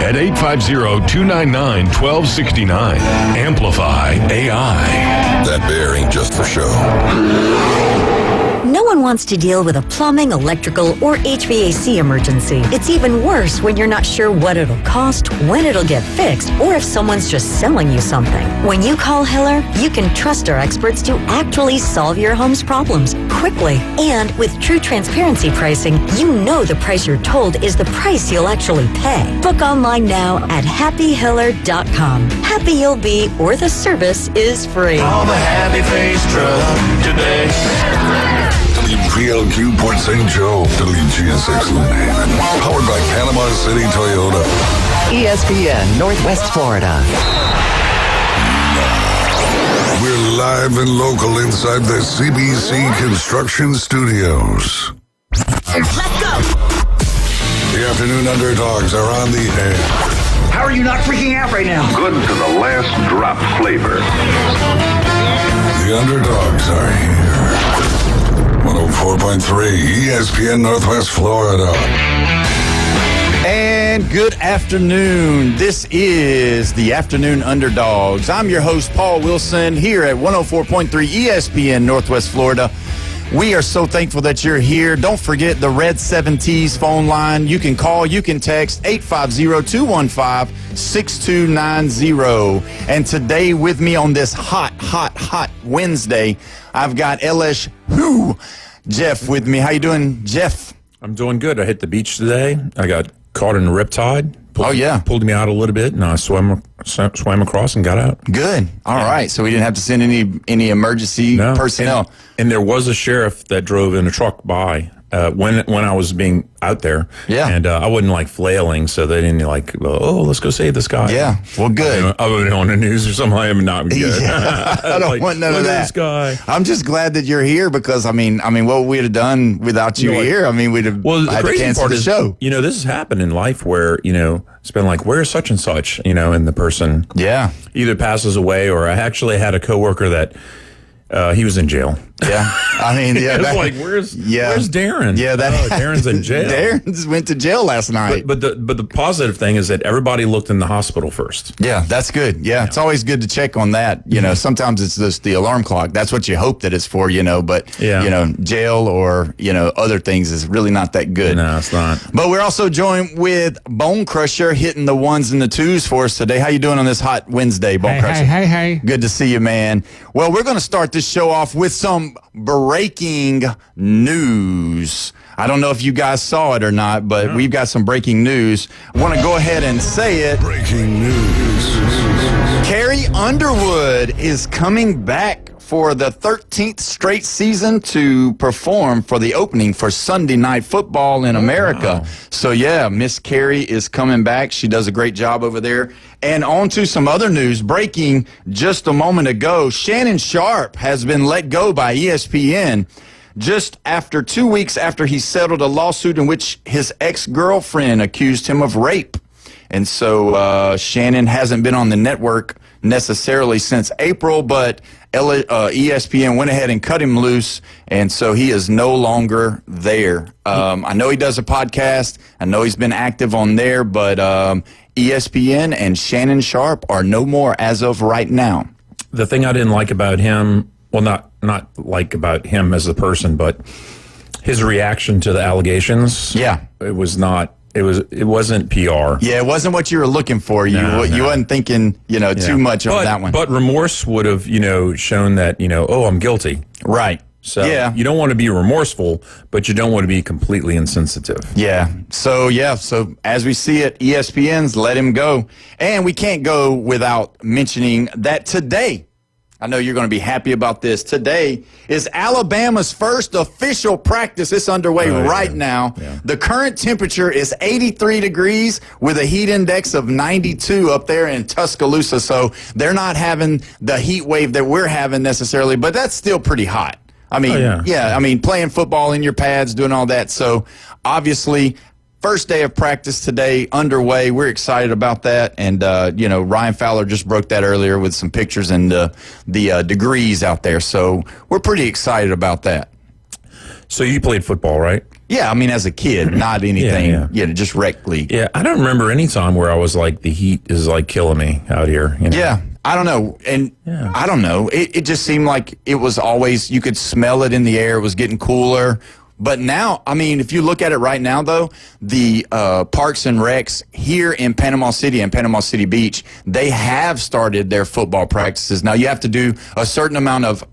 at 850-299-1269. Amplify AI. That bear ain't just for show. No one wants to deal with a plumbing, electrical, or HVAC emergency. It's even worse when you're not sure what it'll cost, when it'll get fixed, or if someone's just selling you something. When you call Hiller, you can trust our experts to actually solve your home's problems quickly. And with true transparency pricing, you know the price you're told is the price you'll actually pay. Book online now at happyhiller.com. Happy you'll be, or the service is free. Call the Happy Face Truck today. WPLQ Port St. Joe, WGSX Lumen. Powered by Panama City Toyota. ESPN Northwest Florida. We're live and local inside the CBC Construction Studios. Let's go. The Afternoon Underdogs are on the air. How are you not freaking out right now? Good to the last drop flavor. The Underdogs are here. 104.3 ESPN Northwest Florida. And good afternoon. This is the Afternoon Underdogs. I'm your host, Paul Wilson, here at 104.3 ESPN Northwest Florida. We are so thankful that you're here. Don't forget the Red 7T's phone line. You can call, you can text 850-215-6290. And today with me on this hot Wednesday, I've got LS Who Jeff with me. How you doing, Jeff? I'm doing good. I hit the beach today. I got caught in a riptide. Pulled me out a little bit, and I swam across and got out. Good. All right. So we didn't have to send any emergency personnel. And there was a sheriff that drove in a truck by when I was being out there. Yeah. And I wasn't like flailing, so they didn't let's go save this guy. Yeah. Well, good. I would on the news or something. I am not good. Yeah. I don't want none of that. This guy. I'm just glad that you're here because I mean, what we'd have done without you here. I mean, we'd have had to cancel the show. This has happened in life where it's been like, where's such and such, and the person either passes away, or I actually had a coworker that he was in jail. Yeah. I mean, yeah. It's like, where's Darren? Yeah, Darren's in jail. Darren went to jail last night. But the positive thing is that everybody looked in the hospital first. Yeah, that's good. Yeah, it's always good to check on that. Sometimes it's just the alarm clock. That's what you hope that it's for, but, jail or, other things is really not that good. No, it's not. But we're also joined with Bone Crusher hitting the ones and the twos for us today. How you doing on this hot Wednesday, Bone Crusher? Hey. Good to see you, man. Well, we're going to start this show off with some breaking news. I don't know if you guys saw it or not, but we've got some breaking news. I want to go ahead and say it. Breaking news. Carrie Underwood is coming back for the 13th straight season to perform for the opening for Sunday Night Football in America. Wow. So, Miss Carrie is coming back. She does a great job over there. And on to some other news. Breaking just a moment ago, Shannon Sharpe has been let go by ESPN just after 2 weeks after he settled a lawsuit in which his ex-girlfriend accused him of rape. And so Shannon hasn't been on the network necessarily since April, but ESPN went ahead and cut him loose, and so he is no longer there. I know he does a podcast. I know he's been active on there, but ESPN and Shannon Sharpe are no more as of right now. The thing I didn't like about him, well, not like about him as a person, but his reaction to the allegations. Yeah, it wasn't PR. Yeah, it wasn't what you were looking for. You wasn't thinking, too much on that one. But remorse would have, shown that, I'm guilty. Right. So you don't want to be remorseful, but you don't want to be completely insensitive. Yeah. So as we see it, ESPN's let him go. And we can't go without mentioning that today, I know you're going to be happy about this. Today is Alabama's first official practice. It's underway right now. Yeah. The current temperature is 83 degrees with a heat index of 92 up there in Tuscaloosa. So they're not having the heat wave that we're having necessarily, but that's still pretty hot. I mean, playing football in your pads, doing all that. So obviously, first day of practice today underway. We're excited about that. And, Ryan Fowler just broke that earlier with some pictures and the degrees out there. So we're pretty excited about that. So you played football, right? Yeah, I mean, as a kid, not anything, just rec league. Yeah, I don't remember any time where I was like, the heat is like killing me out here. You know? Yeah, I don't know. And I don't know. It just seemed like it was always, you could smell it in the air. It was getting cooler. But now, I mean, if you look at it right now, though, the Parks and Recs here in Panama City and Panama City Beach, they have started their football practices. Now, you have to do a certain amount of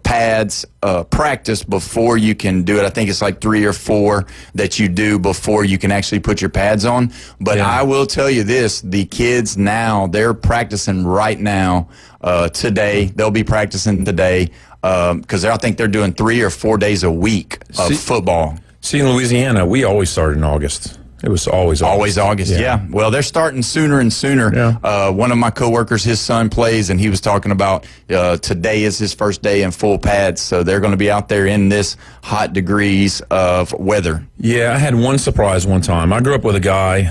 pads practice before you can do it. I think it's like 3 or 4 that you do before you can actually put your pads on. But I will tell you this, the kids now, they're practicing right now today. They'll be practicing today because I think they're doing 3 or 4 days a week of football. See, in Louisiana, we always started in August. It was always August. Yeah. Well, they're starting sooner and sooner. Yeah. One of my coworkers, his son plays, and he was talking about today is his first day in full pads, so they're going to be out there in this hot degrees of weather. Yeah, I had one surprise one time. I grew up with a guy.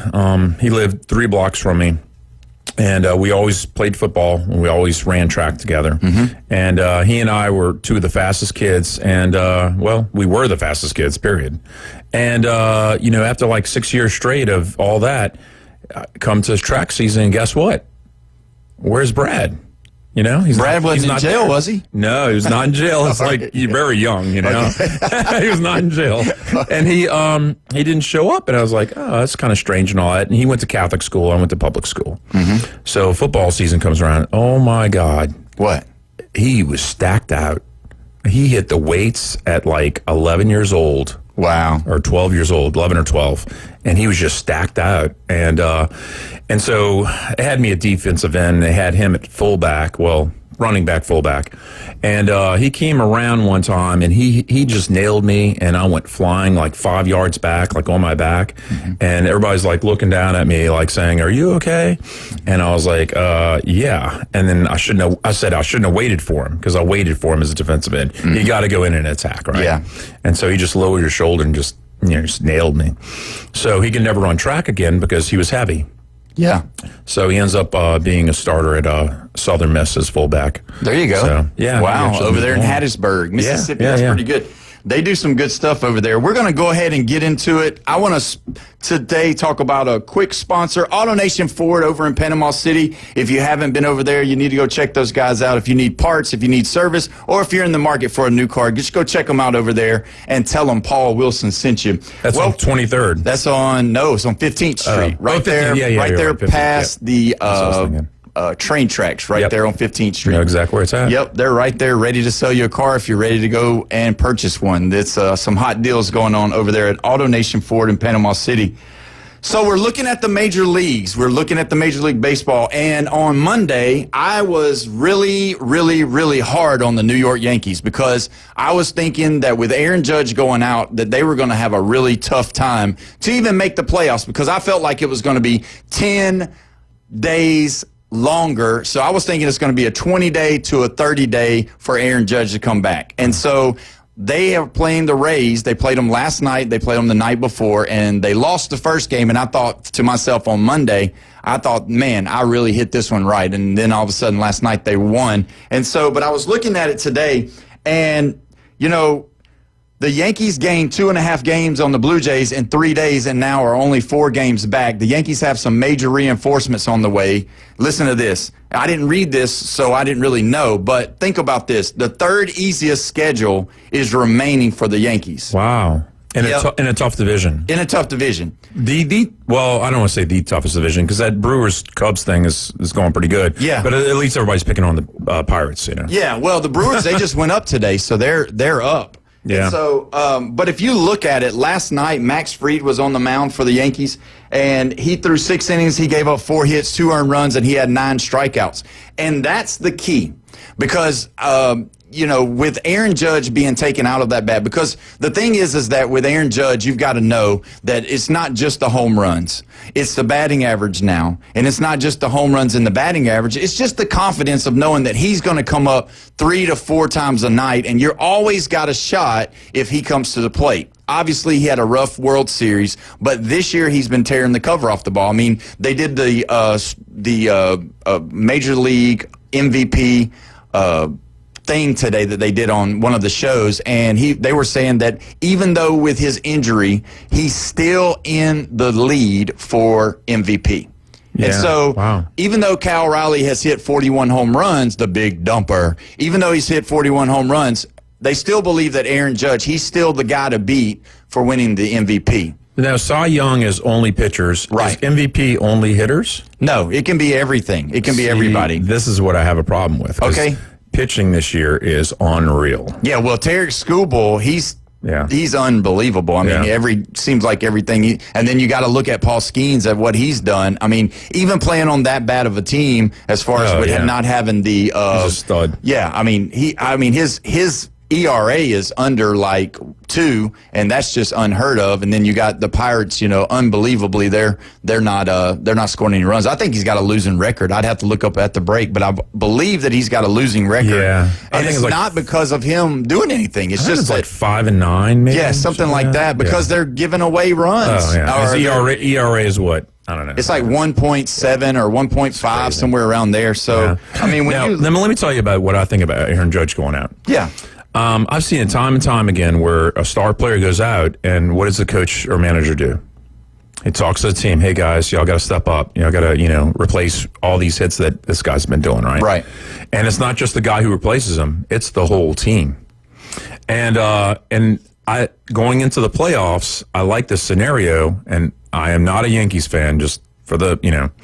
He lived 3 blocks from me. And we always played football, and we always ran track together. Mm-hmm. And he and I were 2 of the fastest kids, and, we were the fastest kids, period. And, after like 6 years straight of all that, come to track season, and guess what? Where's Brad? Brad wasn't in jail, was he? No, he was not in jail. It's like you're very young, He was not in jail. And he didn't show up, and I was like, oh, that's kind of strange and all that. And he went to Catholic school. I went to public school. Mm-hmm. So football season comes around. Oh, my God. What? He was stacked out. He hit the weights at like 11 years old. Wow. Or 12 years old, 11 or 12. And he was just stacked out. And so it had me at defensive end. They had him at fullback, running back, fullback. And he came around one time, and he just nailed me, and I went flying like 5 yards back, like on my back. Mm-hmm. And everybody's like looking down at me, like saying, "Are you okay?" And I was like, yeah. And then I shouldn't have waited for him, because I waited for him as a defensive end. Mm-hmm. You got to go in and attack, right? Yeah. And so he just lowered his shoulder and just nailed me. So he can never run track again because he was heavy. Yeah. So he ends up being a starter at Southern Miss as fullback. There you go. So, yeah. Wow. Over there in Hattiesburg, Mississippi. That's pretty good. They do some good stuff over there. We're going to go ahead and get into it. I want to today talk about a quick sponsor, AutoNation Ford over in Panama City. If you haven't been over there, you need to go check those guys out. If you need parts, if you need service, or if you're in the market for a new car, just go check them out over there and tell them Paul Wilson sent you. That's on 23rd. That's it's on 15th Street. Right there past the train tracks there on 15th Street. You know exactly where it's at. Yep, they're right there ready to sell you a car if you're ready to go and purchase one. That's some hot deals going on over there at AutoNation Ford in Panama City. So we're looking at the major leagues. We're looking at the Major League Baseball. And on Monday, I was really, really, really hard on the New York Yankees because I was thinking that with Aaron Judge going out, that they were going to have a really tough time to even make the playoffs, because I felt like it was going to be 10 days longer. So I was thinking it's going to be a 20-day to a 30-day for Aaron Judge to come back. And so they are playing the Rays. They played them last night. They played them the night before, and they lost the first game. And I thought to myself on Monday, man, I really hit this one right. And then all of a sudden last night they won. And so, but I was looking at it today, and, the Yankees gained 2.5 games on the Blue Jays in 3 days and now are only 4 games back. The Yankees have some major reinforcements on the way. Listen to this. I didn't read this, so I didn't really know, but think about this. The third easiest schedule is remaining for the Yankees. Wow. In a tough division. In a tough division. Well, I don't want to say the toughest division, because that Brewers-Cubs thing is going pretty good. Yeah. But at least everybody's picking on the Pirates, Yeah, well, the Brewers, they just went up today, so they're up. Yeah. And so, but if you look at it, last night Max Fried was on the mound for the Yankees, and he threw 6 innings. He gave up 4 hits, 2 earned runs, and he had 9 strikeouts. And that's the key, because with Aaron Judge being taken out of that bat, because the thing is that with Aaron Judge, you've got to know that it's not just the home runs. It's the batting average now. And it's not just the home runs and the batting average. It's just the confidence of knowing that he's going to come up 3 to 4 times a night, and you're always got a shot if he comes to the plate. Obviously, he had a rough World Series, but this year he's been tearing the cover off the ball. I mean, they did the Major League MVP thing today that they did on one of the shows, and they were saying that even though with his injury, he's still in the lead for MVP. Yeah. And so, wow. Even though Cal Riley has hit 41 home runs, the big dumper, even though he's hit 41 home runs, they still believe that Aaron Judge, he's still the guy to beat for winning the MVP. Now, Cy Young is only pitchers. Right. Is MVP only hitters? No, it can be everything. It can be everybody. This is what I have a problem with. 'Cause Okay. pitching this year is unreal. Yeah, well, Tarek Skubal, he's unbelievable. I mean, seems like everything. And then you got to look at Paul Skeens at what he's done. I mean, even playing on that bad of a team, as far as not having the he's a stud. Yeah, I mean, his ERA is under like 2, and that's just unheard of. And then you got the Pirates, unbelievably, they're not scoring any runs. I think he's got a losing record. I'd have to look up at the break, but I believe that he's got a losing record. Yeah, and it's not because of him doing anything. It's just like 5-9, maybe. Yeah, something like that. Because they're giving away runs. Oh yeah. His ERA is what? I don't know. It's like 1.7 or 1.5, somewhere around there. So I mean, let me tell you about what I think about Aaron Judge going out. Yeah. I've seen it time and time again where a star player goes out, and what does the coach or manager do? He talks to the team. Hey guys, y'all got to step up. Y'all got to replace all these hits that this guy's been doing, right? Right. And it's not just the guy who replaces him; it's the whole team. And I going into the playoffs, I like this scenario, and I am not a Yankees fan. Just for the,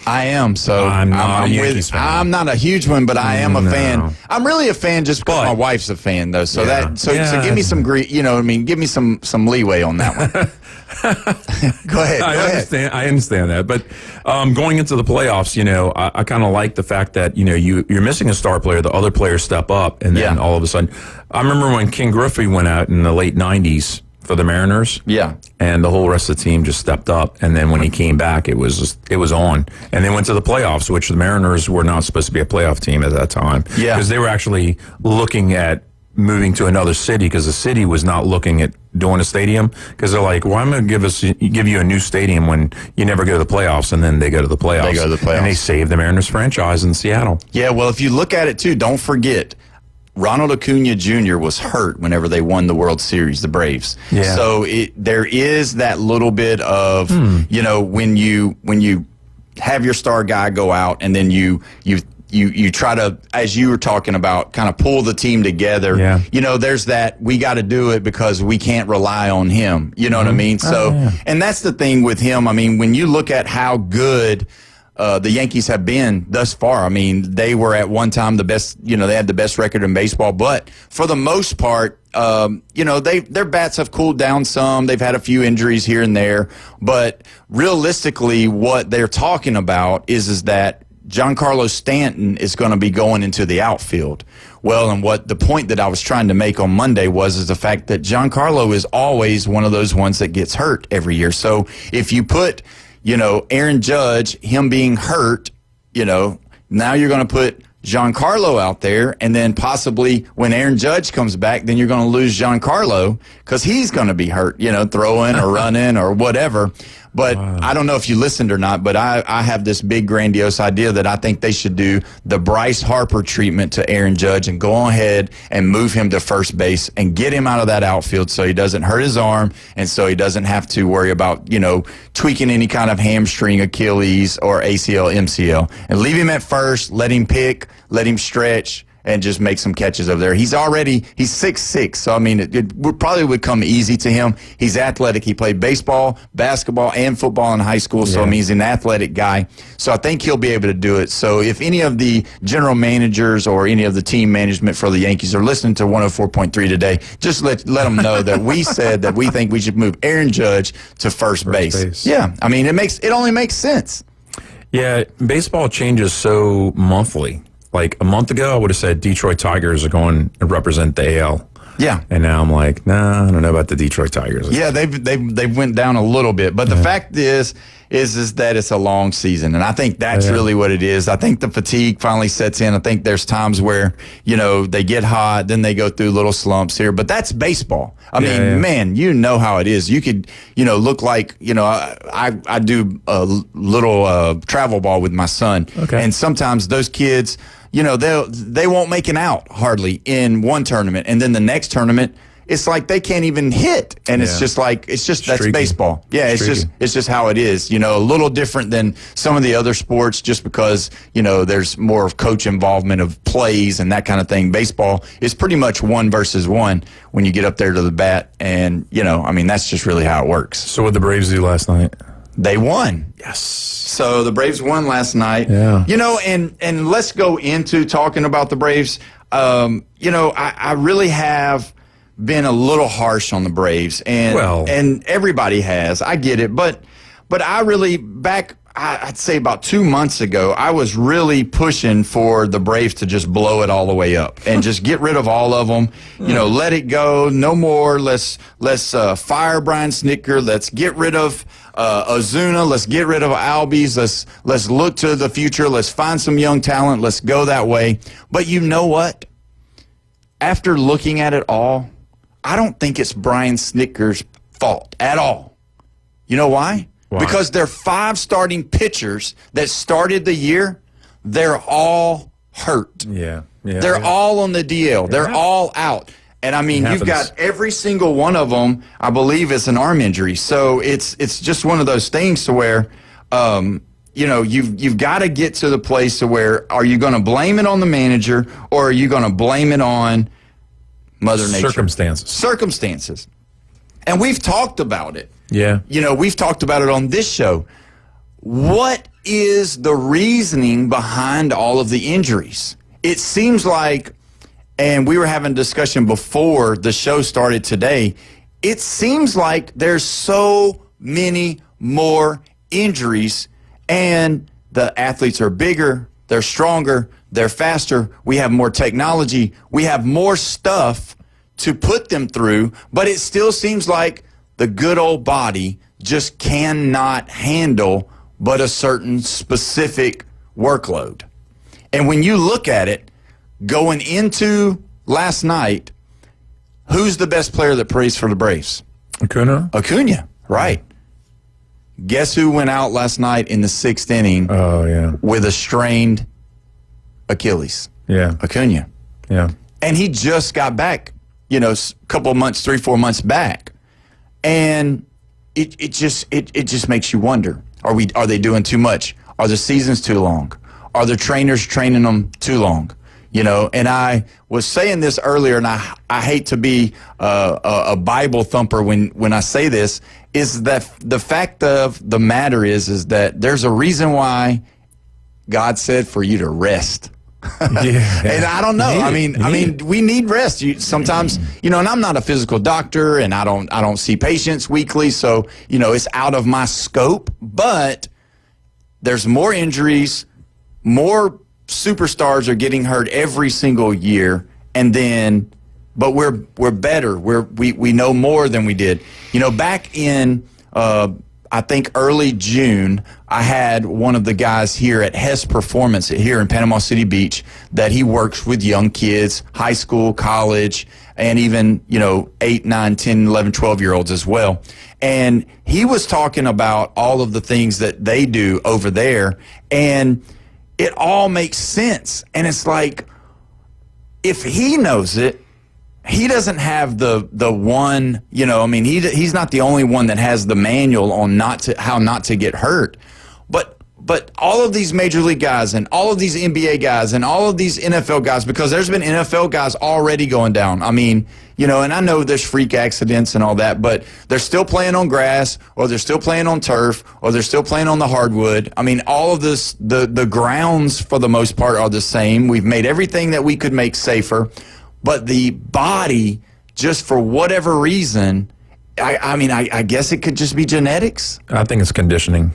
I am. So I'm not a Yankees fan. I'm not a huge one, but I am a fan. I'm really a fan just because my wife's a fan, though. So so give me some give me some leeway on that one. Go ahead. I understand that, but going into the playoffs, I kind of like the fact that you're missing a star player, the other players step up, and then all of a sudden, I remember when King Griffey went out in the late '90s for the Mariners. Yeah. And the whole rest of the team just stepped up. And then when he came back, it was on. And they went to the playoffs, which the Mariners were not supposed to be a playoff team at that time. Yeah. Because they were actually looking at moving to another city because the city was not looking at doing a stadium because they're like, well, I'm going to give you a new stadium when you never go to the playoffs. And then they go to the playoffs. They go to the playoffs. And they saved the Mariners franchise in Seattle. Yeah, well, if you look at it, too, don't forget, Ronald Acuna Jr. was hurt whenever they won the World Series, the Braves. Yeah. So there is that little bit of, when you have your star guy go out and then you try to, as you were talking about, kind of pull the team together. Yeah. There's that we got to do it because we can't rely on him. You know what I mean? So, and that's the thing with him. I mean, when you look at how good the Yankees have been thus far. I mean, they were at one time the best, they had the best record in baseball, but for the most part, their bats have cooled down some. They've had a few injuries here and there, but realistically, what they're talking about is that Giancarlo Stanton is going to be going into the outfield. Well, and what the point that I was trying to make on Monday is the fact that Giancarlo is always one of those ones that gets hurt every year. So if you put Aaron Judge, him being hurt, now you're going to put Giancarlo out there, and then possibly when Aaron Judge comes back, then you're going to lose Giancarlo because he's going to be hurt, throwing or running or whatever. But I don't know if you listened or not, but I have this big grandiose idea that I think they should do the Bryce Harper treatment to Aaron Judge and go ahead and move him to first base and get him out of that outfield so he doesn't hurt his arm and so he doesn't have to worry about, tweaking any kind of hamstring, Achilles, or ACL, MCL. And leave him at first, let him pick, let him stretch, and just make some catches over there. He's 6'6", so I mean, it probably would come easy to him. He's athletic. He played baseball, basketball, and football in high school, so I mean, he's an athletic guy. So I think he'll be able to do it. So if any of the general managers or any of the team management for the Yankees are listening to 104.3 today, just let them know that we said that we think we should move Aaron Judge to first base. Yeah, I mean, it only makes sense. Yeah, baseball changes so monthly. Like a month ago, I would have said Detroit Tigers are going to represent the AL. Yeah. And now I'm like, nah, I don't know about the Detroit Tigers. Yeah, they've went down a little bit. But the fact is that it's a long season. And I think that's really what it is. I think the fatigue finally sets in. I think there's times where, they get hot, then they go through little slumps here. But that's baseball. I mean, man, you know how it is. You could, look like, I do a little travel ball with my son. Okay. And sometimes those kids, they won't make an out hardly in one tournament, and then the next tournament, it's like they can't even hit, and it's just that's Streaky. baseball. Yeah, it's just how it is. A little different than some of the other sports, just because there's more of coach involvement of plays and that kind of thing. Baseball is pretty much 1 versus 1 when you get up there to the bat, and that's just really how it works. So what the Braves do last night? They won. Yes. So the Braves won last night. Yeah. And let's go into talking about the Braves. I really have been a little harsh on the Braves, and everybody has. I get it, but I really I'd say about 2 months ago, I was really pushing for the Braves to just blow it all the way up and just get rid of all of them. Let it go, no more. Let's fire Brian Snitker. Let's get rid of Ozuna. Let's get rid of Albies. Let's look to the future. Let's find some young talent. Let's go that way. But you know what? After looking at it all, I don't think it's Brian Snitker's fault at all. You know why? Because their 5 starting pitchers that started the year, they're all hurt. Yeah. They're all on the DL. They're all out. And you've got every single one of them, I believe, is an arm injury. So it's just one of those things to where, you've got to get to the place to where, are you going to blame it on the manager, or are you going to blame it on Mother Nature? Circumstances. And we've talked about it. Yeah. We've talked about it on this show. What is the reasoning behind all of the injuries? It seems like, and we were having a discussion before the show started today, it seems like there's so many more injuries, and the athletes are bigger, they're stronger, they're faster, we have more technology, we have more stuff to put them through, but it still seems like the good old body just cannot handle but a certain specific workload. And when you look at it, going into last night, who's the best player that plays for the Braves? Acuna, right. Guess who went out last night in the 6th inning with a strained Achilles? Yeah. Acuna. Yeah. And he just got back, a couple months, 3-4 months back. And it just makes you wonder, are they doing too much? Are the seasons too long? Are the trainers training them too long? And I was saying this earlier, and I hate to be a Bible thumper when I say this, is that the fact of the matter is that there's a reason why God said for you to rest. Yeah. And I don't know. We need rest. Sometimes, and I'm not a physical doctor, and I don't see patients weekly, so it's out of my scope. But there's more injuries, more superstars are getting hurt every single year, but we're better. We know more than we did. Back in I think early June, I had one of the guys here at Hess Performance here in Panama City Beach that he works with young kids, high school, college, and even, 8, 9, 10, 11, 12-year-olds as well. And he was talking about all of the things that they do over there, and it all makes sense. And it's like, if he knows it, he doesn't have the one, he's not the only one that has the manual on how not to get hurt. But all of these major league guys and all of these NBA guys and all of these NFL guys, because there's been NFL guys already going down. And I know there's freak accidents and all that, but they're still playing on grass, or they're still playing on turf, or they're still playing on the hardwood. All of this, the grounds for the most part are the same. We've made everything that we could make safer. But the body, just for whatever reason, I guess it could just be genetics. I think it's conditioning.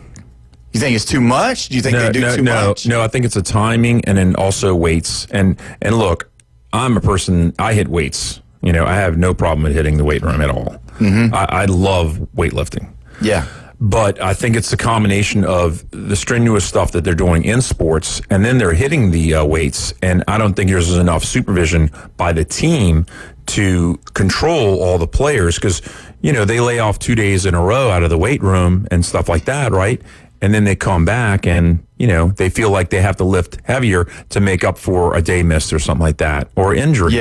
You think it's too much? Do you think they do too much? No, I think it's a timing, and then also weights. And look, I'm a person, I hit weights. I have no problem with hitting the weight room at all. Mm-hmm. I love weightlifting. Yeah. But I think it's a combination of the strenuous stuff that they're doing in sports, and then they're hitting the weights. And I don't think there's enough supervision by the team to control all the players, because, they lay off 2 days in a row out of the weight room and stuff like that, right? and then they come back and, they feel like they have to lift heavier to make up for a day missed or something like that, or injury,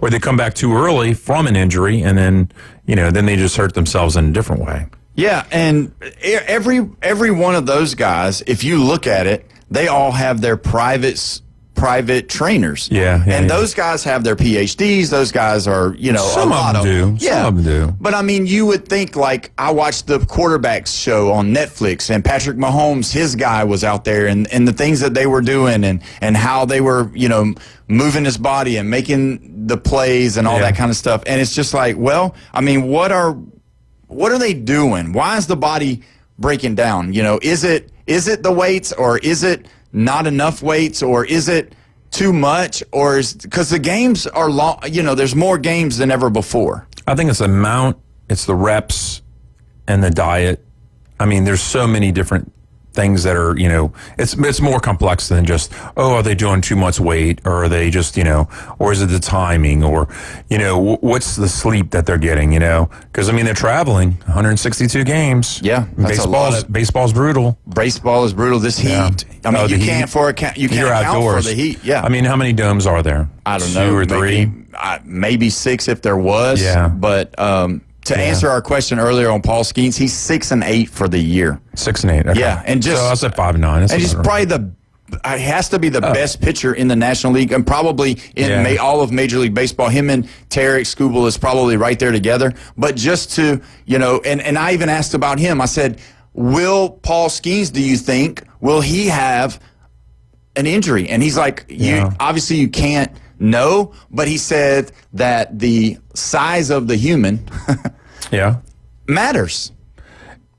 or they come back too early from an injury and then, then they just hurt themselves in a different way. Yeah, and every one of those guys, if you look at it, they all have their private trainers. And those guys have their PhDs. Those guys are, some a lot of them do. Yeah. Some of them do. But I mean, you would think, like, I watched the quarterbacks show on Netflix, and Patrick Mahomes, his guy was out there, and the things that they were doing and how they were, moving his body and making the plays and all that kind of stuff. And it's just like, well, I mean, what are they doing? Why is the body breaking down? Is it the weights, or is it not enough weights, or is it too much, or because the games are long, there's more games than ever before. I think it's the amount, it's the reps, and the diet. I mean, there's so many different things that are, it's more complex than just, are they doing too much weight, or are they just, or is it the timing, or, what's the sleep that they're getting, because I mean, they're traveling 162 games. Yeah. Baseball's brutal. Baseball is brutal. This heat. I mean, you can't account for the heat. Yeah. I mean, how many domes are there? I don't know. 2 or 3? Maybe 6 if there was. Yeah. But, to answer our question earlier on Paul Skeens, he's 6-8 for the year. 6-8. Okay. Yeah, and just so I said 5-9. And he's probably has to be the best pitcher in the National League, and probably in all of Major League Baseball. Him and Tarek Skubal is probably right there together. But just to and I even asked about him. I said, will Paul Skeens, do you think, will he have an injury? And he's like, obviously you can't know, but he said that the size of the human matters.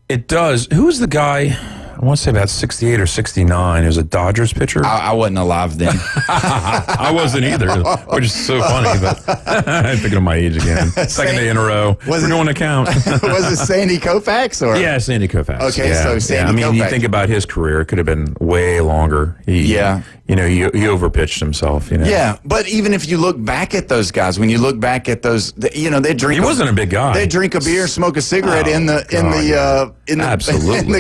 It does. Who's the guy? I want to say about 68 or 69. He was a Dodgers pitcher. I wasn't alive then. I wasn't either, which is so funny. But I'm thinking of my age again. Second day in a row. We're doing a count. Was it Sandy Koufax? Or? Yeah, Sandy Koufax. Okay, so Sandy Koufax. I mean, you think about his career, it could have been way longer. He overpitched himself. Yeah, but even if you look back at those guys, when you look back at those, they drink. He wasn't a big guy. They drink a beer, smoke a cigarette in the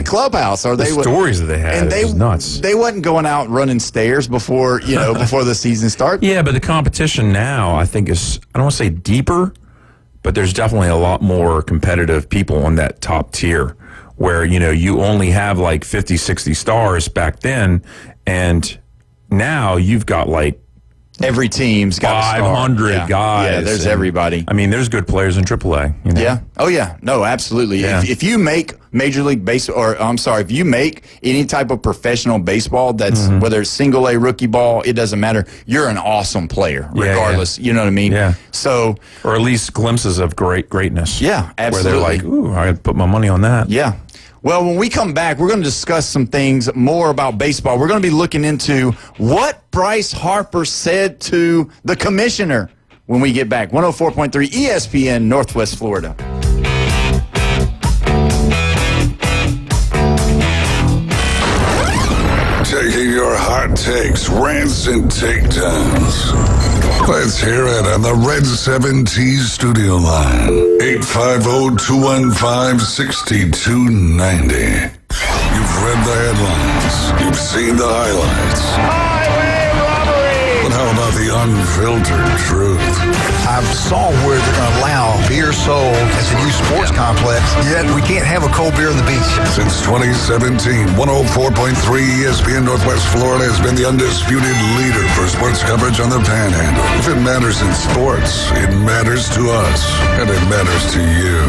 clubhouse, or the stories that they had, and it was nuts. They wasn't going out running stairs before before the season started. Yeah, but the competition now, I think, is, I don't want to say deeper, but there's definitely a lot more competitive people on that top tier, where you only have like 50, 60 stars back then, and now you've got like every team's got 500 guys. Yeah, there's everybody. I mean, there's good players in AAA. Yeah. Oh, yeah. No, absolutely. Yeah. If you make Major League Baseball, or I'm sorry, if you make any type of professional baseball, that's whether it's single A, rookie ball, it doesn't matter. You're an awesome player, regardless. You know what I mean? Yeah. So, or at least glimpses of greatness. Yeah, absolutely. Where they're like, ooh, I put my money on that. Yeah. Well, when we come back, we're going to discuss some things more about baseball. We're going to be looking into what Bryce Harper said to the commissioner when we get back. 104.3 ESPN, Northwest Florida. Taking your hot takes, rants, and takedowns. Let's hear it on the Red 7T studio line. 850-215-6290. You've read the headlines. You've seen the highlights. Highway robbery! But how about the unfiltered truth? I saw where they're going to allow beer sold at the new sports complex, yet we can't have a cold beer on the beach. Since 2017, 104.3 ESPN Northwest Florida has been the undisputed leader for sports coverage on the Panhandle. If it matters in sports, it matters to us, and it matters to you.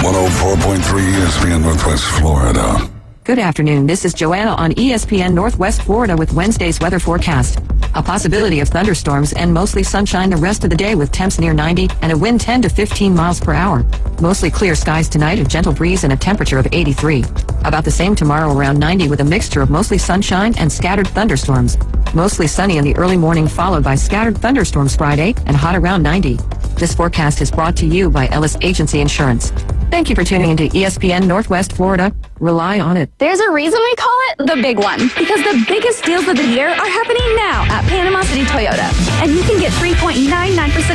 104.3 ESPN Northwest Florida. Good afternoon. This is Joanna on ESPN Northwest Florida with Wednesday's weather forecast. A possibility of thunderstorms and mostly sunshine the rest of the day with temps near 90 and a wind 10 to 15 miles per hour. Mostly clear skies tonight, a gentle breeze and a temperature of 83. About the same tomorrow, around 90 with a mixture of mostly sunshine and scattered thunderstorms. Mostly sunny in the early morning followed by scattered thunderstorms Friday and hot around 90. This forecast is brought to you by Ellis Agency Insurance. Thank you for tuning into ESPN Northwest Florida. Rely on it. There's a reason we call it the the big one, because the biggest deals of the year are happening now at Panama City Toyota. And you can get 3.99%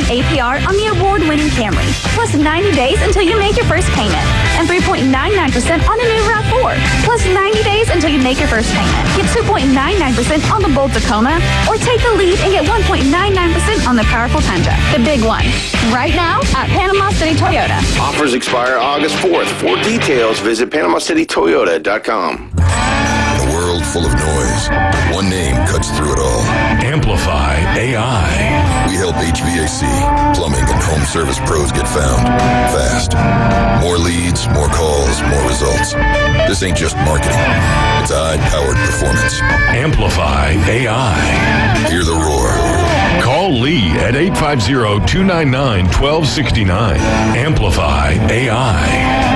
APR on the award-winning Camry, plus 90 days until you make your first payment, and 3.99% on the new RAV4, plus 90 days until you make your first payment. Get 2.99% on the bold Tacoma, or take the lead and get 1.99% on the powerful Tundra, the big one. Right now at Panama City Toyota. Offers expire August 4th. For details, visit PanamaCityToyota.com. In a world full of noise, one name cuts through it all. Amplify AI. We help HVAC, plumbing, and home service pros get found fast. More leads, more calls, more results. This ain't just marketing. It's AI-powered performance. Amplify AI. Hear the roar. Call Lee at 850-299-1269. Amplify AI.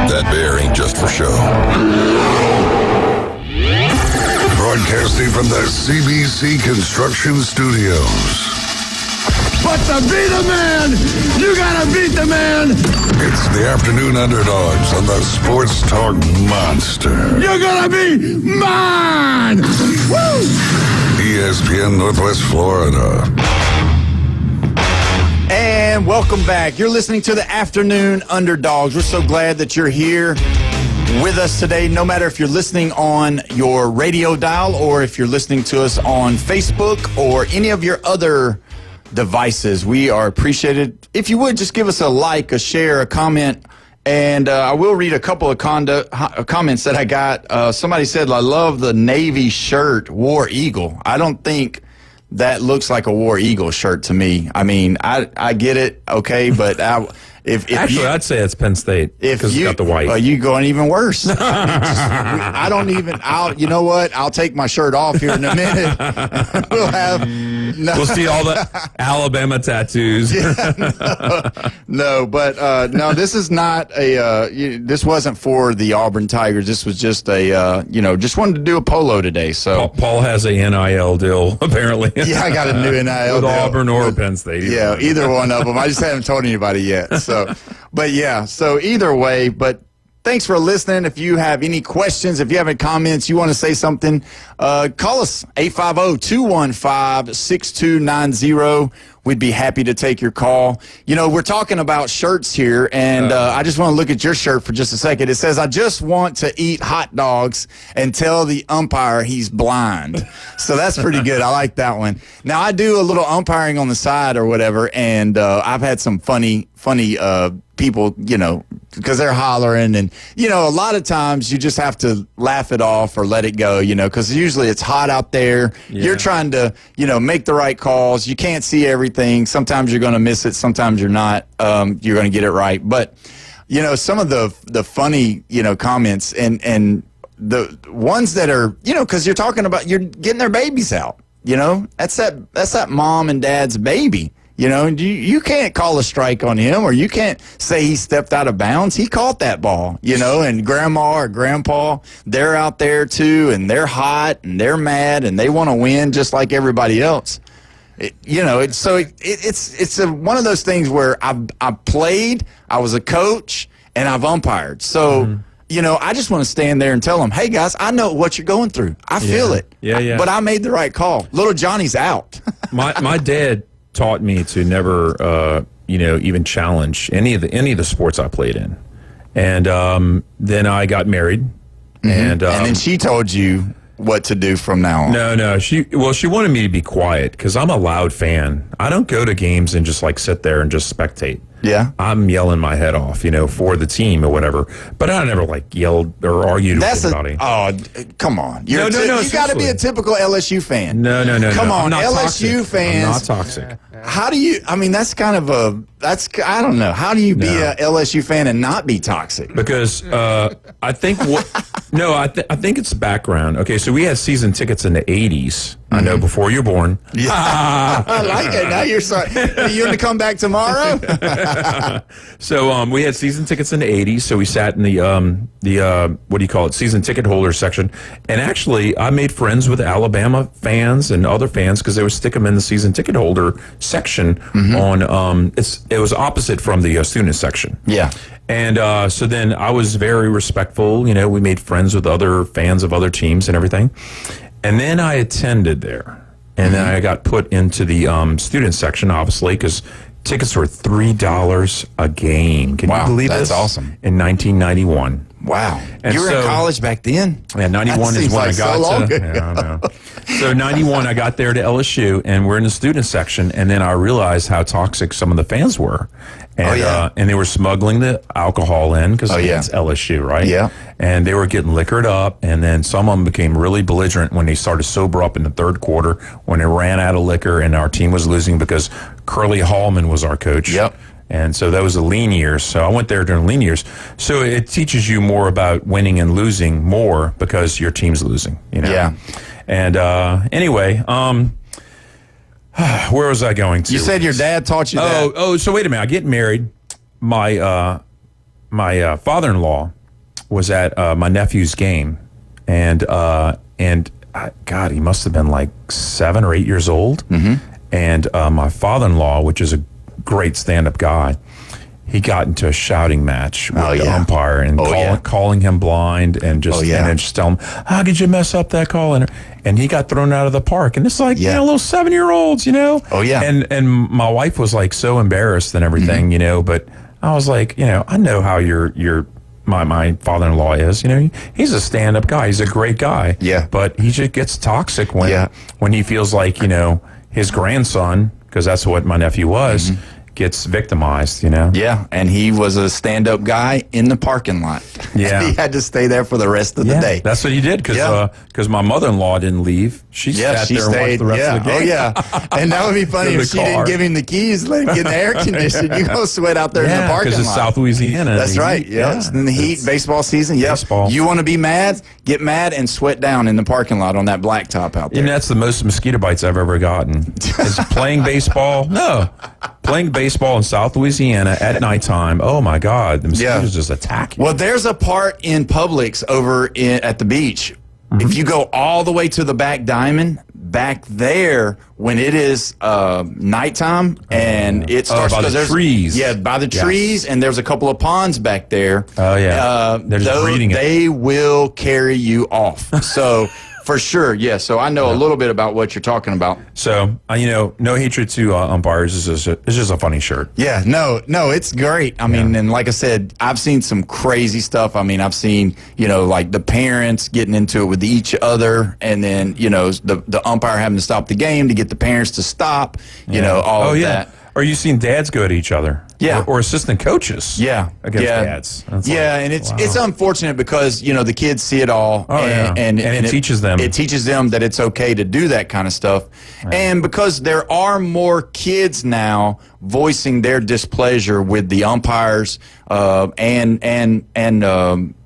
That bear ain't just for show. Broadcasting from the CBC Construction Studios. But to be the man, you gotta beat the man. It's the Afternoon Underdogs on the Sports Talk Monster. You're gonna be mine. Woo! ESPN Northwest Florida. And welcome back. You're listening to the Afternoon Underdogs. We're so glad that you're here with us today, no matter if you're listening on your radio dial or if you're listening to us on Facebook or any of your other devices. We are appreciated. If you would, just give us a like, a share, a comment, and I will read a couple of comments that I got. Somebody said, I love the Navy shirt, War Eagle. I don't think that looks like a War Eagle shirt to me. I mean, I get it, okay, but if Actually, I'd say it's Penn State because it's got the white. You going even worse. I don't even. You know what? I'll take my shirt off here in a minute. We'll see all the Alabama tattoos. No, this is not a. This wasn't for the Auburn Tigers. This was just a. Just wanted to do a polo today. So Paul has a NIL deal apparently. Yeah, I got a new NIL with deal. Auburn or Penn State. Either one of them. I just haven't told anybody yet. So either way, but thanks for listening. If you have any questions, if you have any comments, you want to say something, call us 850-215-6290. We'd be happy to take your call. We're talking about shirts here, and I just want to look at your shirt for just a second. It says, I just want to eat hot dogs and tell the umpire he's blind. So that's pretty good. I like that one. Now, I do a little umpiring on the side or whatever, and I've had some funny people, because they're hollering. And, a lot of times you just have to laugh it off or let it go, because usually it's hot out there. Yeah. You're trying to, make the right calls. You can't see everything. Sometimes you're going to miss it. Sometimes you're not. You're going to get it right. But, some of the funny, comments and the ones that are, because you're talking about you're getting their babies out, that's that mom and dad's baby. You can't call a strike on him, or you can't say he stepped out of bounds. He caught that ball, and grandma or grandpa, they're out there too, and they're hot and they're mad and they want to win just like everybody else. It's one of those things where I played, I was a coach, and I've umpired. So, I just want to stand there and tell them, hey, guys, I know what you're going through. I feel it. Yeah. But I made the right call. Little Johnny's out. My dad taught me to never, even challenge any of the sports I played in. And then I got married. Mm-hmm. And then she told you what to do from now on. No. She wanted me to be quiet because I'm a loud fan. I don't go to games and just sit there and just spectate. Yeah. I'm yelling my head off, for the team or whatever. But I never yelled or argued with anybody. Come on. You got to be a typical LSU fan. No. Come on, LSU toxic. Fans. I'm not toxic. How do you, that's kind of I don't know. How do you be a LSU fan and not be toxic? Because I think I think it's background. Okay, so we had season tickets in the 80s. I know, before you're born. Yeah. I like it. Now you're sorry. You going to come back tomorrow? So we had season tickets in the 80s. So we sat in the what do you call it? Season ticket holder section. And actually, I made friends with Alabama fans and other fans because they would stick them in the season ticket holder section on it was opposite from the student section. Yeah. And so then I was very respectful. You know, we made friends with other fans of other teams and everything. And then I attended there. And then I got put into the student section, obviously, because tickets were $3 a game. Can you believe this? That's awesome. In 1991. Wow. And you were in college back then? Yeah, 91 is when I got to. Yeah, I know. So 91, I got there to LSU, and we're in the student section, and then I realized how toxic some of the fans were. And, and they were smuggling the alcohol in because it's LSU, right? Yeah. And they were getting liquored up, and then some of them became really belligerent when they started to sober up in the third quarter when they ran out of liquor and our team was losing because Curly Hallman was our coach. Yep. And so that was the lean years. So I went there during lean years. So it teaches you more about winning and losing more because your team's losing, you know? Yeah. And anyway, where was I going to? You said your dad taught you that. Oh, so wait a minute. I get married. My my father-in-law was at my nephew's game, and God, he must have been like 7 or 8 years old. Mm-hmm. And my father-in-law, which is a great stand-up guy, he got into a shouting match with the umpire and calling him blind and just and then just tell him, how could you mess up that call? And he got thrown out of the park. And it's like, you know, little 7-year-olds, you know? Oh, yeah. And my wife was like so embarrassed and everything, you know, but I was like, you know, I know how my father-in-law is, you know, he's a stand-up guy. He's a great guy. Yeah. But he just gets toxic when he feels like, you know, his grandson, because that's what my nephew was, gets victimized, you know? Yeah, and he was a stand-up guy in the parking lot. Yeah. He had to stay there for the rest of the day. That's what he did, because my mother-in-law didn't leave. She sat there and watched the rest of the game. Oh, yeah. And that would be funny if she didn't give him the keys, let him get the air conditioned. You go sweat out there in the parking lot. because it's South Louisiana. That's right. Yeah. It's in the heat, baseball season. Yep. Baseball. You want to be mad? Get mad and sweat down in the parking lot on that blacktop out there. And that's the most mosquito bites I've ever gotten. Is playing baseball? No. Playing baseball in South Louisiana at nighttime. Oh, my God. The mosquitoes just attack you. Well, there's a part in Publix over at the beach. If you go all the way to the back diamond, back there, when it is nighttime and it starts by the trees. Yeah, by the trees, and there's a couple of ponds back there. Oh, yeah. They're just breeding it. They will carry you off. So, for sure, yeah. So I know a little bit about what you're talking about. So, you know, no hatred to umpires. It's just a funny shirt. Yeah, no, it's great. I mean, and like I said, I've seen some crazy stuff. I mean, I've seen, you know, like the parents getting into it with each other, and then, you know, the umpire having to stop the game to get the parents to stop, you know, all of that. Or you've seen dads go at each other. Yeah. Or assistant coaches. Yeah. Against dads. That's and it's unfortunate because, you know, the kids see it all. And it teaches them. It teaches them that it's okay to do that kind of stuff. Right. And because there are more kids now voicing their displeasure with the umpires and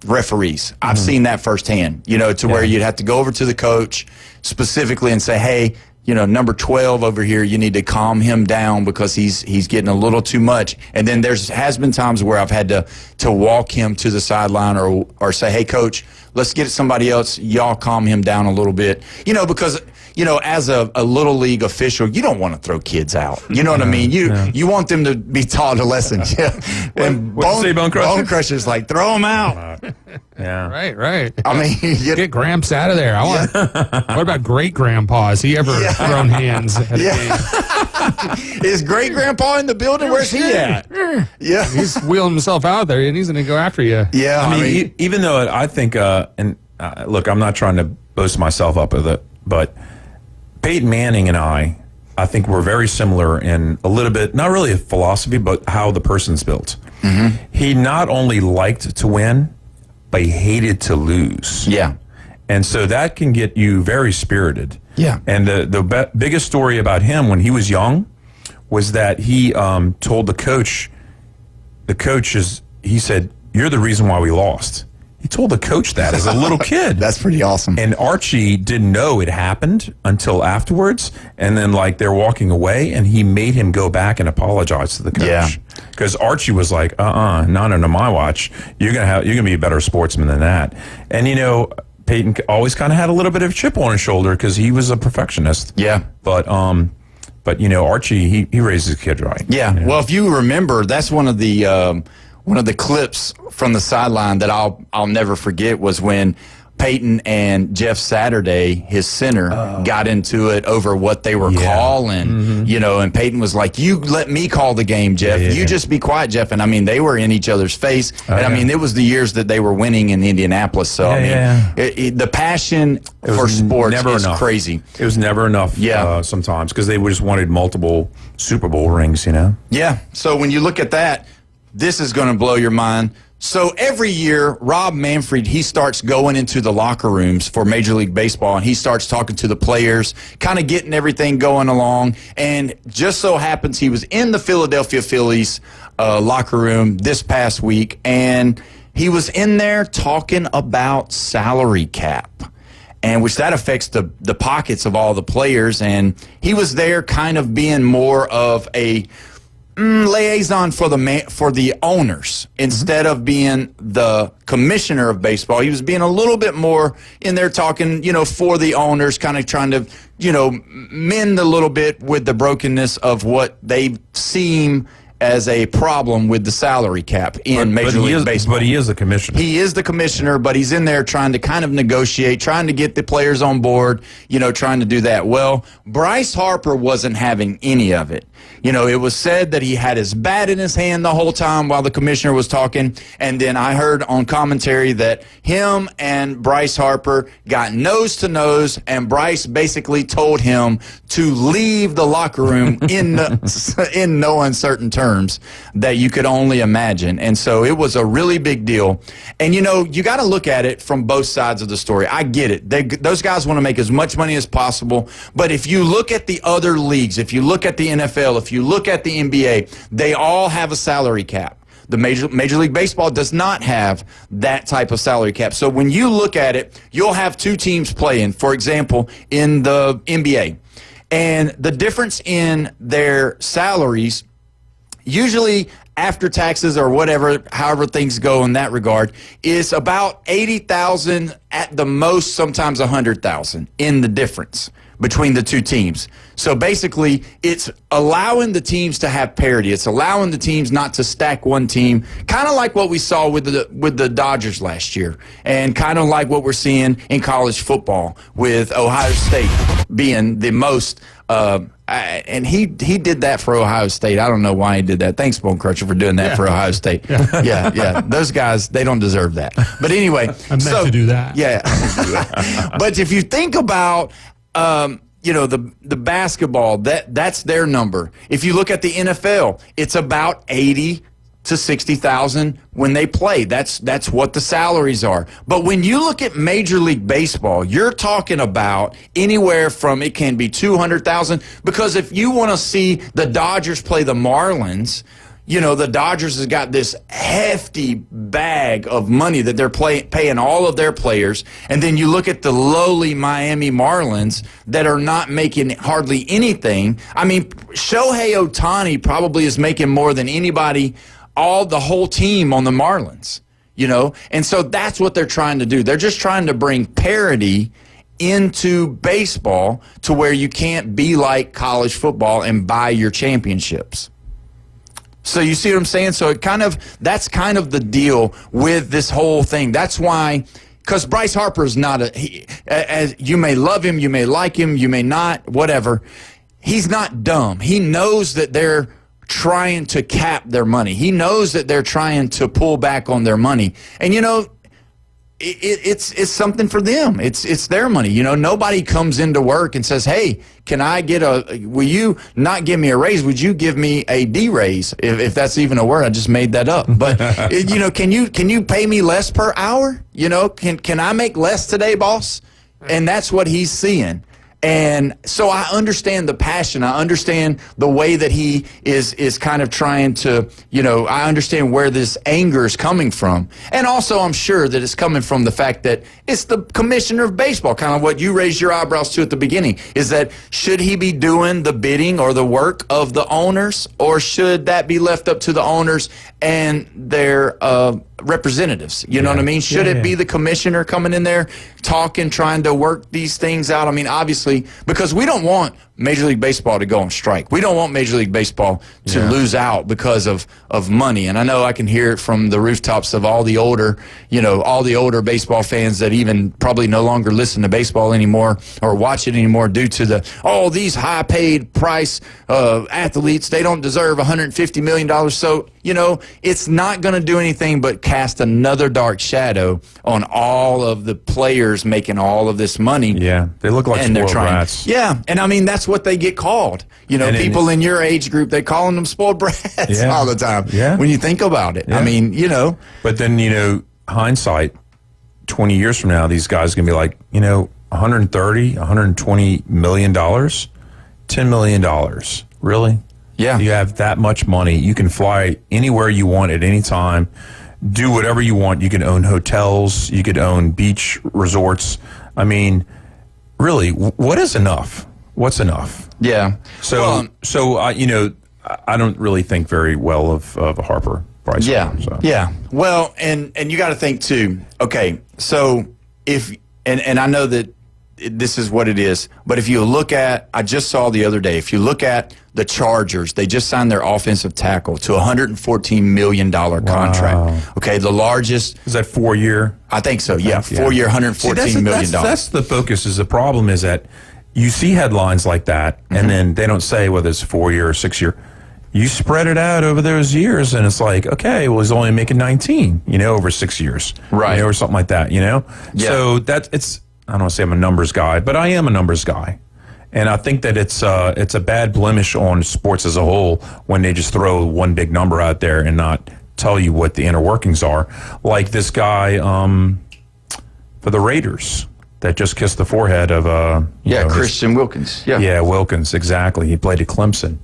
referees. I've seen that firsthand, you know, to where you'd have to go over to the coach specifically and say, hey, you know, number 12 over here, you need to calm him down because he's getting a little too much. And then has been times where I've had to walk him to the sideline or say, hey, coach, let's get somebody else. Y'all calm him down a little bit. You know, because, you know, as a little league official, you don't want to throw kids out. You know what I mean? You want them to be taught a lesson. And Bone Crusher's like, throw them out. Right. I mean, get Gramps out of there. What about great grandpa? Has he ever thrown hands at a game? Is great grandpa in the building? Where's he at? Yeah, he's wheeling himself out there, and he's going to go after you. Yeah, I mean, even though I think, look, I'm not trying to boast myself up with it, but Peyton Manning and I think we're very similar in a little bit, not really a philosophy, but how the person's built. He not only liked to win, but he hated to lose. Yeah. And so that can get you very spirited. Yeah. And the biggest story about him when he was young was that he told the coach, he said, you're the reason why we lost. He told the coach that as a little kid. That's pretty awesome. And Archie didn't know it happened until afterwards. And then, like, they're walking away, and he made him go back and apologize to the coach. Yeah. Because Archie was like, not under my watch. You're gonna be a better sportsman than that. And, you know, Peyton always kind of had a little bit of a chip on his shoulder because he was a perfectionist. Yeah. But, But Archie, he raised his kid right. Yeah. Well, if you remember, that's one of the clips from the sideline that I'll never forget was when Peyton and Jeff Saturday, his center, got into it over what they were calling, and Peyton was like, "You let me call the game, Jeff. You just be quiet, Jeff." And I mean, they were in each other's face. And I mean, it was the years that they were winning in Indianapolis. So the passion for sports is crazy. It was never enough. Sometimes because they just wanted multiple Super Bowl rings. Yeah. So when you look at that, this is going to blow your mind. So every year, Rob Manfred, he starts going into the locker rooms for Major League Baseball, and he starts talking to the players, kind of getting everything going along. And just so happens he was in the Philadelphia Phillies locker room this past week, and he was in there talking about salary cap, and which that affects the pockets of all the players. And he was there kind of being more of a liaison for the owners instead of being the commissioner of baseball. He was being a little bit more in there talking, for the owners, kind of trying to, mend a little bit with the brokenness of what they seem as a problem with the salary cap in Major League Baseball. But he is the commissioner. He is the commissioner, but he's in there trying to kind of negotiate, trying to get the players on board, trying to do that. Well, Bryce Harper wasn't having any of it. It was said that he had his bat in his hand the whole time while the commissioner was talking, and then I heard on commentary that him and Bryce Harper got nose to nose, and Bryce basically told him to leave the locker room in no uncertain terms that you could only imagine. And so it was a really big deal. And, you got to look at it from both sides of the story. I get it. Those guys want to make as much money as possible. But if you look at the other leagues, if you look at the NFL, if you look at the NBA, they all have a salary cap. The Major League Baseball does not have that type of salary cap. So when you look at it, you'll have two teams playing, for example, in the NBA. And the difference in their salaries, usually after taxes or whatever, however things go in that regard, is about $80,000 at the most, sometimes $100,000 in the difference between the two teams. So basically, it's allowing the teams to have parity. It's allowing the teams not to stack one team, kind of like what we saw with the Dodgers last year, and kind of like what we're seeing in college football with Ohio State being the most. And he did that for Ohio State. I don't know why he did that. Thanks, Bone Crusher, for doing that for Ohio State. Yeah. Those guys, they don't deserve that. But anyway, I meant to do that. Yeah. But if you think about the basketball, that's their number. If you look at the NFL, it's about 80 to 60,000 when they play. That's what the salaries are. But when you look at Major League Baseball, you're talking about anywhere from, it can be 200,000, because if you want to see the Dodgers play the Marlins, the Dodgers has got this hefty bag of money that they're paying all of their players. And then you look at the lowly Miami Marlins that are not making hardly anything. I mean, Shohei Ohtani probably is making more than anybody, the whole team on the Marlins, And so that's what they're trying to do. They're just trying to bring parity into baseball to where you can't be like college football and buy your championships. So you see what I'm saying? So that's kind of the deal with this whole thing. That's why, because Bryce Harper is not as you may love him, you may like him, you may not, whatever. He's not dumb. He knows that they're trying to cap their money. He knows that they're trying to pull back on their money. And, it's something for them. It's their money. Nobody comes into work and says, "Hey, will you not give me a raise? Would you give me a D-raise?" If that's even a word, I just made that up. But, can you pay me less per hour? Can I make less today, boss? And that's what he's seeing. And so I understand the passion. I understand the way that he is kind of trying to, I understand where this anger is coming from. And also I'm sure that it's coming from the fact that it's the commissioner of baseball, kind of what you raised your eyebrows to at the beginning, is that should he be doing the bidding or the work of the owners, or should that be left up to the owners and their representatives. You know what I mean? Should it be the commissioner coming in there talking, trying to work these things out? I mean, obviously, because we don't want Major League Baseball to go on strike. We don't want Major League Baseball to lose out because of money. And I know I can hear it from the rooftops of all the older baseball fans that even probably no longer listen to baseball anymore or watch it anymore due to these high-paid price athletes, they don't deserve $150 million. So, it's not going to do anything but cast another dark shadow on all of the players making all of this money. Yeah, they look like spoiled brats. Yeah, and I mean, that's what they get called. People in your age group, they calling them spoiled brats all the time. Yeah. When you think about it. I mean, But then, hindsight, 20 years from now, these guys are going to be like, $130, $120 million, $10 million. Really? Yeah. You have that much money. You can fly anywhere you want at any time, do whatever you want. You can own hotels. You could own beach resorts. I mean, really, what is enough? What's enough? Yeah. So, I don't really think very well of Harper Price. Yeah. Yeah. Well, and you got to think too. Okay, so and I know that this is what it is, but if you look at, I just saw the other day, if you look at the Chargers, they just signed their offensive tackle to a $114 million contract. Okay, the largest. Is that 4 year? I think so. Yeah, 4 year, $114 million. That's the focus. Is the problem is that you see headlines like that, and then they don't say whether it's 4 year or 6 year. You spread it out over those years, and it's like, okay, well, he's only making 19, over 6 years, right, or something like that, Yeah. So I don't want to say I'm a numbers guy, but I am a numbers guy. And I think that it's a bad blemish on sports as a whole when they just throw one big number out there and not tell you what the inner workings are. Like this guy for the Raiders that just kissed the forehead of Christian Wilkins. Yeah, Wilkins, exactly. He played at Clemson.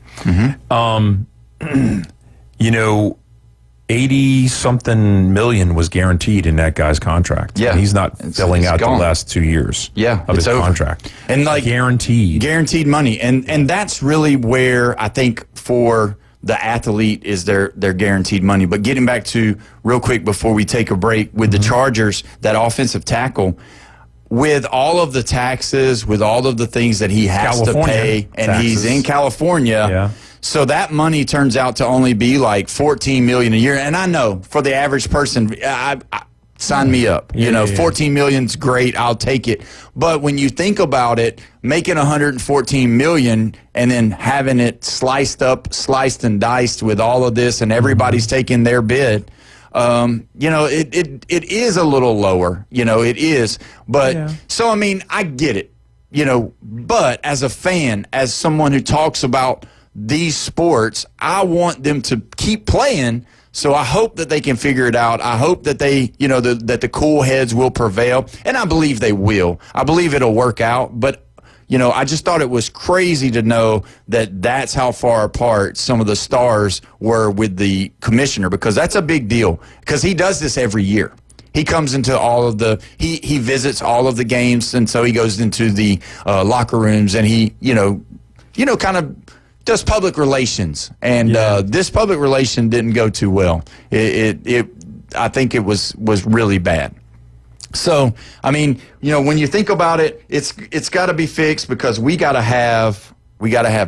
80-something million was guaranteed in that guy's contract. Yeah. And he's not filling out gone. the last 2 years of his over. contract. And guaranteed money. And that's really where I think for the athlete is their guaranteed money. But getting back to real quick before we take a break with the Chargers, that offensive tackle, with all of the taxes, with all of the things that he has to pay, and he's in California. Yeah. So that money turns out to only be like $14 million a year. And I know for the average person, I sign me up. $14 million's great. I'll take it. But when you think about it, making $114 million and then having it sliced and diced with all of this, and everybody's taking their bid. It is a little lower. It is. But so I mean, I get it. But as a fan, as someone who talks about these sports, I want them to keep playing. So I hope that they can figure it out. I hope that they, that the cool heads will prevail. And I believe they will. I believe it'll work out. But, I just thought it was crazy to know that that's how far apart some of the stars were with the commissioner, because that's a big deal, because he does this every year. He comes into all of he visits all of the games. And so he goes into the locker rooms and he, kind of does public relations, and this public relation didn't go too well. I think it was really bad. So, I mean, when you think about it, it's got to be fixed, because we got to have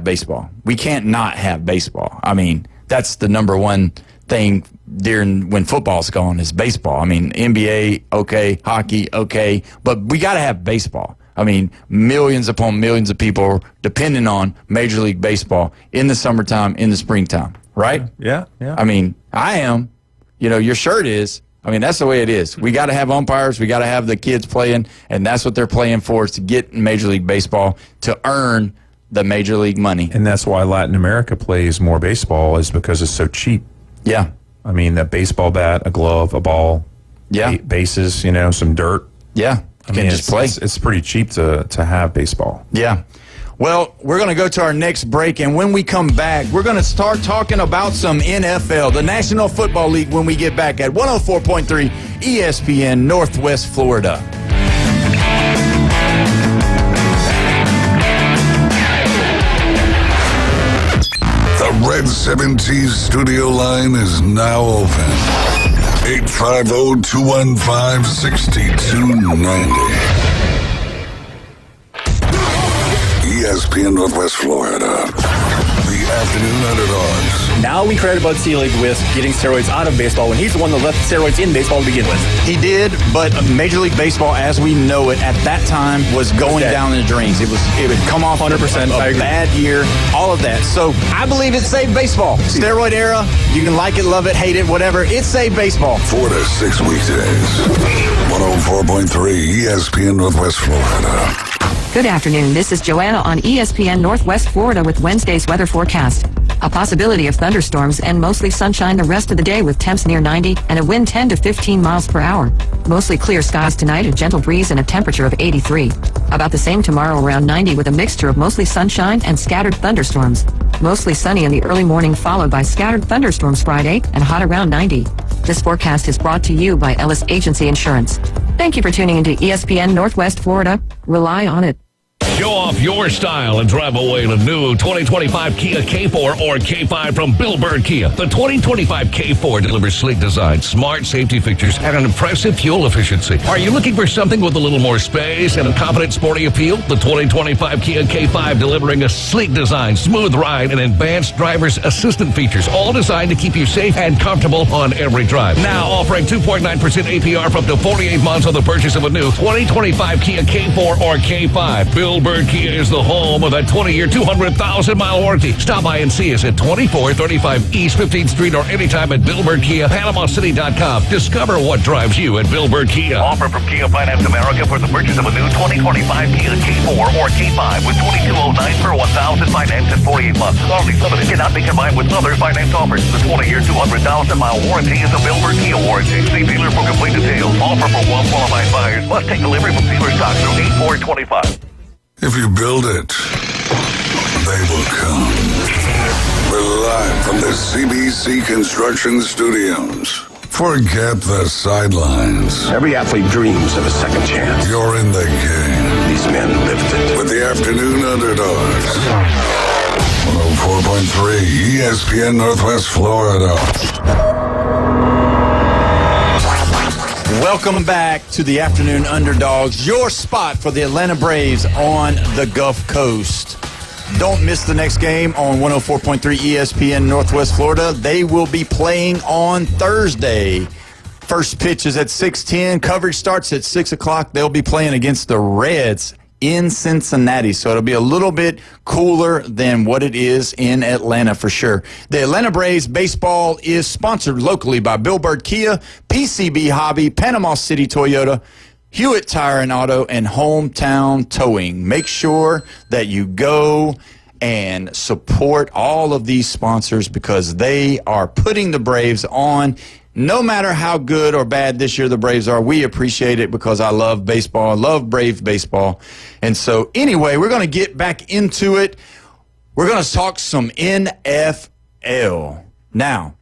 baseball. We can't not have baseball. I mean, that's the number one thing when football's gone is baseball. I mean, NBA, okay, hockey, okay, but we got to have baseball. I mean, millions upon millions of people are depending on Major League Baseball in the summertime, in the springtime, right? Yeah. I mean, I am. Your shirt is. I mean, that's the way it is. We got to have umpires. We got to have the kids playing, and that's what they're playing for, is to get in Major League Baseball to earn the Major League money. And that's why Latin America plays more baseball, is because it's so cheap. Yeah. I mean, a baseball bat, a glove, a ball, bases, some dirt. Yeah. I mean, just play. It's pretty cheap to have baseball. Yeah. Well, we're going to go to our next break, and when we come back, we're going to start talking about some NFL, the National Football League, when we get back at 104.3 ESPN Northwest Florida. The Red 17 studio line is now open. 850-215-6290. ESPN Northwest Florida. The Afternoon Underdogs. Now we credit Bud Selig with getting steroids out of baseball when he's the one that left steroids in baseball to begin with. He did, but Major League Baseball, as we know it, at that time was going down in the drains. It would come off 100%, a bad year, all of that. So I believe it saved baseball. Steroid era, you can like it, love it, hate it, whatever. It saved baseball. 4 to 6 weekdays. 104.3 ESPN Northwest Florida. Good afternoon. This is Joanna on ESPN Northwest Florida with Wednesday's weather forecast. A possibility of thunderstorms and mostly sunshine the rest of the day with temps near 90 and a wind 10 to 15 miles per hour. Mostly clear skies tonight, a gentle breeze and a temperature of 83. About the same tomorrow, around 90 with a mixture of mostly sunshine and scattered thunderstorms. Mostly sunny in the early morning followed by scattered thunderstorms Friday and hot around 90. This forecast is brought to you by Ellis Agency Insurance. Thank you for tuning into ESPN Northwest Florida. Rely on it. Show off your style and drive away in a new 2025 Kia K4 or K5 from Bill Bird Kia. The 2025 K4 delivers sleek design, smart safety features, and an impressive fuel efficiency. Are you looking for something with a little more space and a confident sporty appeal? The 2025 Kia K5 delivering a sleek design, smooth ride, and advanced driver's assistant features, all designed to keep you safe and comfortable on every drive. Now offering 2.9% APR for up to 48 months on the purchase of a new 2025 Kia K4 or K5. Bill Bird Kia is the home of that 20-year, 200,000-mile warranty. Stop by and see us at 2435 East 15th Street or anytime at Bill Bird Kia, PanamaCity.com. Discover what drives you at Bill Bird Kia. Offer from Kia Finance America for the purchase of a new 2025 Kia K4 or K5 with $22.09 per 1,000 financed in 48 months. Only limited. Cannot be combined with other finance offers. The 20-year, 200,000-mile warranty is a Bill Bird Kia warranty. See dealer for complete details. Offer for well-qualified buyers. Must take delivery from dealer stock through 8/4/25. If you build it, they will come. We're live from the CBC Construction Studios. Forget the sidelines. Every athlete dreams of a second chance. You're in the game. These men lived it. With the Afternoon Underdogs. 104.3 ESPN Northwest Florida. Welcome back to the Afternoon Underdogs, your spot for the Atlanta Braves on the Gulf Coast. Don't miss the next game on 104.3 ESPN Northwest Florida. They will be playing on Thursday. First pitch is at 6:10. Coverage starts at 6 o'clock. They'll be playing against the Reds in Cincinnati, so it'll be a little bit cooler than what it is in Atlanta for sure. The Atlanta Braves baseball is sponsored locally by Bill Bird Kia, PCB Hobby, Panama City Toyota, Hewitt Tire and Auto, and Hometown Towing. Make sure that you go and support all of these sponsors because they are putting the Braves on. No matter how good or bad this year the Braves are, we appreciate it because I love baseball. I love Braves baseball. And so anyway, we're going to get back into it. We're going to talk some NFL. Now,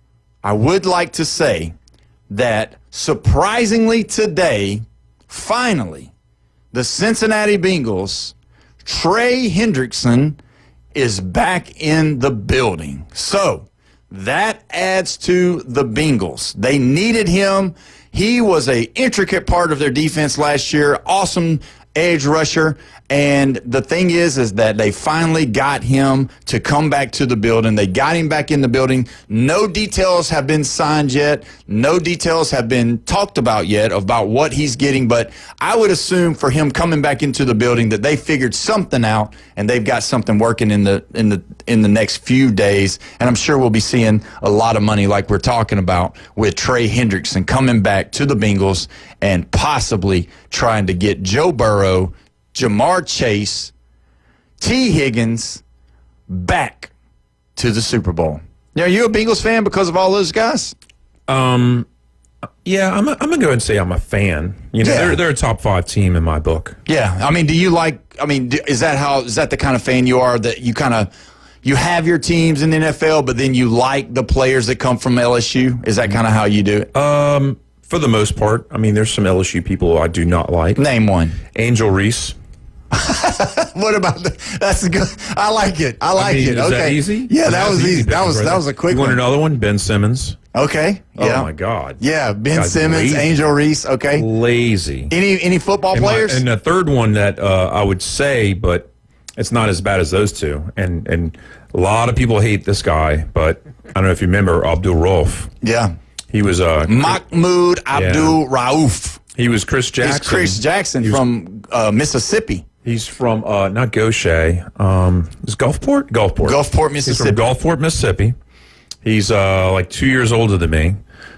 I would like to say that surprisingly today, finally, the Cincinnati Bengals, Trey Hendrickson is back in the building. So that adds to the Bengals. They needed him. He was an intricate part of their defense last year. Awesome edge rusher. And the thing is that they finally got him to come back to the building. They got him back in the building. No details have been signed yet. No details have been talked about yet about what he's getting. But I would assume for him coming back into the building that they figured something out and they've got something working in the next few days. And I'm sure we'll be seeing a lot of money like we're talking about with Trey Hendrickson coming back to the Bengals and possibly trying to get Joe Burrow, Jamar Chase, T. Higgins back to the Super Bowl. Now, are you a Bengals fan because of all those guys? Yeah, I'm gonna go ahead and say I'm a fan. You know, they're a top 5 team in my book. Yeah, I mean, is that the kind of fan you are that you have your teams in the NFL, but then you like the players that come from LSU? Is that kind of how you do it? For the most part. I mean, there's some LSU people I do not like. Name one. Angel Reese. What about that's good. I like it. I like it. Is Okay. that easy? Yeah, that was easy. That was a quick You one. want another one? Ben Simmons. Okay. Yeah. Oh my God. Yeah, Ben Guy's Simmons, lazy. Angel Reese. Okay. Lazy. Any football players? And the third one that I would say, but it's not as bad as those two. And a lot of people hate this guy, but I don't know if you remember Abdul Rauf. Yeah. He was Mahmoud Abdul Rauf. He was Chris Jackson. He's Chris Jackson from Mississippi. He's from not Gaucher. Is Gulfport? Gulfport, Mississippi. He's from Gulfport, Mississippi. He's like 2 years older than me.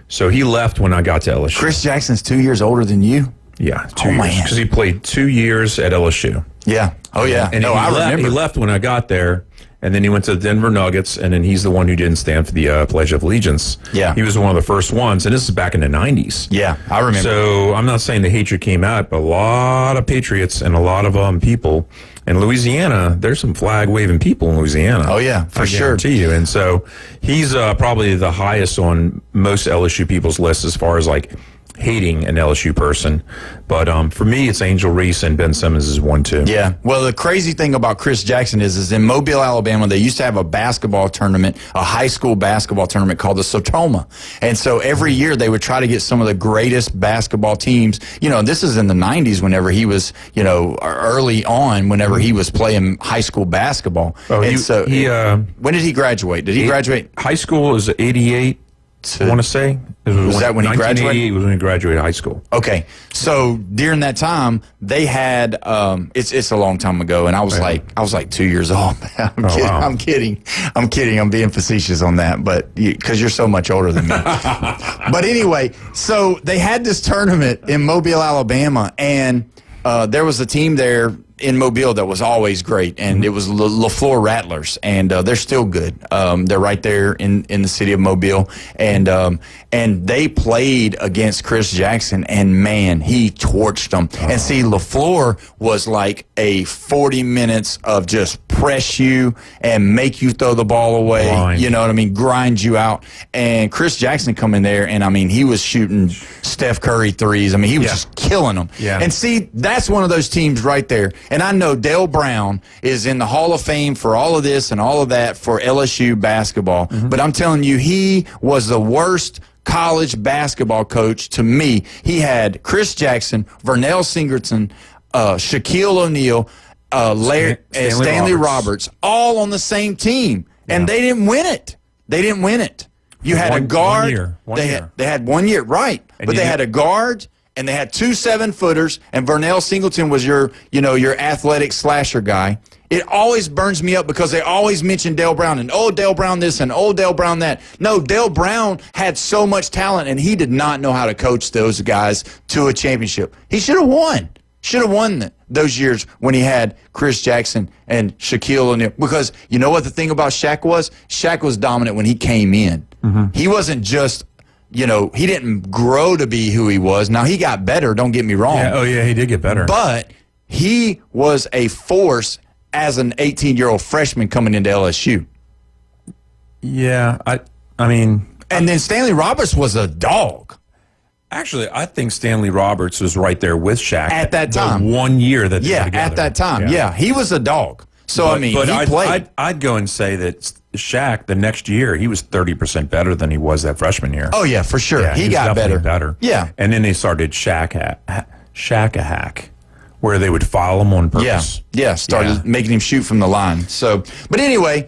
So he left when I got to LSU. Chris Jackson's 2 years older than you? Yeah, 2 years. Because he played 2 years at LSU. Yeah. Oh, yeah. And I remember. He left when I got there, and then he went to the Denver Nuggets, and then he's the one who didn't stand for the Pledge of Allegiance. Yeah. He was one of the first ones, and this is back in the 90s. Yeah, I remember. So I'm not saying the hatred came out, but a lot of patriots and a lot of people. In Louisiana, there's some flag-waving people in Louisiana. Oh, yeah, for sure. I guarantee you. And so he's probably the highest on most LSU people's lists as far as, like, hating an LSU person. But for me, it's Angel Reese, and Ben Simmons is one, too. Yeah. Well, the crazy thing about Chris Jackson is in Mobile, Alabama, they used to have a basketball tournament, a high school basketball tournament called the Sotoma. And so every year they would try to get some of the greatest basketball teams. You know, this is in the 90s whenever he was, you know, early on, whenever he was playing high school basketball. Oh, and when did he graduate? Did he graduate? High school is 88. I want to say. Was that when he graduated? Was when he graduated high school. Okay. So during that time, they had, it's a long time ago, and I was like 2 years old. I'm kidding. I'm being facetious on that, but because you're so much older than me. But anyway, so they had this tournament in Mobile, Alabama, and there was a team there in Mobile that was always great, and it was LaFleur Rattlers, and they're still good. They're right there in the city of Mobile, and they played against Chris Jackson, and man, he torched them. And see, LaFleur was like a 40 minutes of just press you and make you throw the ball away. Grind. You know what I mean? Grind you out. And Chris Jackson come in there, and I mean, he was shooting Steph Curry threes. I mean, he was just killing them. Yeah. And see, that's one of those teams right there. And I know Dale Brown is in the Hall of Fame for all of this and all of that for LSU basketball. But I'm telling you, he was the worst college basketball coach to me. He had Chris Jackson, Vernell Singleton, Shaquille O'Neal, Stanley Roberts, all on the same team. And they didn't win it. You had a guard. They had 1 year, right. But they had a guard, and they had 2 7-footers, and Vernell Singleton was your athletic slasher guy. It always burns me up because they always mention Dale Brown and, oh, Dale Brown this and, oh, Dale Brown that. No, Dale Brown had so much talent, and he did not know how to coach those guys to a championship. He should have won. Should have won those years when he had Chris Jackson and Shaquille O'Neal. Because you know what the thing about Shaq was? Shaq was dominant when he came in. He wasn't just, he didn't grow to be who he was. Now, he got better, don't get me wrong. Yeah, he did get better. But he was a force as an 18-year-old freshman coming into LSU. Yeah, I mean... And then Stanley Roberts was a dog. Actually, I think Stanley Roberts was right there with Shaq. At that time. The 1 year that they were together. At that time. Yeah, he was a dog. So, he played. I'd go and say that Shaq, the next year, he was 30% better than he was that freshman year. Oh, yeah, for sure. Yeah, he got better. Yeah. And then they started Shaq-a-hack, where they would foul him on purpose. Yeah, started making him shoot from the line. So, but anyway,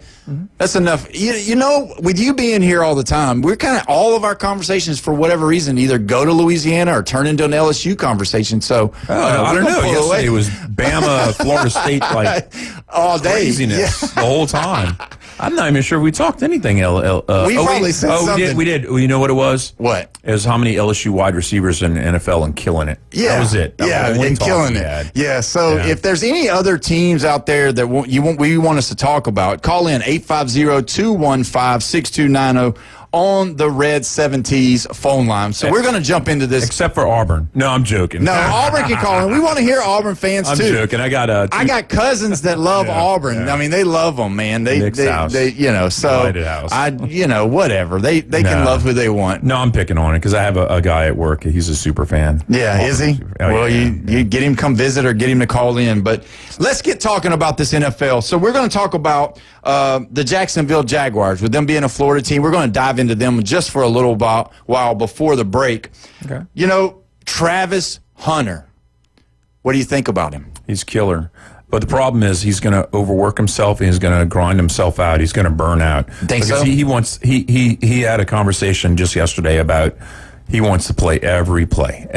that's enough. You know, with you being here all the time, we're kind of, all of our conversations, for whatever reason, either go to Louisiana or turn into an LSU conversation. So, I don't know. Yesterday it was Bama, Florida State, like all day. Craziness the whole time. I'm not even sure we talked anything. We probably said something. We did. You know what it was? What? It was how many LSU wide receivers in the NFL and killing it. Yeah. That was it. That was and killing it. Yeah, so if there's any other teams out there that we want us to talk about, call in 850-215-6290. on the Red 70s phone line. So we're going to jump into this. Except for Auburn. No, I'm joking. No, Auburn can call in. We want to hear Auburn fans, I'm too. I'm joking. I got cousins that love Auburn. I mean, they love them, man. They you know, so whatever. They can love who they want. No, I'm picking on it because I have a guy at work. He's a super fan. Yeah, is he? You get him come visit or get him to call in. But let's get talking about this NFL. So we're going to talk about the Jacksonville Jaguars. With them being a Florida team, we're going to dive into them just for a little while before the break. Okay. You know, Travis Hunter. What do you think about him? He's killer. But the problem is he's going to overwork himself and he's going to grind himself out. He's going to burn out. Think so? He had a conversation just yesterday about he wants to play every play.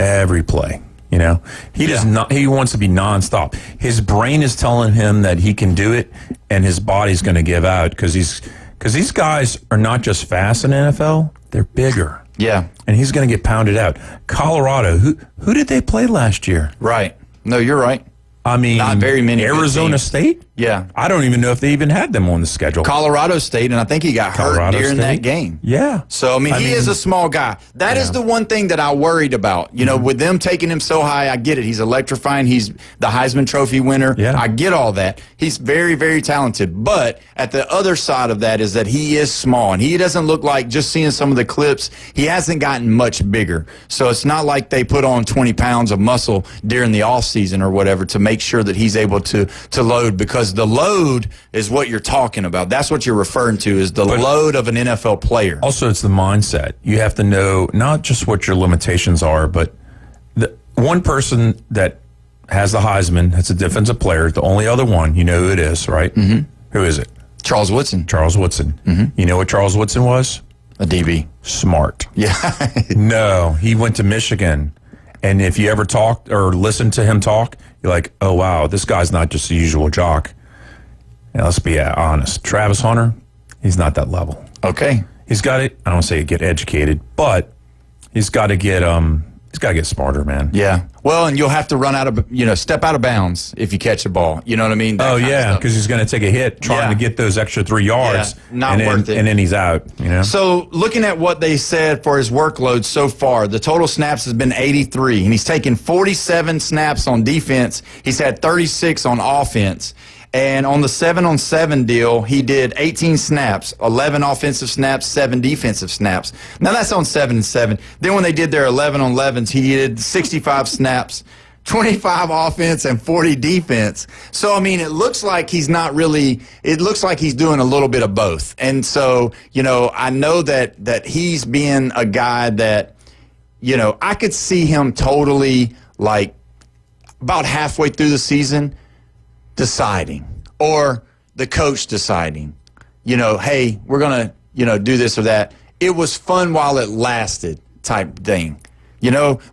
You know, he does not. He wants to be nonstop. His brain is telling him that he can do it, and his body's going to give out because these guys are not just fast in the NFL; they're bigger. Yeah, and he's going to get pounded out. Colorado, who did they play last year? Right. No, you're right. I mean, not very many. Arizona State? Yeah. I don't even know if they even had them on the schedule. Colorado State, and I think he got hurt during that game. Yeah. So, I mean, he is a small guy. That is the one thing that I worried about. You know, with them taking him so high, I get it. He's electrifying. He's the Heisman Trophy winner. Yeah. I get all that. He's very, very talented. But at the other side of that is that he is small, and he doesn't look like, just seeing some of the clips, he hasn't gotten much bigger. So it's not like they put on 20 pounds of muscle during the offseason or whatever to make sure that he's able to load, because the load is what you're talking about. That's what you're referring to, is the load of an NFL player. Also, it's the mindset. You have to know not just what your limitations are, but the one person that has the Heisman, that's a defensive player, the only other one, you know who it is, right? Mm-hmm. Who is it? Charles Woodson. Charles Woodson. Mm-hmm. You know what Charles Woodson was? A DB. Smart. Yeah. No, he went to Michigan. And if you ever talked or listened to him talk, you're like, oh, wow, this guy's not just the usual jock. Now, let's be honest. Travis Hunter, he's not that level. Okay. He's got to, I don't say get educated, but he's got to get smarter, man. Yeah. Well, and you'll have to run out of, step out of bounds if you catch a ball. You know what I mean? Oh, yeah, because he's going to take a hit trying to get those extra 3 yards. Yeah, not worth it. And then he's out, you know? So looking at what they said for his workload so far, the total snaps has been 83, and he's taken 47 snaps on defense. He's had 36 on offense. And on the 7-on-7 deal, he did 18 snaps, 11 offensive snaps, 7 defensive snaps. Now, that's on 7-and-7. Then when they did their 11-on-11s, he did 65 snaps, 25 offense, and 40 defense. So, I mean, it looks like he's not really – it looks like he's doing a little bit of both. And so, I know that he's being a guy that, I could see him totally, like, about halfway through the season – deciding, or the coach deciding, hey, we're going to, do this or that. It was fun while it lasted type thing,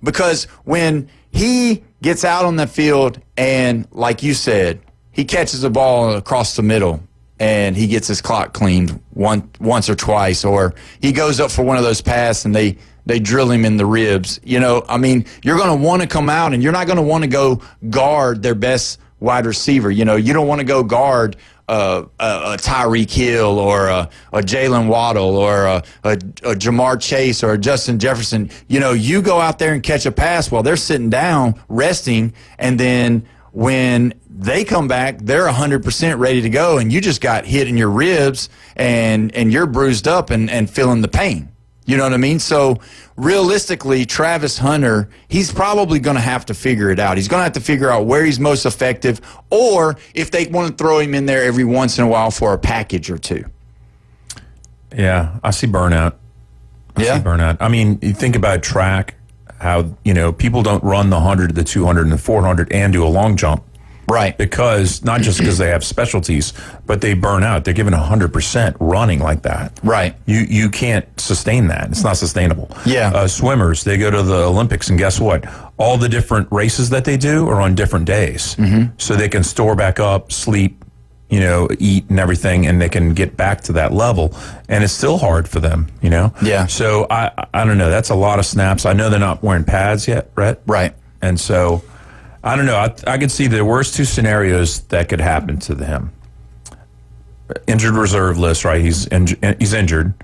because when he gets out on the field and, like you said, he catches the ball across the middle and he gets his clock cleaned once or twice, or he goes up for one of those passes and they drill him in the ribs. You're going to want to come out, and you're not going to want to go guard their best wide receiver. You don't want to go guard a Tyreek Hill or a Jalen Waddle or a Jamar Chase or a Justin Jefferson. You go out there and catch a pass while they're sitting down, resting, and then when they come back, they're 100% ready to go, and you just got hit in your ribs and you're bruised up and feeling the pain. You know what I mean? So realistically, Travis Hunter, he's probably going to have to figure it out. He's going to have to figure out where he's most effective, or if they want to throw him in there every once in a while for a package or two. Yeah, I see burnout. I see burnout. I mean, you think about track, how, people don't run the 100, the 200, and the 400 and do a long jump. Right. Because, not just because they have specialties, but they burn out. They're given 100% running like that. Right. You can't sustain that. It's not sustainable. Yeah. Swimmers, they go to the Olympics, and guess what? All the different races that they do are on different days. Mm-hmm. So they can store back up, sleep, eat and everything, and they can get back to that level. And it's still hard for them, Yeah. So I don't know. That's a lot of snaps. I know they're not wearing pads yet, Rhett. Right. And so I don't know. I could see the worst 2 scenarios that could happen to him. Injured reserve list, right? He's injured.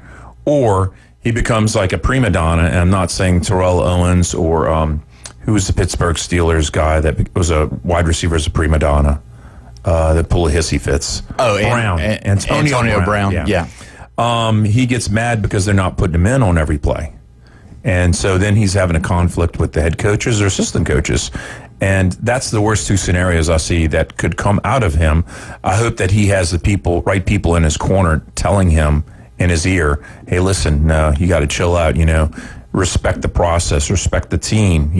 Or he becomes like a prima donna. And I'm not saying Terrell Owens or who was the Pittsburgh Steelers guy that was a wide receiver as a prima donna that pull a hissy fits. Oh, Brown. Antonio Brown. Yeah. He gets mad because they're not putting him in on every play. And so then he's having a conflict with the head coaches or assistant coaches. And that's the worst two scenarios I see that could come out of him. I hope that he has the right people in his corner telling him in his ear, hey, listen, you got to chill out, respect the process, respect the team,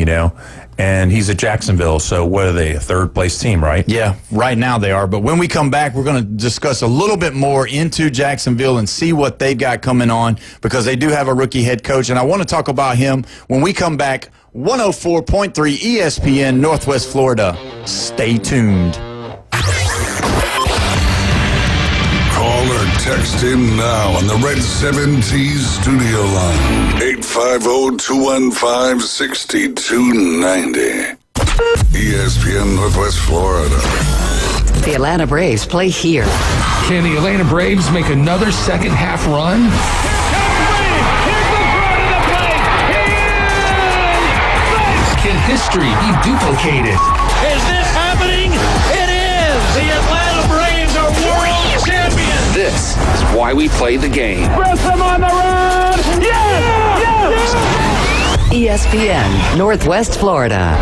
And he's at Jacksonville, so what are they, a third-place team, right? Yeah, right now they are. But when we come back, we're going to discuss a little bit more into Jacksonville and see what they've got coming on because they do have a rookie head coach, and I want to talk about him when we come back. 104.3 ESPN, Northwest Florida. Stay tuned. Call or text in now on the Red 70s studio line. 850-215-6290. ESPN Northwest Florida. The Atlanta Braves play here. Can the Atlanta Braves make another second half run? Can history be duplicated? Is this happening? It is! The Atlanta Braves are world champions! This is why we play the game. Press them on the run! Yes! ESPN Northwest Florida.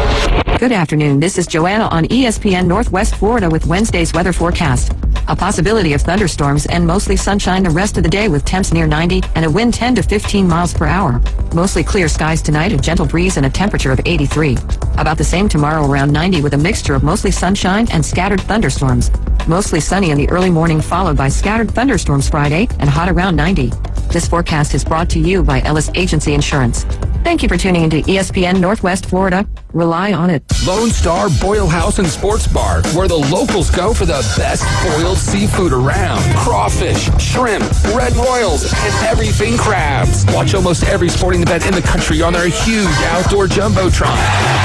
Good afternoon. This is Joanna on ESPN Northwest Florida with Wednesday's weather forecast. A possibility of thunderstorms and mostly sunshine the rest of the day with temps near 90 and a wind 10 to 15 miles per hour. Mostly clear skies tonight, a gentle breeze and a temperature of 83. About the same tomorrow around 90 with a mixture of mostly sunshine and scattered thunderstorms. Mostly sunny in the early morning followed by scattered thunderstorms Friday and hot around 90. This forecast is brought to you by Ellis Agency Insurance. Thank you for tuning into ESPN Northwest Florida. Rely on it. Lone Star Boil House and Sports Bar, where the locals go for the best boiled seafood around. Crawfish, shrimp, red royals, and everything crabs. Watch almost every sporting event in the country on their huge outdoor jumbotron.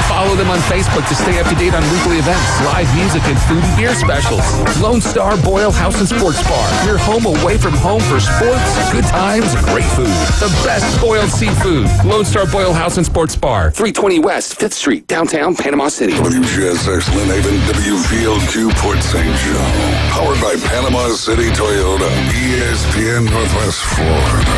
Follow them on Facebook to stay up to date on weekly events, live music, and food and beer specials. Lone Star Boil House and Sports Bar, your home away from home for sports, good times, and great food. The best boiled seafood. Lone Star Boil House and Sports Bar, 320 West 5th Street, downtown Panama City. WGSX Lynn Haven, WVLQ Port St. Joe. Powered by Panama City Toyota. ESPN Northwest Florida.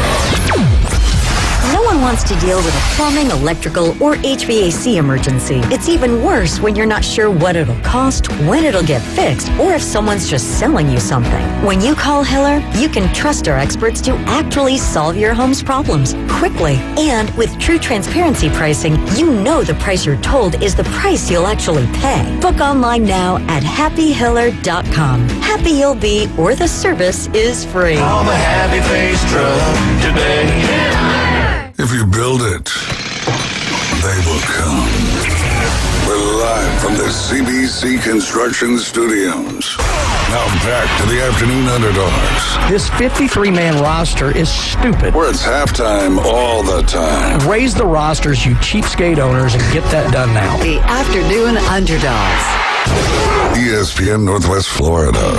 No one wants to deal with a plumbing, electrical, or HVAC emergency. It's even worse when you're not sure what it'll cost, when it'll get fixed, or if someone's just selling you something. When you call Hiller, you can trust our experts to actually solve your home's problems quickly. And with true transparency pricing, you know the price you're told is the price you'll actually pay. Book online now at happyhiller.com. Happy you'll be, or the service is free. Call the Happy Face Truck today. If you build it, they will come. We're live from the CBC Construction Studios. Now back to the Afternoon Underdogs. This 53-man roster is stupid. Where it's halftime all the time. Raise the rosters, you cheapskate owners, and get that done now. The Afternoon Underdogs. ESPN Northwest Florida.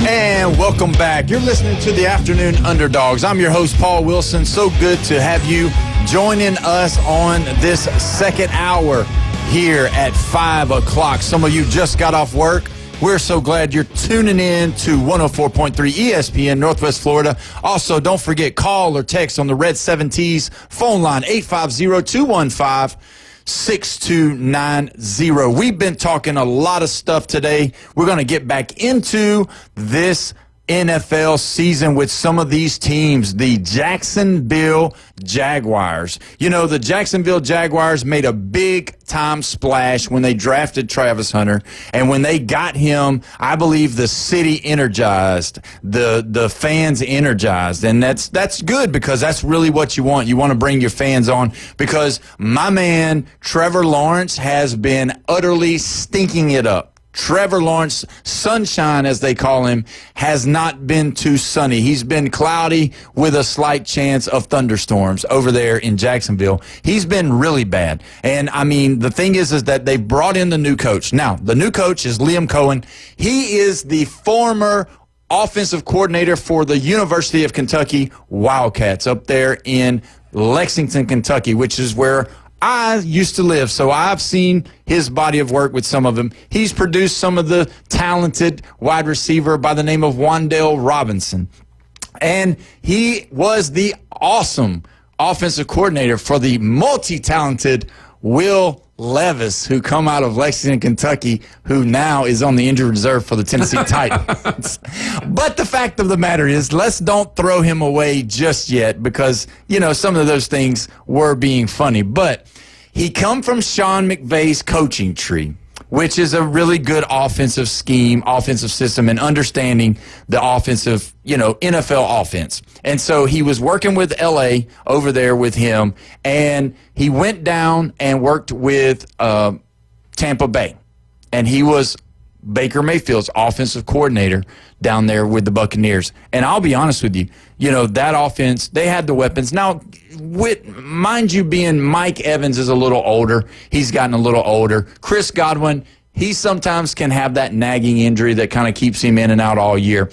And welcome back. You're listening to the Afternoon Underdogs. I'm your host, Paul Wilson. So good to have you joining us on this second hour here at 5 o'clock. Some of you just got off work. We're so glad you're tuning in to 104.3 ESPN Northwest Florida. Also, don't forget, call or text on the Red 70s phone line, 850-215-6290. We've been talking a lot of stuff today. We're going to get back into this NFL season with some of these teams. The Jacksonville Jaguars. You know, the Jacksonville Jaguars made a big-time splash when they drafted Travis Hunter. And when they got him, I believe the city energized, the fans energized. And that's good because that's really what you want. You want to bring your fans on because my man, Trevor Lawrence, has been utterly stinking it up. Trevor Lawrence, sunshine as they call him, has not been too sunny. He's been cloudy with a slight chance of thunderstorms over there in Jacksonville. He's been really bad. And, I mean, the thing is that they brought in the new coach. Now, the new coach is Liam Cohen. He is the former offensive coordinator for the University of Kentucky Wildcats up there in Lexington, Kentucky, which is where I used to live. So I've seen his body of work with some of them. He's produced some of the talented wide receiver by the name of Wan'Dale Robinson. And he was the awesome offensive coordinator for the multi-talented Will Levis, who come out of Lexington, Kentucky, who now is on the injured reserve for the Tennessee Titans. But the fact of the matter is, let's don't throw him away just yet because, you know, some of those things were being funny. But he come from Sean McVay's coaching tree, which is a really good offensive scheme, offensive system, and understanding the offensive, you know, NFL offense. And so he was working with L.A. over there with him, and he went down and worked with Tampa Bay. And he was Baker Mayfield's offensive coordinator down there with the Buccaneers. And I'll be honest with you, you know, that offense, they had the weapons. Now, mind you being Mike Evans is a little older. He's gotten a little older. Chris Godwin, he sometimes can have that nagging injury that kind of keeps him in and out all year.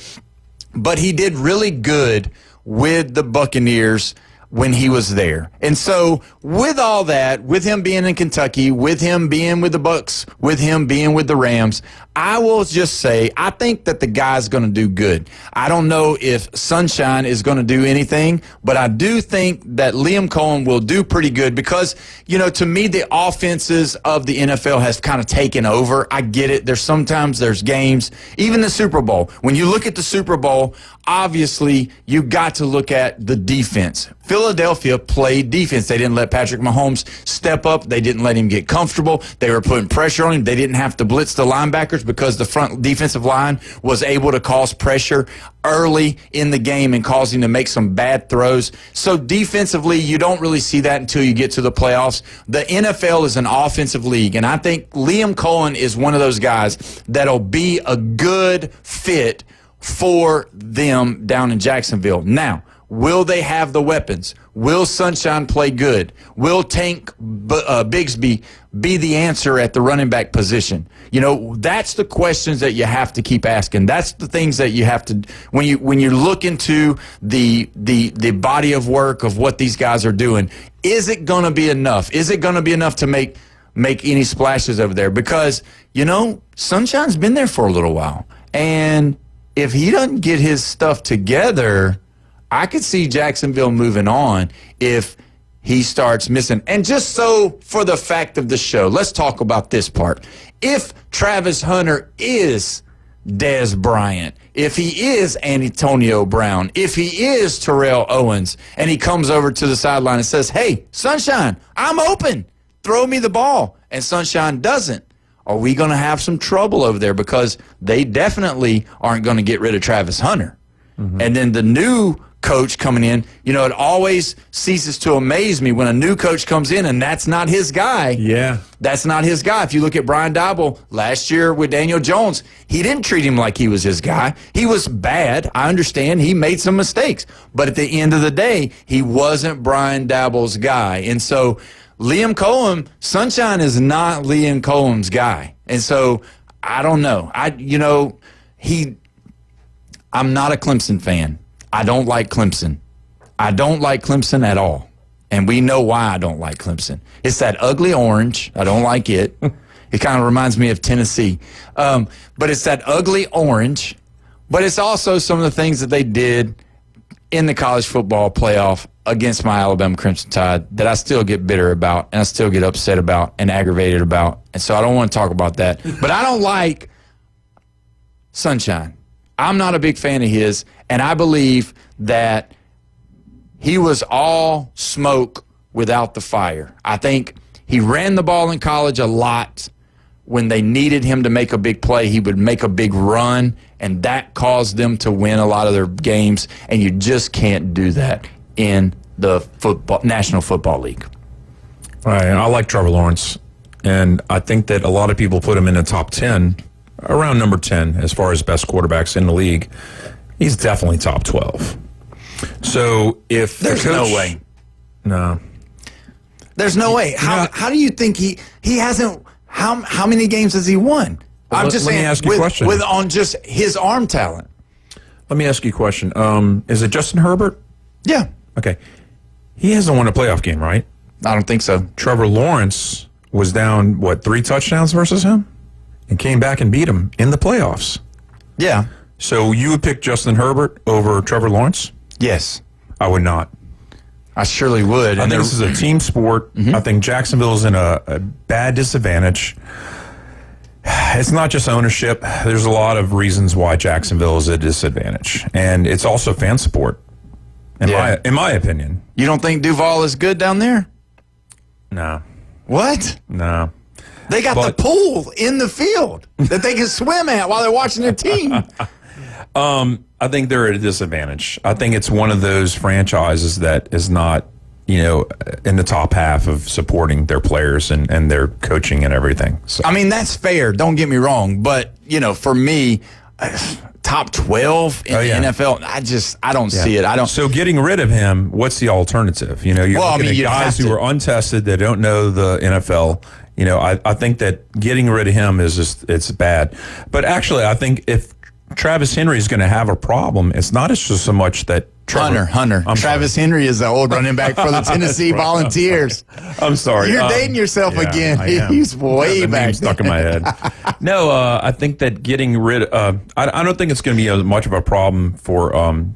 But he did really good with the Buccaneers when he was there. And so with all that, with him being in Kentucky, with him being with the Bucs, with him being with the Rams, I will just say I think that the guy's going to do good. I don't know if Sunshine is going to do anything, but I do think that Liam Cohen will do pretty good because, you know, to me, the offenses of the NFL has kind of taken over. I get it. There's games, even the Super Bowl. When you look at the Super Bowl, obviously you got to look at the defense. Philadelphia played defense. They didn't let Patrick Mahomes step up. They didn't let him get comfortable. They were putting pressure on him. They didn't have to blitz the linebackers because the front defensive line was able to cause pressure early in the game and cause him to make some bad throws. So defensively, you don't really see that until you get to the playoffs. The NFL is an offensive league, and I think Liam Cohen is one of those guys that'll be a good fit for them down in Jacksonville. Now, will they have the weapons? Will Sunshine play good? Will Tank Bigsby be the answer at the running back position? You know, that's the questions that you have to keep asking. That's the things that you have to, when you look into the body of work of what these guys are doing, is it going to be enough? Is it going to be enough to make any splashes over there? Because, you know, Sunshine's been there for a little while. And if he doesn't get his stuff together, I could see Jacksonville moving on if he starts missing. And just so for the fact of the show, let's talk about this part. If Travis Hunter is Dez Bryant, if he is Antonio Brown, if he is Terrell Owens, and he comes over to the sideline and says, hey, Sunshine, I'm open. Throw me the ball. And Sunshine doesn't. Are we going to have some trouble over there? Because they definitely aren't going to get rid of Travis Hunter. Mm-hmm. And then the new coach coming in, you know, it always ceases to amaze me when a new coach comes in and that's not his guy. Yeah. That's not his guy. If you look at Brian Daboll last year with Daniel Jones, he didn't treat him like he was his guy. He was bad. I understand. He made some mistakes. But at the end of the day, he wasn't Brian Daboll's guy. And so Liam Cohen, Sunshine is not Liam Cohen's guy. And so I don't know. I'm not a Clemson fan. I don't like Clemson. I don't like Clemson at all. And we know why I don't like Clemson. It's that ugly orange. I don't like it. It kind of reminds me of Tennessee. But it's that ugly orange. But it's also some of the things that they did in the college football playoff against my Alabama Crimson Tide that I still get bitter about and I still get upset about and aggravated about. And so I don't want to talk about that. But I don't like Sunshine. I'm not a big fan of his, and I believe that he was all smoke without the fire. I think he ran the ball in college a lot. When they needed him to make a big play, he would make a big run, and that caused them to win a lot of their games, and you just can't do that in the National Football League. All right, I like Trevor Lawrence, and I think that a lot of people put him in the top 10, around number 10 as far as best quarterbacks in the league. He's definitely top 12. So if there's no way. No. There's no way. How do you think he hasn't how many games has he won? I'm just saying, let me ask you a question. On just his arm talent. Let me ask you a question. Is it Justin Herbert? Yeah. Okay. He hasn't won a playoff game, right? I don't think so. Trevor Lawrence was down, 3 touchdowns versus him? And came back and beat him in the playoffs. Yeah. So you would pick Justin Herbert over Trevor Lawrence? Yes. I would not. I surely would. I think this is a team sport. I think Jacksonville's in a bad disadvantage. It's not just ownership. There's a lot of reasons why Jacksonville is a disadvantage. And it's also fan support, in my opinion. You don't think Duval is good down there? No. What? No. They got the pool in the field that they can swim at while they're watching their team. I think they're at a disadvantage. I think it's one of those franchises that is not, in the top half of supporting their players and their coaching and everything. So. I mean, that's fair. Don't get me wrong. But, for me, top 12 in the NFL, I don't see it. I don't. So getting rid of him, what's the alternative? You're looking at guys who are untested that don't know the NFL. I think that getting rid of him it's bad. But actually, I think if Travis Henry is going to have a problem, it's not just so much that Hunter. Travis Henry is the old running back for the Tennessee Volunteers. I'm sorry. You're dating yourself again. He's way back. Stuck in my head. No, I think that getting rid of I don't think it's going to be as much of a problem for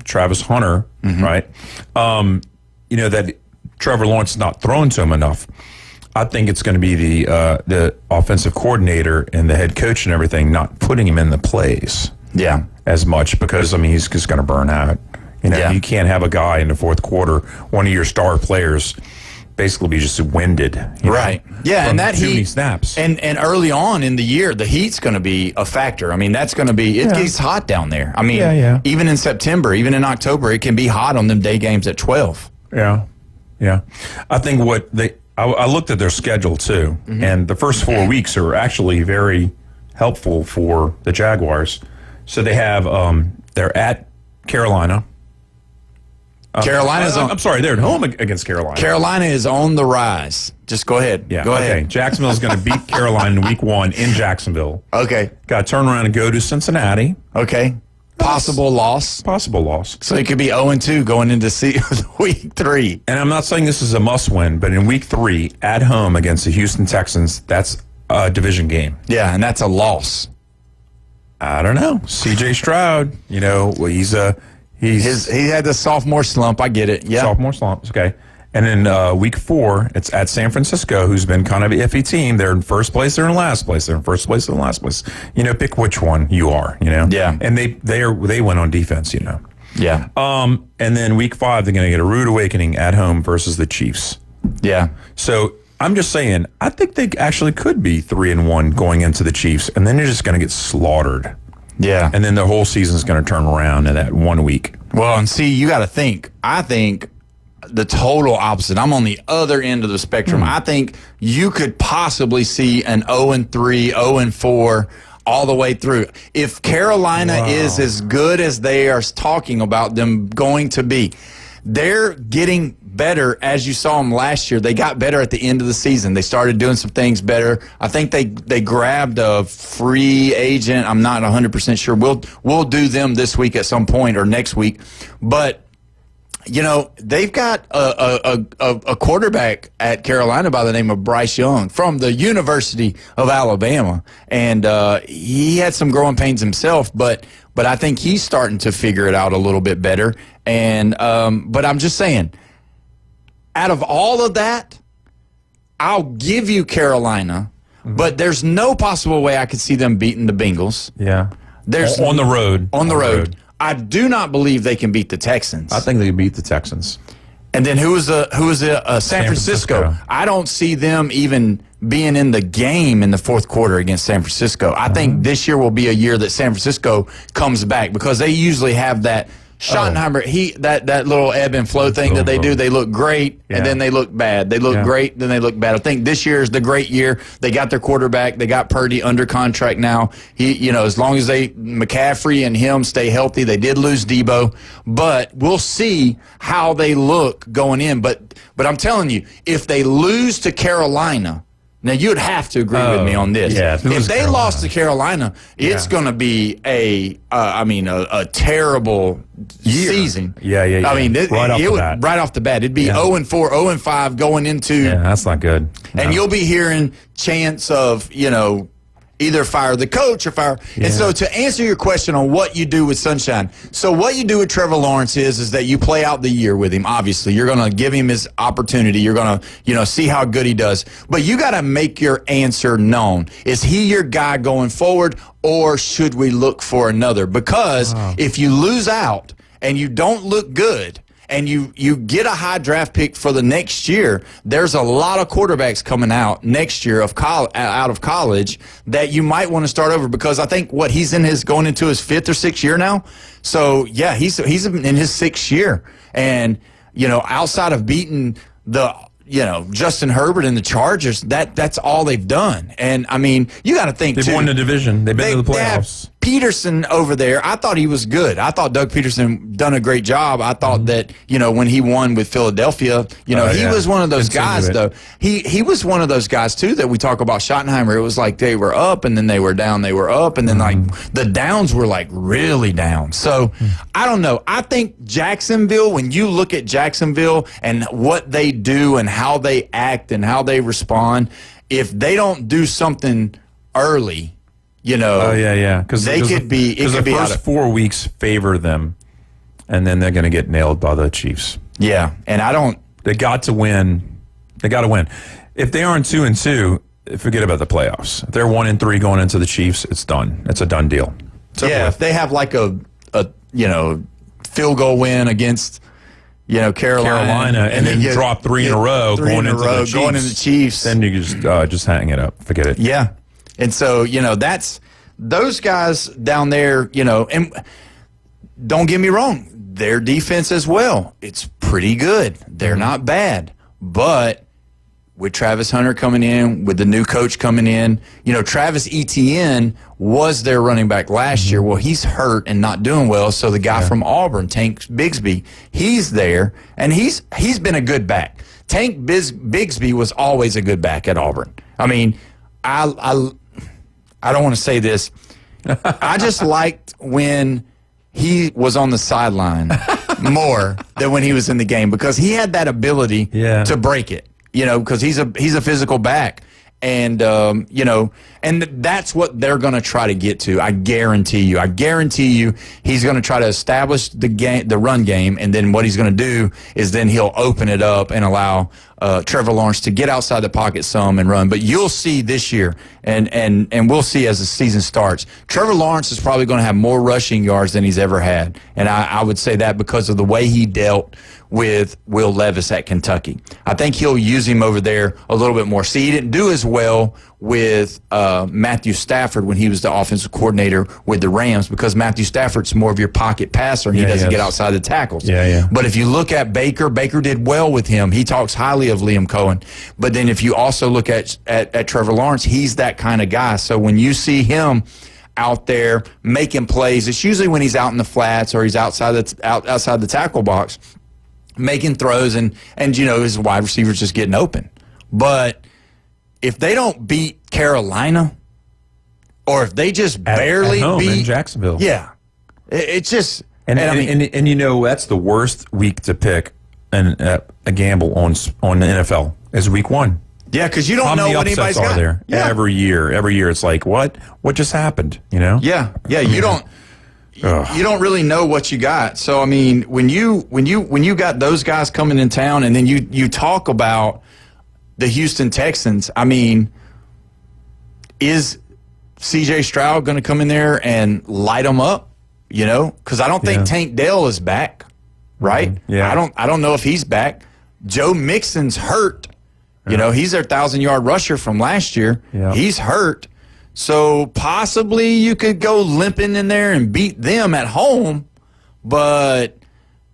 Travis Hunter, right? That Trevor Lawrence is not throwing to him enough. I think it's going to be the offensive coordinator and the head coach and everything not putting him in the plays. Yeah. As much because, he's just going to burn out. You can't have a guy in the fourth quarter, one of your star players, basically be just winded. Right. Yeah, and that too heat. Many snaps. And early on in the year, the heat's going to be a factor. I mean, that's going to be, it gets hot down there. I mean, even in September, even in October, it can be hot on them day games at 12. Yeah. Yeah. I think I looked at their schedule too, and the first 4 weeks are actually very helpful for the Jaguars. So they have, they're at Carolina. I'm sorry, they're at home against Carolina. Carolina is on the rise. Just go ahead. Yeah, go ahead. Jacksonville's going to beat Carolina in week 1 in Jacksonville. Okay. Got to turn around and go to Cincinnati. Okay. Possible loss. So it could be 0-2 going into week 3. And I'm not saying this is a must-win, but in week 3, at home against the Houston Texans, that's a division game. Yeah, and that's a loss. I don't know. C.J. Stroud, he had the sophomore slump. I get it. Yeah, sophomore slump. Okay, and then week 4, it's at San Francisco, who's been kind of an iffy team. They're in first place. They're in last place. They're in first place. They're in last place. Pick which one you are. Yeah, and they win on defense. Yeah. And then week 5, they're going to get a rude awakening at home versus the Chiefs. Yeah. So I'm just saying, I think they actually could be 3-1 going into the Chiefs, and then they're just going to get slaughtered. Yeah. And then the whole season's going to turn around in that 1 week. Well, and see, you got to think. I think the total opposite. I'm on the other end of the spectrum. I think you could possibly see an 0-3, 0-4 all the way through. If Carolina is as good as they are talking about them going to be, they're getting better. As you saw them last year, they got better at the end of the season. They started doing some things better. I think they grabbed a free agent. I'm not 100% sure. We'll do them this week at some point or next week. But they've got a quarterback at Carolina by the name of Bryce Young from the University of Alabama, and he had some growing pains himself, but I think he's starting to figure it out a little bit better. And but I'm just saying, out of all of that, I'll give you Carolina, but there's no possible way I could see them beating the Bengals. Yeah, there's on the road. On the road. I do not believe they can beat the Texans. I think they beat the Texans. And then who is San Francisco? I don't see them even being in the game in the fourth quarter against San Francisco. I think this year will be a year that San Francisco comes back because they usually have that Schottenheimer, that little ebb and flow thing that they do. They look great, and then they look bad. They look great, then they look bad. I think this year is the great year. They got their quarterback. They got Purdy under contract now. He, as long as McCaffrey and him stay healthy, they did lose Debo, but we'll see how they look going in. But I'm telling you, if they lose to Carolina, Now, you'd have to agree with me on this. Yeah, if they lost to Carolina, it's going to be a terrible season. Yeah. I mean, right off the bat. It'd be 0-4, 0-5 going into. Yeah, that's not good. No. And you'll be hearing chants of, either fire the coach or fire. Yeah. And so to answer your question on what you do with Sunshine, so what you do with Trevor Lawrence is that you play out the year with him. Obviously, you're going to give him his opportunity. You're going to, see how good he does. But you got to make your answer known. Is he your guy going forward, or should we look for another? Because if you lose out and you don't look good, and you get a high draft pick for the next year, there's a lot of quarterbacks coming out next year out of college that you might want to start over, because I think he's going into his 5th or 6th year now. So yeah, he's in his 6th year, and outside of beating the Justin Herbert and the Chargers, that's all they've done. And I mean, you got to think they've won the division. They've been to the playoffs. Peterson over there, I thought he was good. I thought Doug Peterson done a great job. I thought that, when he won with Philadelphia, he was one of those guys, though. He was one of those guys, too, that we talk about Schottenheimer. It was like they were up, and then they were down, they were up, and then, the downs were, really down. So, I don't know. I think Jacksonville, when you look at Jacksonville and what they do and how they act and how they respond, if they don't do something early, because they could be. Because the first 4 weeks favor them, and then they're going to get nailed by the Chiefs. Yeah, and They got to win. They got to win. If they aren't 2-2, forget about the playoffs. If they're 1-3 going into the Chiefs, it's done. It's a done deal. If they have a field goal win against Carolina, and then drop 3 in a row going into the Chiefs, then you just hang it up. Forget it. Yeah. And so, that's those guys down there, and don't get me wrong, their defense as well, it's pretty good. They're not bad. But with Travis Hunter coming in, with the new coach coming in, Travis Etienne was their running back last year. Well, he's hurt and not doing well. So the guy from Auburn, Tank Bigsby, he's there, and he's been a good back. Tank Bigsby was always a good back at Auburn. I mean, I don't want to say this. I just liked when he was on the sideline more than when he was in the game, because he had that ability to break it, because he's a physical back. And, and that's what they're going to try to get to. I guarantee you he's going to try to establish the run game. And then what he's going to do is then he'll open it up and allow Trevor Lawrence to get outside the pocket some and run. But you'll see this year, and we'll see as the season starts, Trevor Lawrence is probably going to have more rushing yards than he's ever had. And I would say that because of the way he dealt with Will Levis at Kentucky. I think he'll use him over there a little bit more. See, he didn't do as well with Matthew Stafford when he was the offensive coordinator with the Rams, because Matthew Stafford's more of your pocket passer, and he doesn't get outside the tackles. But if you look at Baker did well with him. He talks highly of Liam Cohen. But then if you also look at Trevor Lawrence, he's that kind of guy. So when you see him out there making plays, it's usually when he's out in the flats or he's outside the tackle box, making throws, and his wide receivers just getting open. But if they don't beat Carolina, or if they just barely beat in Jacksonville, it's just and that's the worst week to pick a gamble on the NFL is week 1. Yeah, because you don't know what anybody's got there. Every year it's like what just happened, you don't. You don't really know what you got. So I mean, when you got those guys coming in town, and then you talk about the Houston Texans, I mean, is C.J. Stroud going to come in there and light them up? Because I don't think Tank Dell is back, right? Yeah. I don't know if he's back. Joe Mixon's hurt. He's their 1,000-yard rusher from last year. Yeah. He's hurt. So possibly you could go limping in there and beat them at home. But,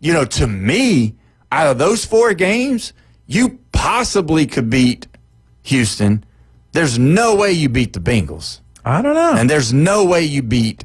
to me, out of those 4 games, you possibly could beat Houston. There's no way you beat the Bengals. I don't know. And there's no way you beat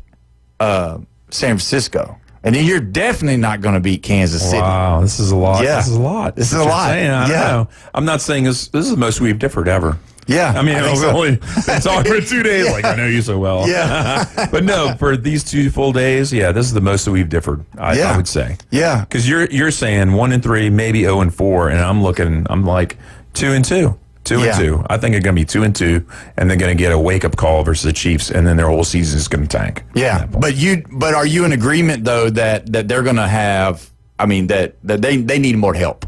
San Francisco. And then you're definitely not going to beat Kansas City. Wow, this is a lot. Yeah. This is a lot. This is a lot. I don't know. I'm not saying this is the most we've differed ever. Yeah. I mean, we've only been talking for 2 days. Like, I know you so well. Yeah. But no, for these 2 full days, this is the most that we've differed, I would say. Yeah. Because you're saying 1-3, maybe 0-4, and I'm like 2-2. 2-2. I think they're going to be 2-2, and they're going to get a wake-up call versus the Chiefs, and then their whole season is going to tank. Yeah, but are you in agreement though that they're going to have? I mean that they need more help.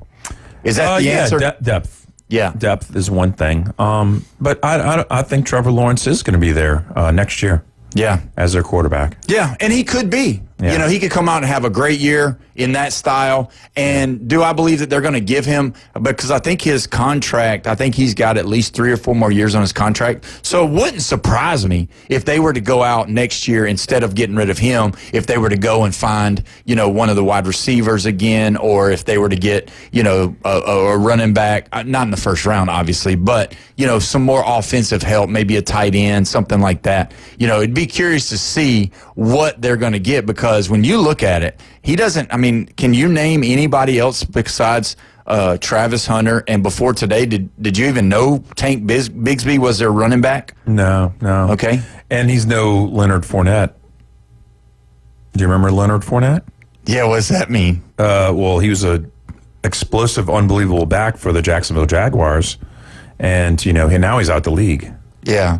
Is that the answer? Depth. Yeah, depth is one thing. But I think Trevor Lawrence is going to be there next year. Yeah, as their quarterback. Yeah, and he could be. Yeah. You know, he could come out and have a great year in that style. And do I believe that they're going to give him, because I think his contract, I think he's got at least 3 or 4 more years on his contract. So it wouldn't surprise me if they were to go out next year, instead of getting rid of him, if they were to go and find, you know, one of the wide receivers again, or if they were to get, you know, a running back, not in the first round, obviously, but, you know, some more offensive help, maybe a tight end, something like that. You know, it'd be curious to see what they're going to get, because when you look at it, he doesn't, I mean, can you name anybody else besides Travis Hunter? And before today, did you even know Tank Bigsby was their running back? No. Okay. And he's no Leonard Fournette. Do you remember Leonard Fournette? Yeah, what does that mean? Well, he was a explosive, unbelievable back for the Jacksonville Jaguars. And, you know, now he's out the league. Yeah.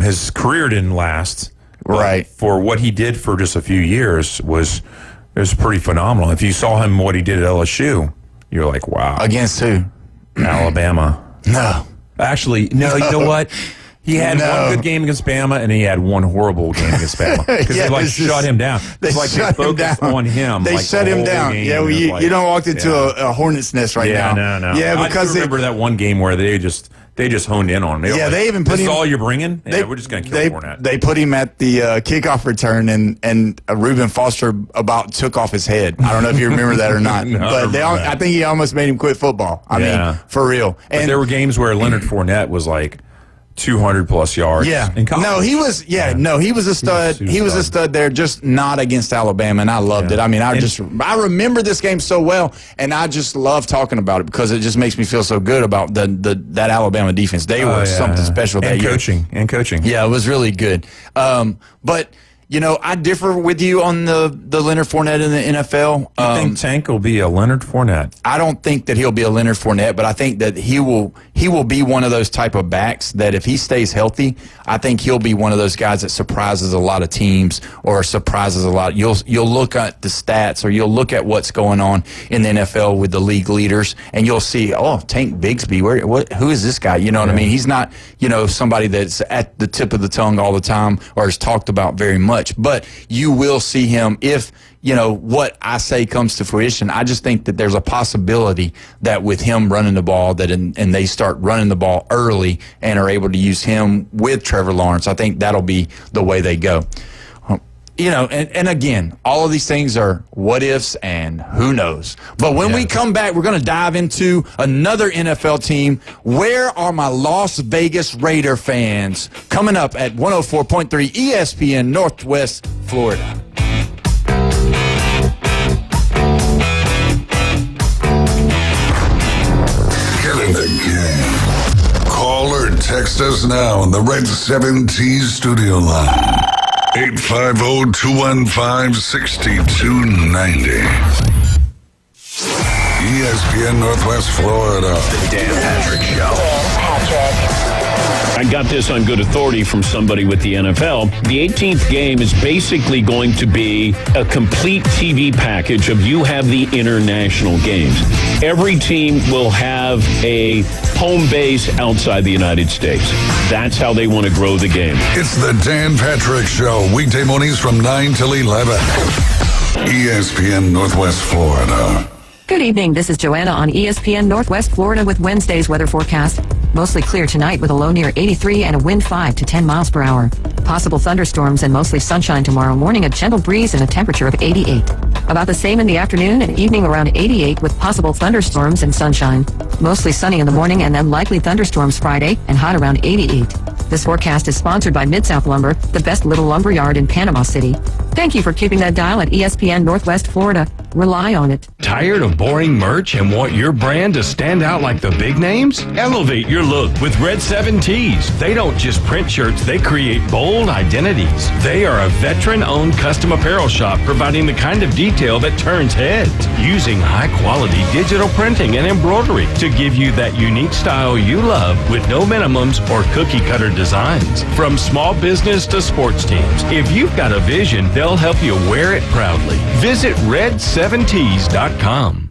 His career didn't last. Right. For what he did for just a few years was pretty phenomenal. If you saw him, what he did at LSU, you're like, wow. Against who? Alabama. No. Actually, no, you know what? He had one good game against Bama, and he had one horrible game against Bama. Because they shut him down. It's like they focused on him. They shut him down. Yeah, you don't walk into a hornet's nest right now. No. Yeah, because I remember that one game where they just honed in on him. They even put him. This is all you're bringing? Yeah, we're just going to kill Fournette. They put him at the kickoff return, and Reuben Foster about took off his head. I don't know if you remember that or not. But I think he almost made him quit football. I mean, for real. And there were games where Leonard Fournette was like 200+ yards. Yeah. In college. No, he was. Yeah. No, he was a stud. He was a stud there, just not against Alabama, and I loved it. I mean, I remember this game so well, and I just love talking about it because it just makes me feel so good about that Alabama defense. They were something special that year. And coaching. Yeah, it was really good. But you know, I differ with you on the Leonard Fournette in the NFL. You think Tank will be a Leonard Fournette? I don't think that he'll be a Leonard Fournette, but I think that he will be one of those type of backs that if he stays healthy, I think he'll be one of those guys that surprises a lot of teams or surprises a lot. You'll look at the stats, or you'll look at what's going on in the NFL with the league leaders, and you'll see, Tank Bigsby, who is this guy? You know what I mean? He's not, you know, somebody that's at the tip of the tongue all the time or is talked about very much. But you will see him if, you know, what I say comes to fruition. I just think that there's a possibility that with him running the ball, and they start running the ball early and are able to use him with Trevor Lawrence, I think that'll be the way they go. You know, and again, all of these things are what ifs and who knows. But when we come back, we're going to dive into another NFL team. Where are my Las Vegas Raider fans? Coming up at 104.3 ESPN Northwest Florida. Get in the game. Call or text us now on the Red 7T studio line. 850-215-6290. ESPN Northwest Florida. The Dan Patrick Show. I got this on good authority from somebody with the NFL. The 18th game is basically going to be a complete TV package of you have the international games. Every team will have a home base outside the United States. That's how they want to grow the game. It's the Dan Patrick Show, weekday mornings from 9 till 11. ESPN Northwest Florida. Good evening. This is Joanna on ESPN Northwest Florida with Wednesday's weather forecast. Mostly clear tonight with a low near 83 and a wind 5 to 10 miles per hour. Possible thunderstorms and mostly sunshine tomorrow morning, a gentle breeze and a temperature of 88. About the same in the afternoon and evening, around 88 with possible thunderstorms and sunshine. Mostly sunny in the morning and then likely thunderstorms Friday and hot around 88. This forecast is sponsored by Mid-South Lumber, the best little lumber yard in Panama City. Thank you for keeping that dial at ESPN Northwest Florida. Rely on it. Tired of boring merch and want your brand to stand out like the big names? Elevate your look with Red 7 Tees. They don't just print shirts, they create bold identities. They are a veteran-owned custom apparel shop providing the kind of detail that turns heads, using high-quality digital printing and embroidery to give you that unique style you love with no minimums or cookie-cutter designs. From small business to sports teams, if you've got a vision, they'll help you wear it proudly. Visit red7tees.com.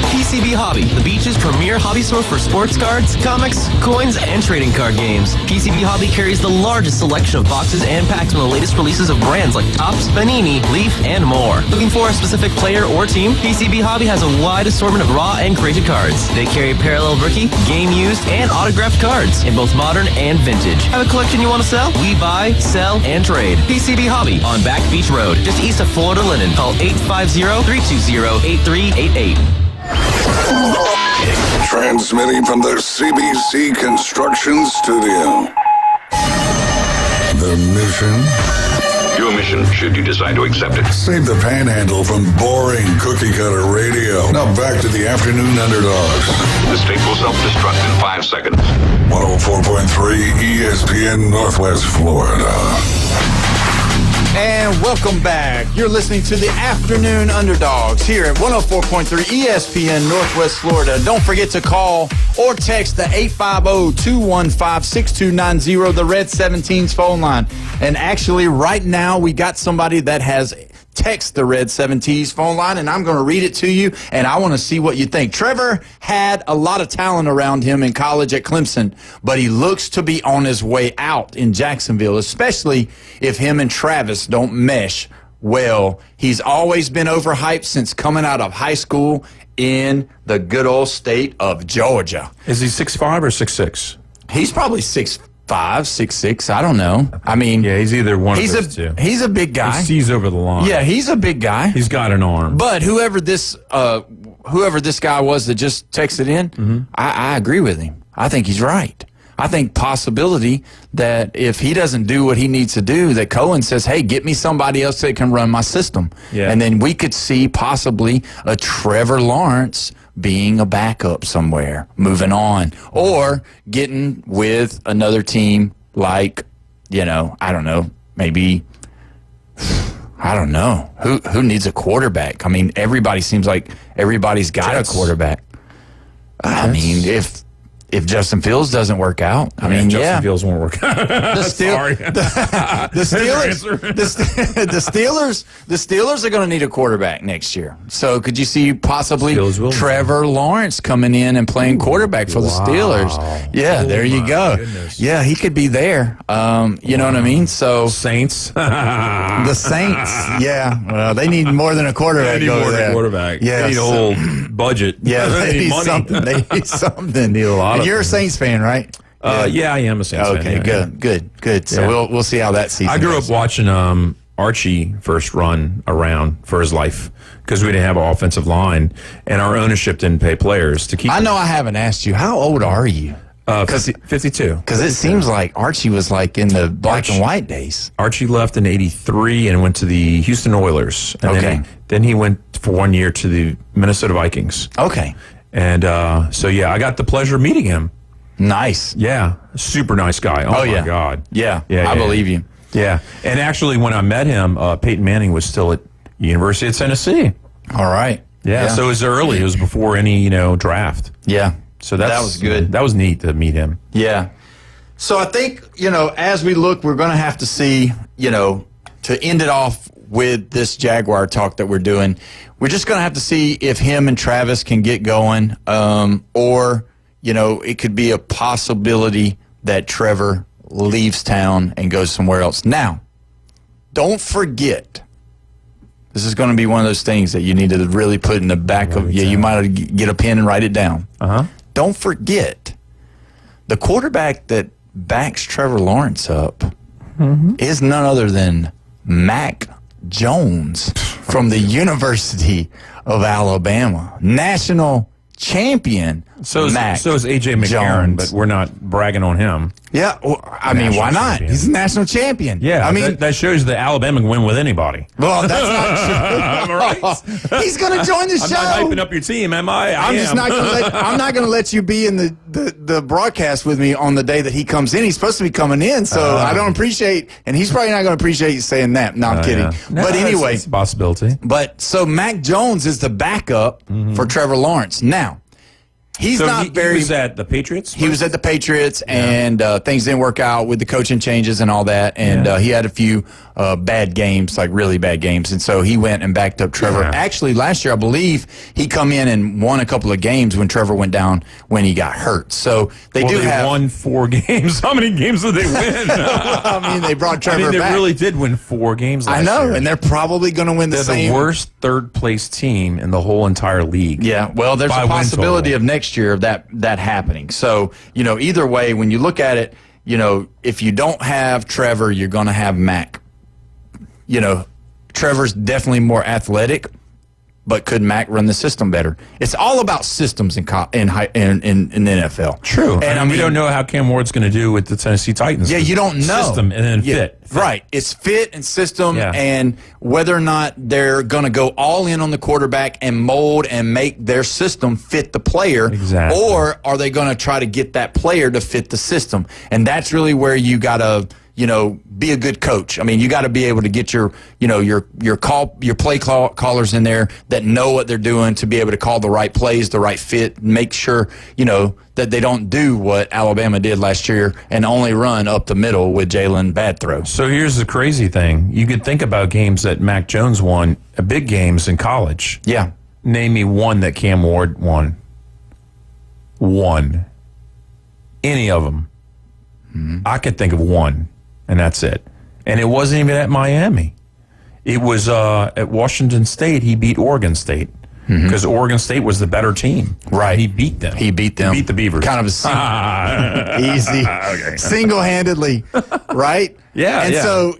PCB Hobby, the beach's premier hobby store for sports cards, comics, coins, and trading card games. PCB Hobby carries the largest selection of boxes and packs from the latest releases of brands like Topps, Panini, Leaf, and more. Looking for a specific player or team? PCB Hobby has a wide assortment of raw and graded cards. They carry parallel rookie, game used, and autographed cards in both modern and vintage. Have a collection you want to sell? We buy, sell, and trade. PCB Hobby on Back Beach Road, just east of Florida Linen. Call 850-320-8388. Transmitting from the CBC Construction Studio. The mission? Your mission, should you decide to accept it. Save the panhandle from boring cookie-cutter radio. Now back to the Afternoon Underdogs. The state will self-destruct in 5 seconds. 104.3 ESPN Northwest Florida. And welcome back. You're listening to the Afternoon Underdogs here at 104.3 ESPN Northwest Florida. Don't forget to call or text the 850-215-6290, the Red 17's phone line. And actually, right now, we got somebody that has text the Red 17's phone line, and I'm going to read it to you, and I want to see what you think. Trevor had a lot of talent around him in college at Clemson, but he looks to be on his way out in Jacksonville, especially if him and Travis don't mesh well. He's always been overhyped since coming out of high school in the good old state of Georgia. Is he 6'5" or 6'6"? He's probably 6'5", 6'6". I don't know. I mean, yeah, he's either one of those two. He's a big guy. He sees over the line. Yeah, he's a big guy. He's got an arm. But whoever this guy was that just texted in, I agree with him. I think he's right. I think possibility that if he doesn't do what he needs to do, that Cohen says, hey, get me somebody else that can run my system. Yeah. And then we could see possibly a Trevor Lawrence being a backup somewhere, moving on, or getting with another team like, I don't know, maybe, I don't know. Who needs a quarterback? I mean, everybody seems like everybody's got a quarterback. I mean, if Justin Fields doesn't work out, Justin Fields won't work out. The Steelers are going to need a quarterback next year. So could you see possibly Trevor Lawrence coming in and playing quarterback for the Steelers? Yeah, there you go. Goodness. Yeah, he could be there. You know what I mean? So Saints. The Saints. Yeah. Well, they need more than a quarterback. They need more than a quarterback. Yeah, they need a whole budget. Yeah, they need money. Something. They need something. They need a lot. And you're a Saints fan, right? Yeah, I am a Saints fan. Okay, good. So we'll see how that season I grew up watching Archie first run around for his life because we didn't have an offensive line, and our ownership didn't pay players to keep. I know I haven't asked you, how old are you? 52. Because it seems like Archie was like in the black and white days. Archie left in '83 and went to the Houston Oilers. And then he went for 1 year to the Minnesota Vikings. Okay. And so, yeah, I got the pleasure of meeting him. Nice. Yeah. Super nice guy. Oh my God. Yeah. I believe you. Yeah. And actually, when I met him, Peyton Manning was still at University of Tennessee. All right. Yeah. So it was early. It was before any, draft. Yeah. So that was good. That was neat to meet him. Yeah. So I think, as we look, we're going to have to see, to end it off with this Jaguar talk that we're doing, we're just going to have to see if him and Travis can get going, or, it could be a possibility that Trevor leaves town and goes somewhere else. Now, don't forget, this is going to be one of those things that you need to really put in the back of, you might get a pen and write it down. Don't forget, the quarterback that backs Trevor Lawrence up is none other than Mac Jones from the University of Alabama. National champion. So is A.J. McCarron, Jones. but we're not bragging on him. Yeah, well, I mean, why not? Champion. He's a national champion. Yeah, I mean, that shows that Alabama can win with anybody. well, that's not true. Right? He's going to join the show. I'm not hyping up your team, am I? I'm not going to let you be in the broadcast with me on the day that he comes in. He's supposed to be coming in, so I don't appreciate, and he's probably not going to appreciate you saying that. No, I'm kidding. Yeah. No, But anyway, it's a possibility. But so Mac Jones is the backup for Trevor Lawrence. Now, he's So not he very. was at the Patriots? He was at the Patriots, and things didn't work out with the coaching changes and all that. And he had a few bad games, like really bad games. And so he went and backed up Trevor. Yeah. Actually, last year, I believe, he come in and won a couple of games when Trevor went down when he got hurt. So they won 4 games. How many games did they win? I mean, they brought Trevor they back. really did win 4 games last I know, year. and they're probably going to win the They're same. the worst third-place team in the whole entire league. Yeah, well, there's by a win possibility total. of next year of that happening. So, either way, when you look at it, if you don't have Trevor, you're going to have Mac. Trevor's definitely more athletic, but could Mac run the system better? It's all about systems in the NFL. True. And we don't know how Cam Ward's going to do with the Tennessee Titans. Yeah, you don't know. System and then fit. Right. It's fit and system Yeah. and whether or not they're going to go all in on the quarterback and mold and make their system fit the player. Exactly. Or are they going to try to get that player to fit the system? And that's really where you got to, be a good coach. I mean, you got to be able to get your play callers in there that know what they're doing to be able to call the right plays, the right fit, make sure, that they don't do what Alabama did last year and only run up the middle with Jalen bad throws. So here's the crazy thing. You could think about games that Mac Jones won, big games in college. Yeah. Name me one that Cam Ward won. One. Any of them. I could think of one, and that's it. And it wasn't even at Miami. It was at Washington State. He beat Oregon State because Oregon State was the better team. Right. He beat them. He beat them. He beat the Beavers. Kind of a easy, single-handedly, right? Yeah, And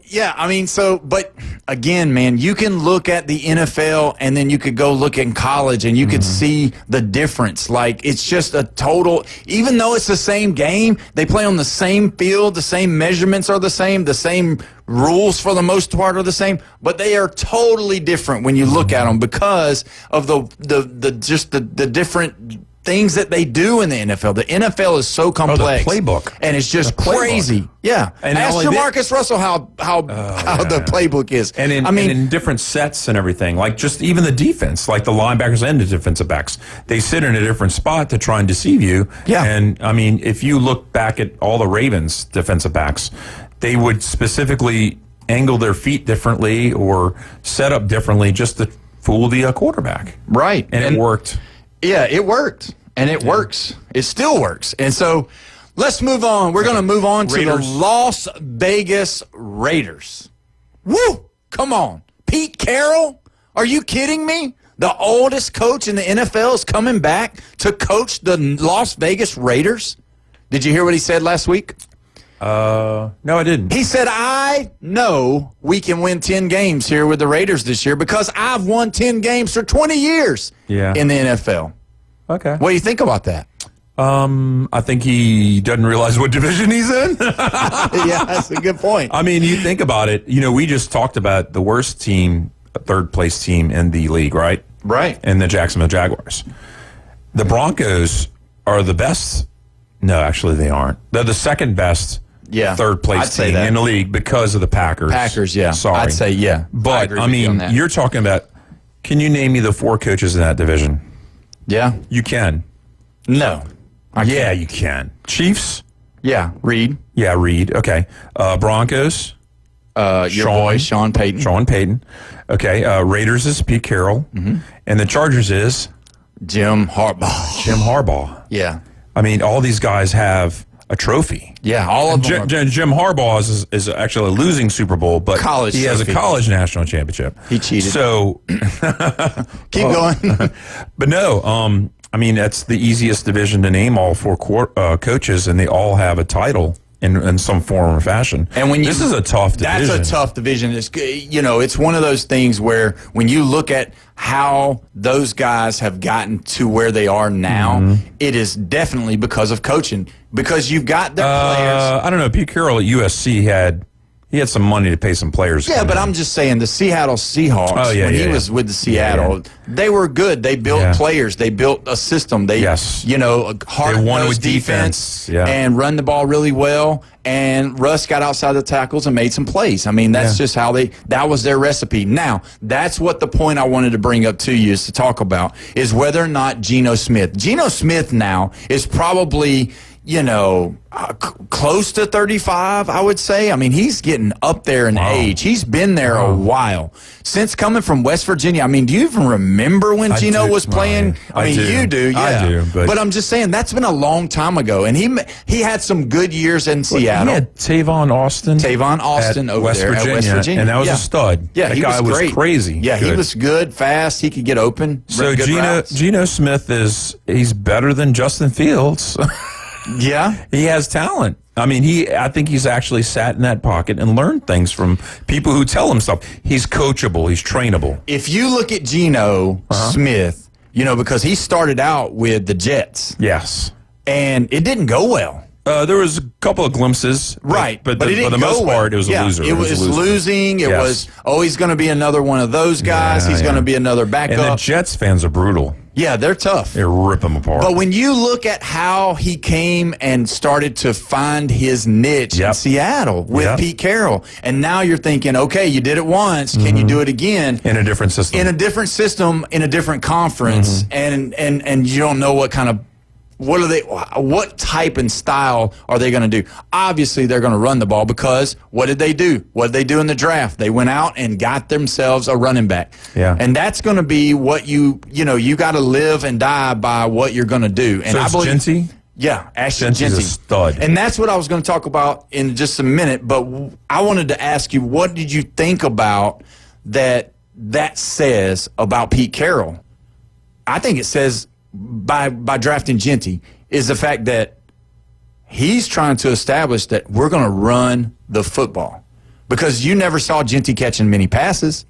yeah. but again, man, you can look at the NFL and then you could go look in college and you could see the difference. Like, it's just a total, even though it's the same game, they play on the same field, the same measurements are the same rules for the most part are the same, but they are totally different when you look at them because of the different things that they do in the NFL. The NFL is so complex. The playbook. And it's just crazy. Yeah. And ask Jamarcus Russell how the playbook is. And in different sets and everything, like just even the defense, like the linebackers and the defensive backs, they sit in a different spot to try and deceive you. Yeah. And I mean, if you look back at all the Ravens defensive backs, they would specifically angle their feet differently or set up differently just to fool the quarterback. Right. And it worked. Yeah, it worked. And it works. It still works. And so let's move on. We're going to move on to the Las Vegas Raiders. Woo! Come on. Pete Carroll? Are you kidding me? The oldest coach in the NFL is coming back to coach the Las Vegas Raiders? Did you hear what he said last week? No, I didn't. He said, I know we can win 10 games here with the Raiders this year because I've won 10 games for 20 years in the NFL. Okay. What do you think about that? I think he doesn't realize what division he's in. Yeah, that's a good point. I mean, you think about it. We just talked about the worst team, third place team in the league, right? Right. And the Jacksonville Jaguars. The Broncos are the best. No, actually, they aren't. They're the second best third place team in the league because of the Packers. Packers, yeah. Sorry. I'd say, yeah. But, I mean, you're talking about, can you name me the 4 coaches in that division? Yeah. You can. No. Yeah, you can. Chiefs? Yeah. Reed. Yeah, Reed. Okay. Broncos? Your boy, Sean Payton. Sean Payton. Okay. Raiders is Pete Carroll. And the Chargers is? Jim Harbaugh. Jim Harbaugh. Yeah. I mean, all these guys have a trophy. Yeah, all of them. Jim Harbaugh is actually a losing Super Bowl, but he has a college national championship. He cheated. So keep going. But no, I mean, that's the easiest division to name all 4 coaches, and they all have a title in some form or fashion. And when this is a tough division. That's a tough division. It's one of those things where when you look at how those guys have gotten to where they are now, it is definitely because of coaching. Because you've got their players. I don't know. Pete Carroll at USC had some money to pay some players. Yeah, but I'm just saying the Seattle Seahawks, when he was with the Seattle, they were good. They built players. They built a system. They, hard-nosed defense and run the ball really well. And Russ got outside the tackles and made some plays. I mean, that's just how that was their recipe. Now, that's what the point I wanted to bring up to you is to talk about is whether or not Geno Smith. Geno Smith now is probably, close to 35, I would say. I mean, he's getting up there in age. He's been there a while. Since coming from West Virginia, I mean, do you even remember when Geno was playing? I mean, you do, yeah. I do. But I'm just saying, that's been a long time ago. And he had some good years in Seattle. He had Tavon Austin over West there Virginia, at West Virginia. And that was a stud. Yeah, that guy was crazy. Yeah, he was good, fast. He could get open. So Geno Smith he's better than Justin Fields. Yeah, he has talent. I mean, I think he's actually sat in that pocket and learned things from people who tell him stuff. He's coachable. He's trainable. If you look at Geno Smith, because he started out with the Jets. Yes. And it didn't go well. There was a couple of glimpses. Right. But it didn't for the most part, it was a loser. It was losing. It was, he's going to be another one of those guys. He's going to be another backup. And the Jets fans are brutal. Yeah, they're tough. They rip them apart. But when you look at how he came and started to find his niche in Seattle with Pete Carroll, and now you're thinking, okay, you did it once, can you do it again? In a different system. In a different system, in a different conference, and you don't know what kind of what type and style are they going to do? Obviously, they're going to run the ball because what did they do? What did they do in the draft? They went out and got themselves a running back. Yeah. And that's going to be what you got to live and die by what you're going to do. And so I believe Genty? Yeah, Ashton Genty's a stud. And that's what I was going to talk about in just a minute, but I wanted to ask you, what did you think about that says about Pete Carroll? I think it says by drafting Genty is the fact that he's trying to establish that we're going to run the football, because you never saw Genty catching many passes.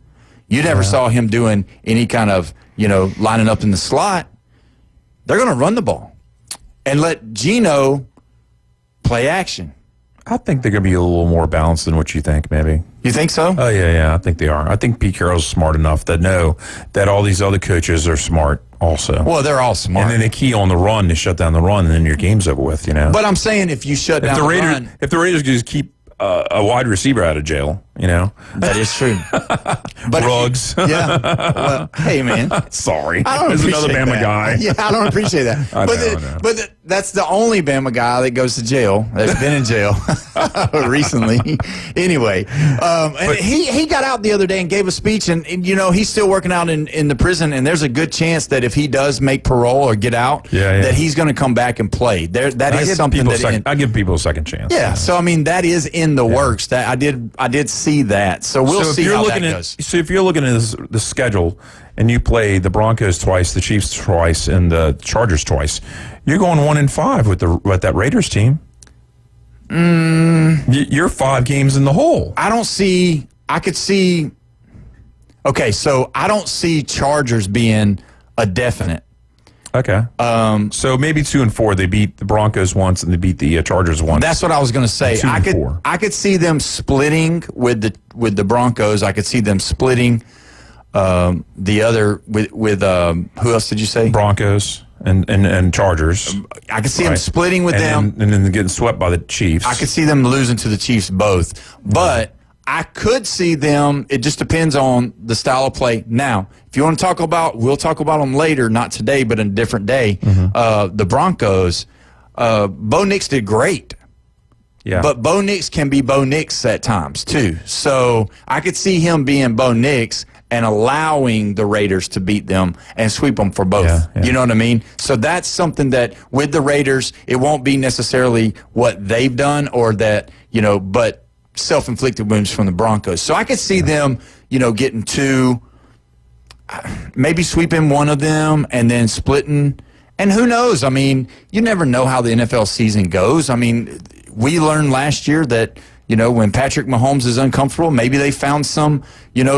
You never saw him doing any kind of, lining up in the slot. They're going to run the ball and let Geno play action. I think they're going to be a little more balanced than what you think, maybe. You think so? Oh, yeah, I think they are. I think Pete Carroll's smart enough to know that all these other coaches are smart also. Well, they're all smart. And then they key on the run, they shut down the run, and then your game's over with, But I'm saying if you shut down the run. If the Raiders just keep a wide receiver out of jail, That is true. But Ruggs. Well, hey, man. Sorry. I don't There's appreciate another Bama that. guy. Yeah, I don't appreciate that. But that's the only Bama guy that goes to jail, that's been in jail recently. Anyway, and he got out the other day and gave a speech, and he's still working out in the prison, and there's a good chance that if he does make parole or get out, that he's going to come back and play. That is something that I give people a second chance. Yeah, so I mean that is in the works. That I did see that. So we'll see how that goes. So if you're looking at the schedule and you play the Broncos twice, the Chiefs twice, and the Chargers twice, you're going 1-5 with that Raiders team. You're 5 games in the hole. Okay, so I don't see Chargers being a definite. Okay. So maybe 2-4. They beat the Broncos once and they beat the Chargers once. That's what I was going to say. 2-4. I could see them splitting with the Broncos. I could see them splitting the other with who else did you say? Broncos and Chargers. I could see them splitting with them, and then getting swept by the Chiefs. I could see them losing to the Chiefs both, but I could see them. It just depends on the style of play. Now, if you want to talk about, we'll talk about them later, not today, but in a different day. The Broncos, Bo Nix did great. Yeah. But Bo Nix can be Bo Nix at times too. So I could see him being Bo Nix and allowing the Raiders to beat them and sweep them for both. Yeah. You know what I mean? So that's something that with the Raiders, it won't be necessarily what they've done or that, but self-inflicted wounds from the Broncos. So I could see them, getting 2, maybe sweeping one of them and then splitting. And who knows? I mean, you never know how the NFL season goes. I mean, we learned last year that, when Patrick Mahomes is uncomfortable, maybe they found some,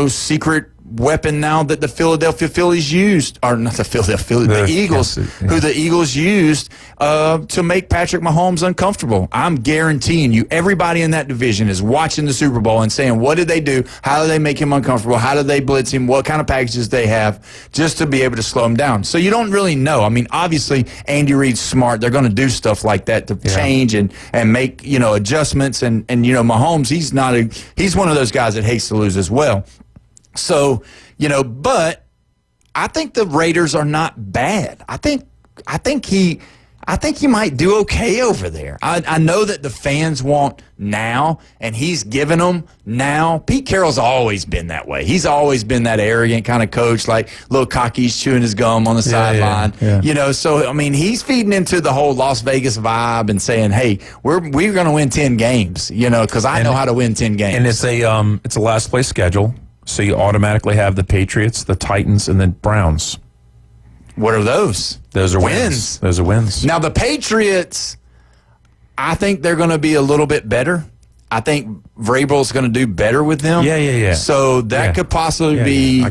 secret weapon now that the Philadelphia Phillies used, or not the Philadelphia Phillies, the Eagles, who the Eagles used to make Patrick Mahomes uncomfortable. I'm guaranteeing you, everybody in that division is watching the Super Bowl and saying, what did they do? How did they make him uncomfortable? How did they blitz him? What kind of packages they have just to be able to slow him down? So you don't really know. I mean, obviously, Andy Reid's smart. They're going to do stuff like that to change and make, adjustments. And Mahomes, he's one of those guys that hates to lose as well. So, but I think the Raiders are not bad. I think he might do okay over there. I know that the fans want now, and he's giving them now. Pete Carroll's always been that way. He's always been that arrogant kind of coach, like little cocky, he's chewing his gum on the sideline. Yeah. So, I mean, he's feeding into the whole Las Vegas vibe and saying, hey, we're going to win 10 games, because I know how to win 10 games. And it's a last place schedule. So you automatically have the Patriots, the Titans, and the Browns. What are those? Those are wins. Those are wins. Now, the Patriots, I think they're going to be a little bit better. I think Vrabel's going to do better with them. Yeah. So that could possibly be,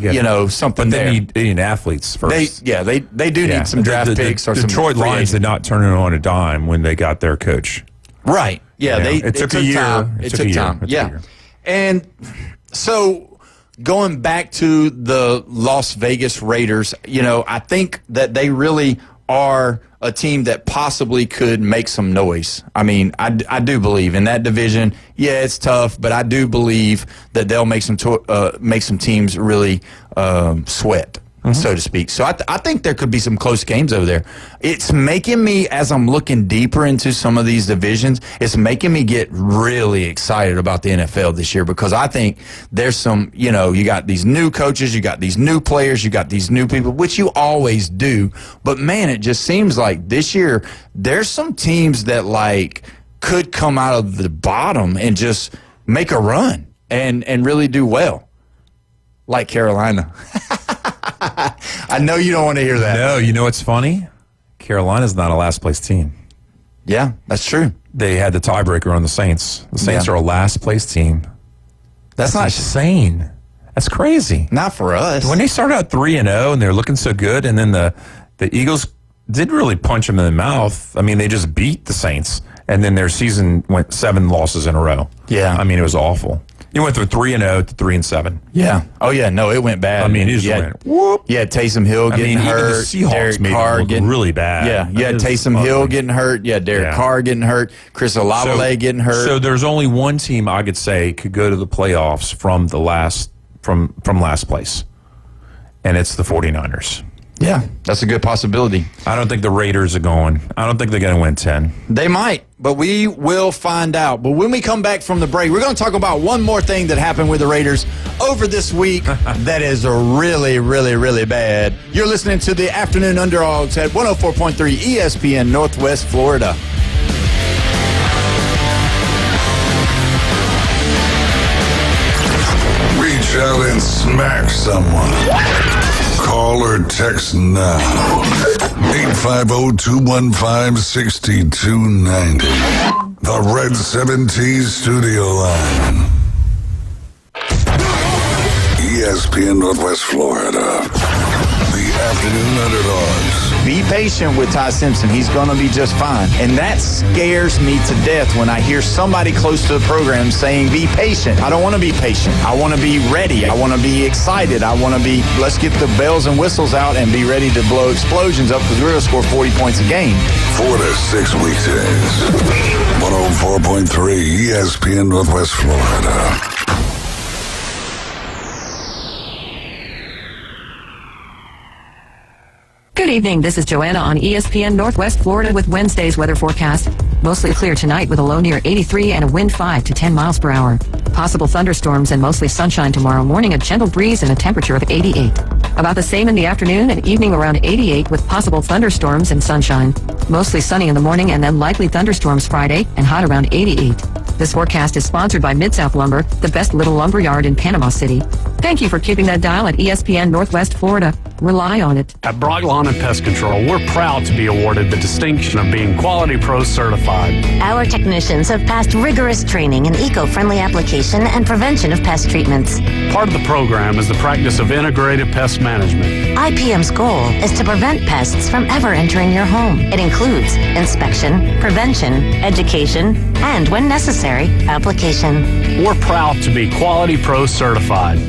something but there. They need athletes first. They do need some draft picks or some Detroit Lions did not turn it on a dime when they got their coach. Right. Yeah, it took a year. It took time. Yeah. And so going back to the Las Vegas Raiders, I think that they really are a team that possibly could make some noise. I mean, I do believe in that division. Yeah, it's tough, but I do believe that they'll make some teams really sweat, so to speak. So I think there could be some close games over there. It's making me, as I'm looking deeper into some of these divisions, it's making me get really excited about the NFL this year, because I think there's some, you got these new coaches, you got these new players, you got these new people, which you always do. But, man, it just seems like this year there's some teams that, could come out of the bottom and just make a run and really do well, like Carolina. I know you don't want to hear that. No, you know what's funny? Carolina's not a last place team. Yeah, that's true. They had the tiebreaker on the Saints. The Saints are a last place team. That's not insane. That's crazy. Not for us. When they started out 3-0 and they're looking so good, and then the Eagles didn't really punch them in the mouth. I mean, they just beat the Saints, and then their season went 7 losses in a row. Yeah. I mean, it was awful. You went from 3-0 to 3-7. Yeah. Oh yeah. No, it went bad. I mean, it just went whoop. Yeah, Taysom Hill getting hurt. Even the Seahawks made it look really bad. Yeah. Taysom Hill getting hurt. Yeah, Derek Carr getting hurt. Chris Olave getting hurt. So there's only one team I could say could go to the playoffs from last place, and it's the 49ers. Yeah, that's a good possibility. I don't think the Raiders are going. I don't think they're going to win 10. They might, but we will find out. But when we come back from the break, we're going to talk about one more thing that happened with the Raiders over this week that is really, really, really bad. You're listening to the Afternoon Underdogs at 104.3 ESPN Northwest Florida. Reach out and smack someone. Call or text now. 850-215-6290. The Red 7T Studio Line. ESPN Northwest Florida. The Afternoon Underdogs. Be patient with Ty Simpson. He's going to be just fine. And that scares me to death when I hear somebody close to the program saying, be patient. I don't want to be patient. I want to be ready. I want to be excited. Let's get the bells and whistles out and be ready to blow explosions up, because we're going to score 40 points a game. 4 to 6 weekdays. 104.3 ESPN Northwest Florida. Good evening. This is Joanna on ESPN Northwest Florida with Wednesday's weather forecast. Mostly clear tonight with a low near 83 and a wind 5 to 10 miles per hour. Possible thunderstorms and mostly sunshine tomorrow morning, a gentle breeze and a temperature of 88. About the same in the afternoon and evening, around 88 with possible thunderstorms and sunshine. Mostly sunny in the morning and then likely thunderstorms Friday and hot around 88. This forecast is sponsored by Mid-South Lumber, the best little lumber yard in Panama City. Thank you for keeping that dial at ESPN Northwest Florida. Rely on it. At Brock Lawn and Pest Control, we're proud to be awarded the distinction of being Quality Pro certified. Our technicians have passed rigorous training in eco-friendly application and prevention of pest treatments. Part of the program is the practice of integrated pest management. IPM's goal is to prevent pests from ever entering your home. It includes inspection, prevention, education, and, when necessary, application. We're proud to be Quality Pro certified.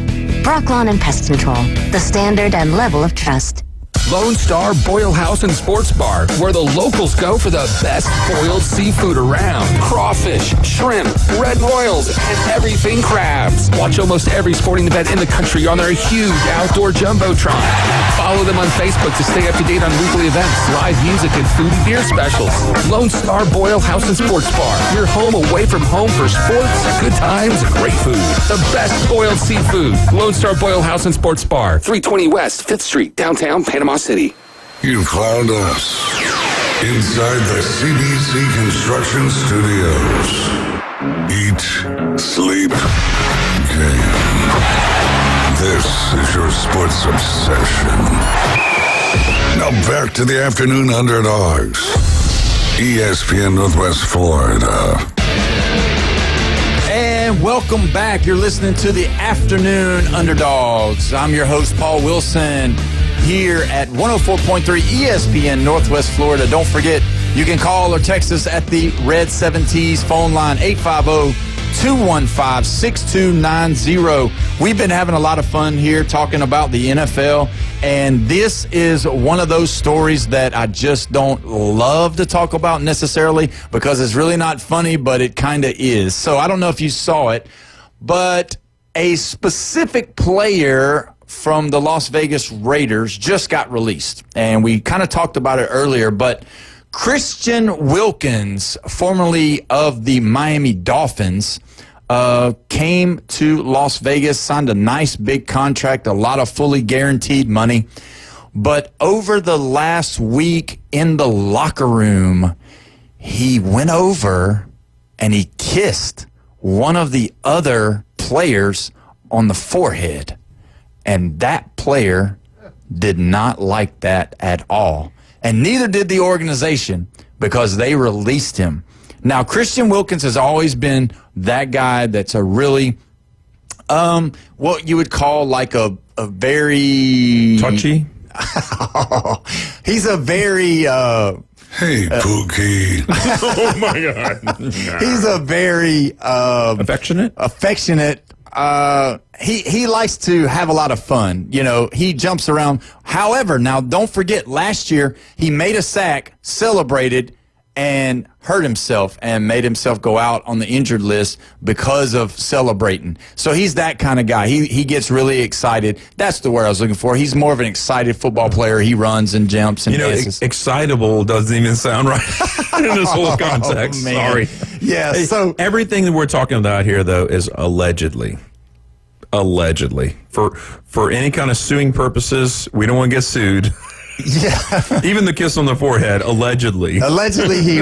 Brock Lawn and Pest Control, the standard and level of trust. Lone Star Boil House and Sports Bar, where the locals go for the best boiled seafood around. Crawfish, shrimp, red royals, and everything crabs. Watch almost every sporting event in the country on their huge outdoor jumbotron. Follow them on Facebook to stay up to date on weekly events, live music, and food and beer specials. Lone Star Boil House and Sports Bar, your home away from home for sports, good times, and great food. The best boiled seafood. Lone Star Boil House and Sports Bar, 320 West 5th Street, downtown Panama City. You've found us inside the CBC Construction Studios. Eat, sleep, game. This is your sports obsession. Now back to the Afternoon Underdogs. ESPN Northwest Florida. And welcome back. You're listening to the Afternoon Underdogs. I'm your host, Paul Wilson, here at 104.3 ESPN Northwest Florida. Don't forget, you can call or text us at the Red 7T's phone line, 850-215-6290. We've been having a lot of fun here talking about the NFL, and this is one of those stories that I just don't love to talk about necessarily because it's really not funny, but it kind of is. So I don't know if you saw it, but a specific player from the Las Vegas Raiders just got released. And we kind of talked about it earlier, but Christian Wilkins, formerly of the Miami Dolphins, came to Las Vegas, signed a nice big contract, a lot of fully guaranteed money. But over the last week in the locker room, he went over and he kissed one of the other players on the forehead. And that player did not like that at all. And neither did the organization because they released him. Now, Christian Wilkins has always been that guy that's a really, what you would call like a very... touchy? He's a very... Hey, Pookie. Oh, my God. He's a very... affectionate? Affectionate. He likes to have a lot of fun. You know, he jumps around. However, now don't forget, last year he made a sack, celebrated, and hurt himself and made himself go out on the injured list because of celebrating. So he's that kind of guy. He gets really excited. That's the word I was looking for. He's more of an excited football player. He runs and jumps and dances. Excitable doesn't even sound right in this whole context. Man. Sorry. Yeah, so everything that we're talking about here, though, is allegedly. Allegedly. For any kind of suing purposes, we don't want to get sued. Yeah. Even the kiss on the forehead, allegedly. Allegedly, he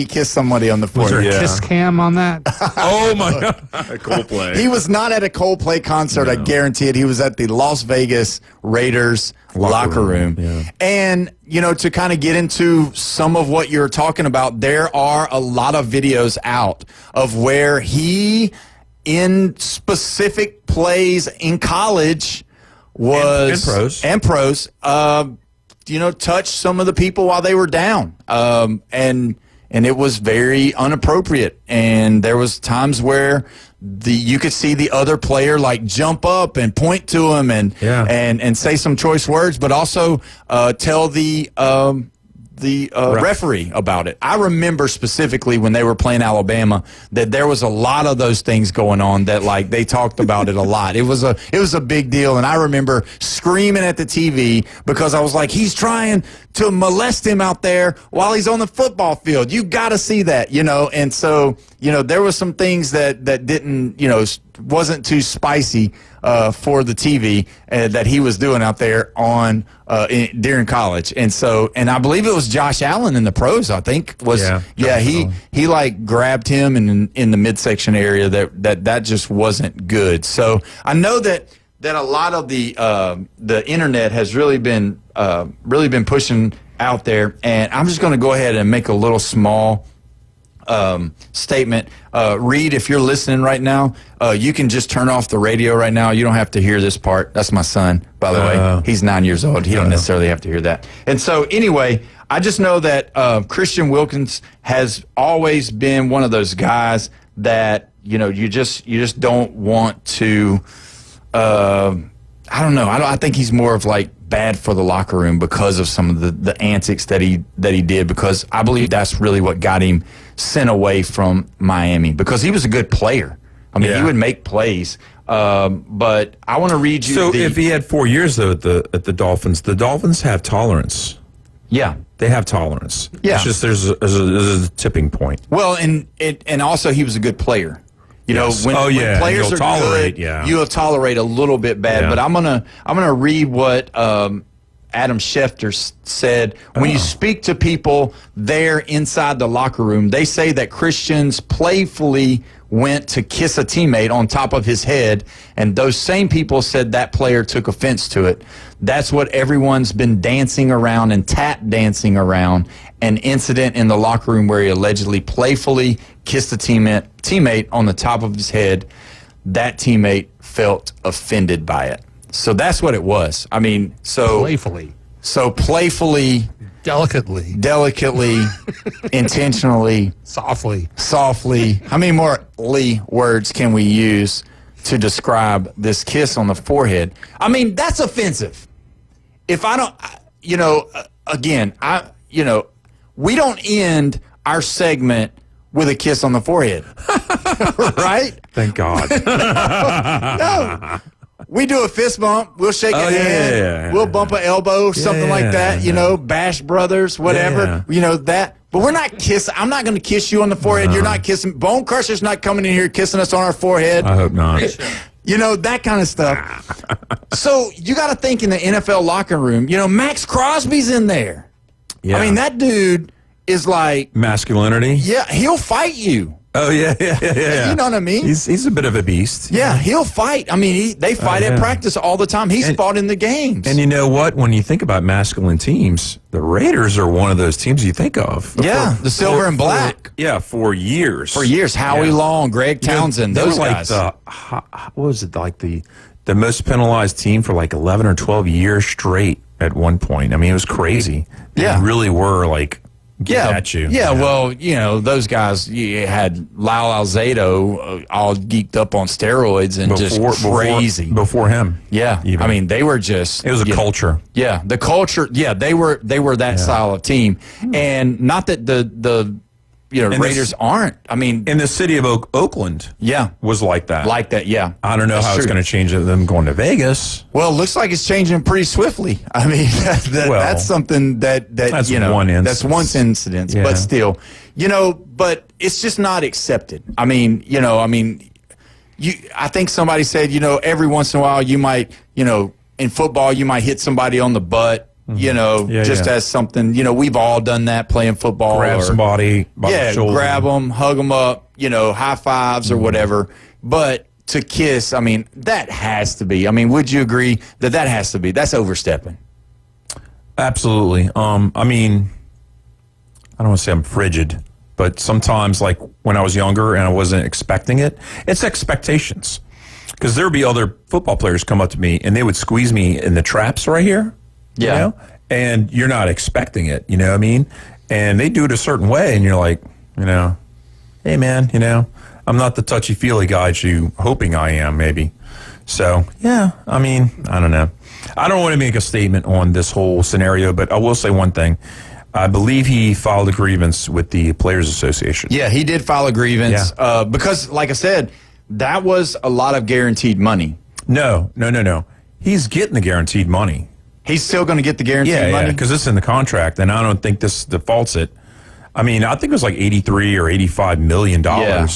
kissed somebody on the forehead. Was there a kiss cam on that? Oh my God! Coldplay. He was not at a Coldplay concert. No. I guarantee it. He was at the Las Vegas Raiders locker room. Yeah. And to kind of get into some of what you're talking about, there are a lot of videos out of where he, in specific plays in college, was and pros touched some of the people while they were down, and it was very inappropriate. And there was times where you could see the other player like jump up and point to him and say some choice words, but also tell the referee about it. I remember specifically when they were playing Alabama that there was a lot of those things going on that like they talked about it a lot. It was a big deal, and I remember screaming at the TV because I was like, he's trying to molest him out there while he's on the football field. You got to see that, and so there was some things that didn't, wasn't too spicy for the TV that he was doing out there during college. And I believe it was Josh Allen in the pros, I think, he like grabbed him in the midsection area that just wasn't good. So I know that a lot of the internet has really been pushing out there, and I'm just going to go ahead and make a little small statement. Reed, if you're listening right now, you can just turn off the radio right now. You don't have to hear this part. That's my son, by the way. He's 9 years old. He don't necessarily have to hear that. And so anyway, I just know that Christian Wilkins has always been one of those guys that, you just don't want to, I don't know. I think he's more of like bad for the locker room because of some of the antics that he did, because I believe that's really what got him sent away from Miami, because he was a good player. I mean, he would make plays. But I want to read you. So if he had 4 years though at the Dolphins have tolerance. Yeah, they have tolerance. Yeah, it's just there's a tipping point. Well, and also he was a good player. When players are tolerate, good, you'll tolerate a little bit bad. Yeah. But I'm gonna read what Adam Schefter said. When you speak to people there inside the locker room, they say that Christians playfully went to kiss a teammate on top of his head, and those same people said that player took offense to it. That's what everyone's been dancing around and tap dancing around. An incident in the locker room where he allegedly playfully kissed a teammate on the top of his head. That teammate felt offended by it. So that's what it was. I mean, playfully, delicately, intentionally, softly. How many more words can we use to describe this kiss on the forehead? I mean, that's offensive. If I don't, we don't end our segment with a kiss on the forehead, right? Thank God. No. We do a fist bump. We'll shake a hand. We'll bump an elbow, something like that. Bash brothers, whatever. That. But we're not kissing. I'm not going to kiss you on the forehead. You're not kissing. Bone Crusher's not coming in here kissing us on our forehead. I hope not. That kind of stuff. So you got to think in the NFL locker room. Max Crosby's in there. Yeah. I mean, that dude is like masculinity. Yeah, he'll fight you. Oh yeah. You know what I mean? He's a bit of a beast. Yeah, he'll fight. I mean, they fight at practice all the time. He's fought in the games. And you know what? When you think about masculine teams, the Raiders are one of those teams you think of. Yeah, the silver and black. For years. Howie Long, Greg Townsend, those guys. What was it, like the most penalized team for like 11 or 12 years straight at one point? I mean, it was crazy. They really were like at you. Yeah, well, those guys, you had Lyle Alzado all geeked up on steroids and just crazy. Before him. Yeah. Even. I mean, they were just... It was a culture. Yeah, the culture. Yeah, they were that style of team. And not that the Raiders aren't. I mean... In the city of Oakland. Yeah. Was like that. Yeah. I don't know how it's going to change them going to Vegas. Well, it looks like it's changing pretty swiftly. I mean, that's something that's one instance. That's one incident, but still, but it's just not accepted. I mean, I think somebody said, every once in a while you might, in football you might hit somebody on the butt. As something, we've all done that playing football. Grab somebody by the shoulder. Grab them, hug them up, high fives or whatever. But to kiss, I mean, that has to be. I mean, would you agree that has to be? That's overstepping. Absolutely. I mean, I don't want to say I'm frigid, but sometimes, like when I was younger and I wasn't expecting it, it's expectations. Because there would be other football players come up to me and they would squeeze me in the traps right here. Yeah. And you're not expecting it, you know what I mean? And they do it a certain way, and you're like, hey, man, I'm not the touchy-feely guy you hoping I am, maybe. So, yeah, I mean, I don't know. I don't want to make a statement on this whole scenario, but I will say one thing. I believe he filed a grievance with the Players Association. Yeah, he did file a grievance because, like I said, that was a lot of guaranteed money. No. He's getting the guaranteed money. He's still going to get the guaranteed money? Yeah, because it's in the contract, and I don't think this defaults it. I mean, I think it was like $83 or $85 million. Yeah.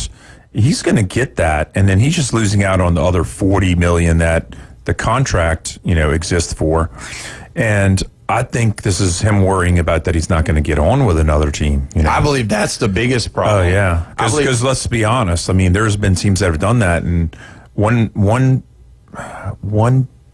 He's going to get that, and then he's just losing out on the other $40 million that the contract, exists for. And I think this is him worrying about that he's not going to get on with another team. I believe that's the biggest problem. Oh, yeah. Because let's be honest. I mean, there's been teams that have done that, and one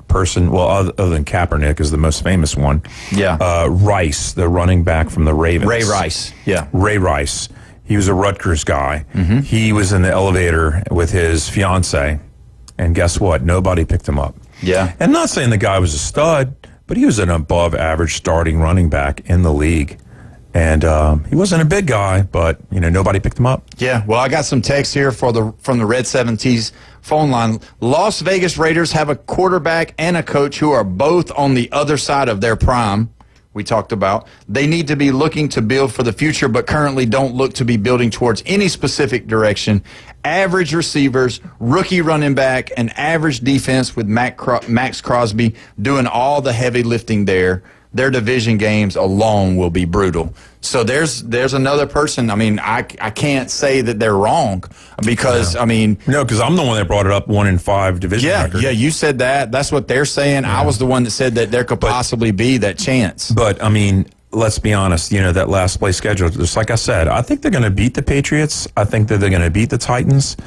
person, well, other than Kaepernick is the most famous one. Yeah. Rice, the running back from the Ravens. Ray Rice. Yeah. Ray Rice. He was a Rutgers guy. Mm-hmm. He was in the elevator with his fiance, and guess what? Nobody picked him up. Yeah. And not saying the guy was a stud, but he was an above average starting running back in the league. And he wasn't a big guy, but nobody picked him up. Yeah, well, I got some text here from the Red 70s phone line. Las Vegas Raiders have a quarterback and a coach who are both on the other side of their prime. We talked about. They need to be looking to build for the future, but currently don't look to be building towards any specific direction. Average receivers, rookie running back, and average defense with Max Crosby doing all the heavy lifting there. Their division games alone will be brutal. So there's another person. I mean, I can't say that they're wrong because, No. I mean. No, because I'm the one that brought it up 1-5 division record. Yeah, you said that. That's what they're saying. Yeah. I was the one that said that there could possibly be that chance. But, I mean, let's be honest, that last place schedule, just like I said, I think they're going to beat the Patriots. I think that they're going to beat the Titans.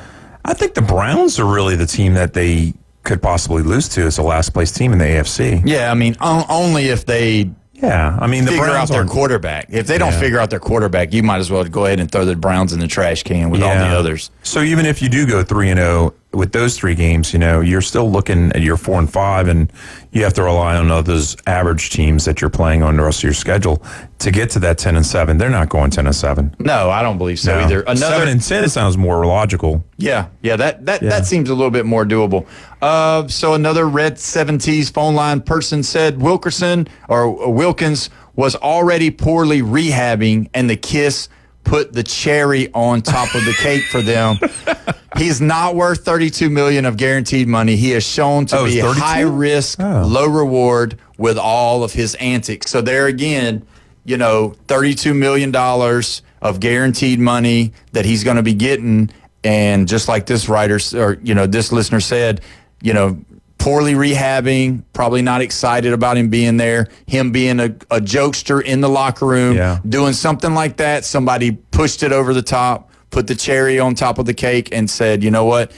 I think the Browns are really the team that they could possibly lose to as the last place team in the AFC. Yeah, I mean, only if they the figure Browns out their quarterback. If they don't figure out their quarterback, you might as well go ahead and throw the Browns in the trash can with all the others. So even if you do go 3-0 with those three games, you're still looking at your 4-5, and you have to rely on those average teams that you're playing on the rest of your schedule to get to that 10-7. They're not going 10-7. No, I don't believe so either. 7-10 sounds more logical. Yeah, that seems a little bit more doable. So another Red 70s phone line person said Wilkins was already poorly rehabbing, and the Kiss put the cherry on top of the cake for them. He's not worth $32 million of guaranteed money. He is shown to be high risk, low reward with all of his antics. So there again, $32 million of guaranteed money that he's going to be getting. And just like this writer or this listener said, poorly rehabbing, probably not excited about him being there, him being a jokester in the locker room, doing something like that. Somebody pushed it over the top, put the cherry on top of the cake and said, you know what,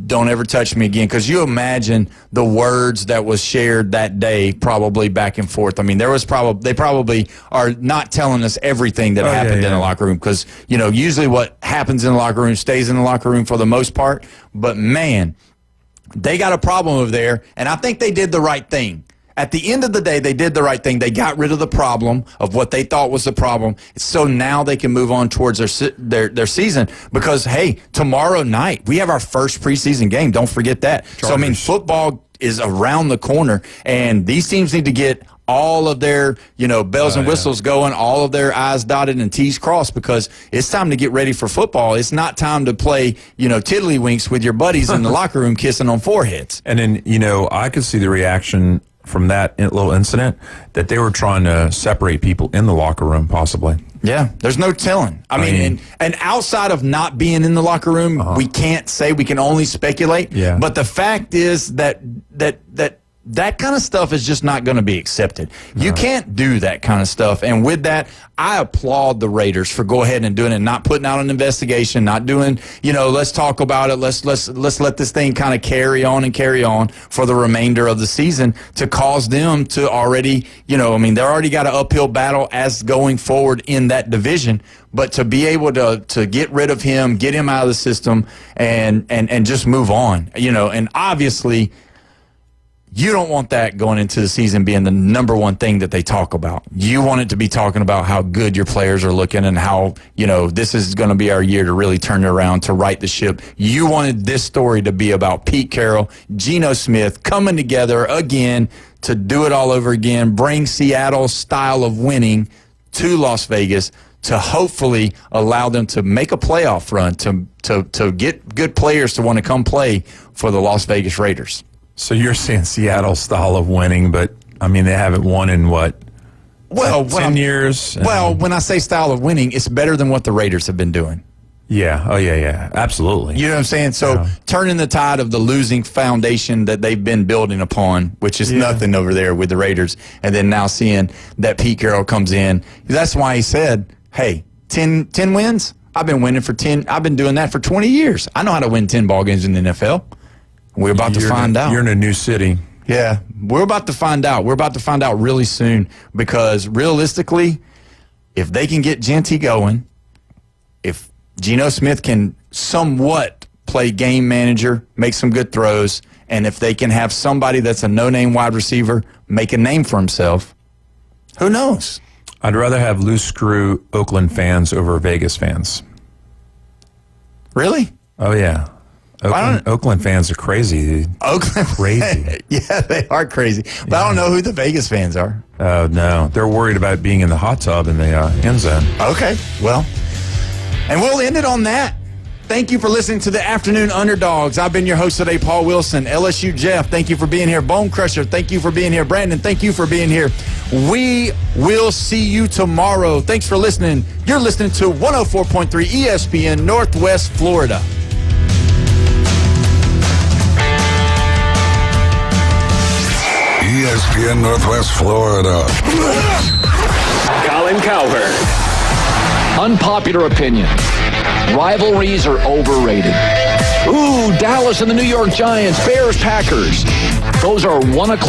don't ever touch me again. Because you imagine the words that was shared that day, probably back and forth. I mean, they probably are not telling us everything that happened in the locker room because, usually what happens in the locker room stays in the locker room for the most part. But, man, they got a problem over there, and I think they did the right thing. At the end of the day, they did the right thing. They got rid of the problem of what they thought was the problem, so now they can move on towards their season. Because, hey, tomorrow night, we have our first preseason game. Don't forget that. Chargers. So, I mean, football is around the corner, and these teams need to get all of their, bells and whistles going, all of their I's dotted and T's crossed, because it's time to get ready for football. It's not time to play, tiddlywinks with your buddies in the locker room kissing on foreheads. And then, I could see the reaction from that little incident that they were trying to separate people in the locker room, possibly. Yeah, there's no telling. I mean, and outside of not being in the locker room, we can't say, we can only speculate. Yeah. But the fact is that kind of stuff is just not going to be accepted. You can't do that kind of stuff. And with that, I applaud the Raiders for go ahead and doing it, not putting out an investigation, not doing, let's talk about it. Let's let this thing kind of carry on for the remainder of the season to cause them to already, they're already got an uphill battle as going forward in that division. But to be able to get rid of him, get him out of the system and just move on, and obviously, you don't want that going into the season being the number one thing that they talk about. You want it to be talking about how good your players are looking and how, this is going to be our year to really turn it around, to right the ship. You wanted this story to be about Pete Carroll, Geno Smith coming together again to do it all over again, bring Seattle's style of winning to Las Vegas to hopefully allow them to make a playoff run, to get good players to want to come play for the Las Vegas Raiders. So you're saying Seattle style of winning, but, they haven't won in, Well, 10 years. Well, when I say style of winning, it's better than what the Raiders have been doing. Yeah. Oh, yeah. Absolutely. You know what I'm saying? So turning the tide of the losing foundation that they've been building upon, which is nothing over there with the Raiders, and then now seeing that Pete Carroll comes in. That's why he said, hey, 10 wins? I've been winning for 10. I've been doing that for 20 years. I know how to win 10 ball games in the NFL. We're about to find out. You're in a new city. Yeah, we're about to find out. We're about to find out really soon because realistically, if they can get Genty going, if Geno Smith can somewhat play game manager, make some good throws, and if they can have somebody that's a no-name wide receiver make a name for himself, who knows? I'd rather have loose screw Oakland fans over Vegas fans. Really? Oh, yeah. Oakland fans are crazy, dude. Oakland, crazy. Yeah, they are crazy. But I don't know who the Vegas fans are. Oh, no. They're worried about being in the hot tub in the end zone. Okay, well, and we'll end it on that. Thank you for listening to the Afternoon Underdogs. I've been your host today, Paul Wilson. LSU Jeff, thank you for being here. Bone Crusher, thank you for being here. Brandon, thank you for being here. We will see you tomorrow. Thanks for listening. You're listening to 104.3 ESPN Northwest Florida. ESPN Northwest Florida. Colin Cowherd. Unpopular opinion. Rivalries are overrated. Ooh, Dallas and the New York Giants, Bears, Packers. Those are 1 o'clock.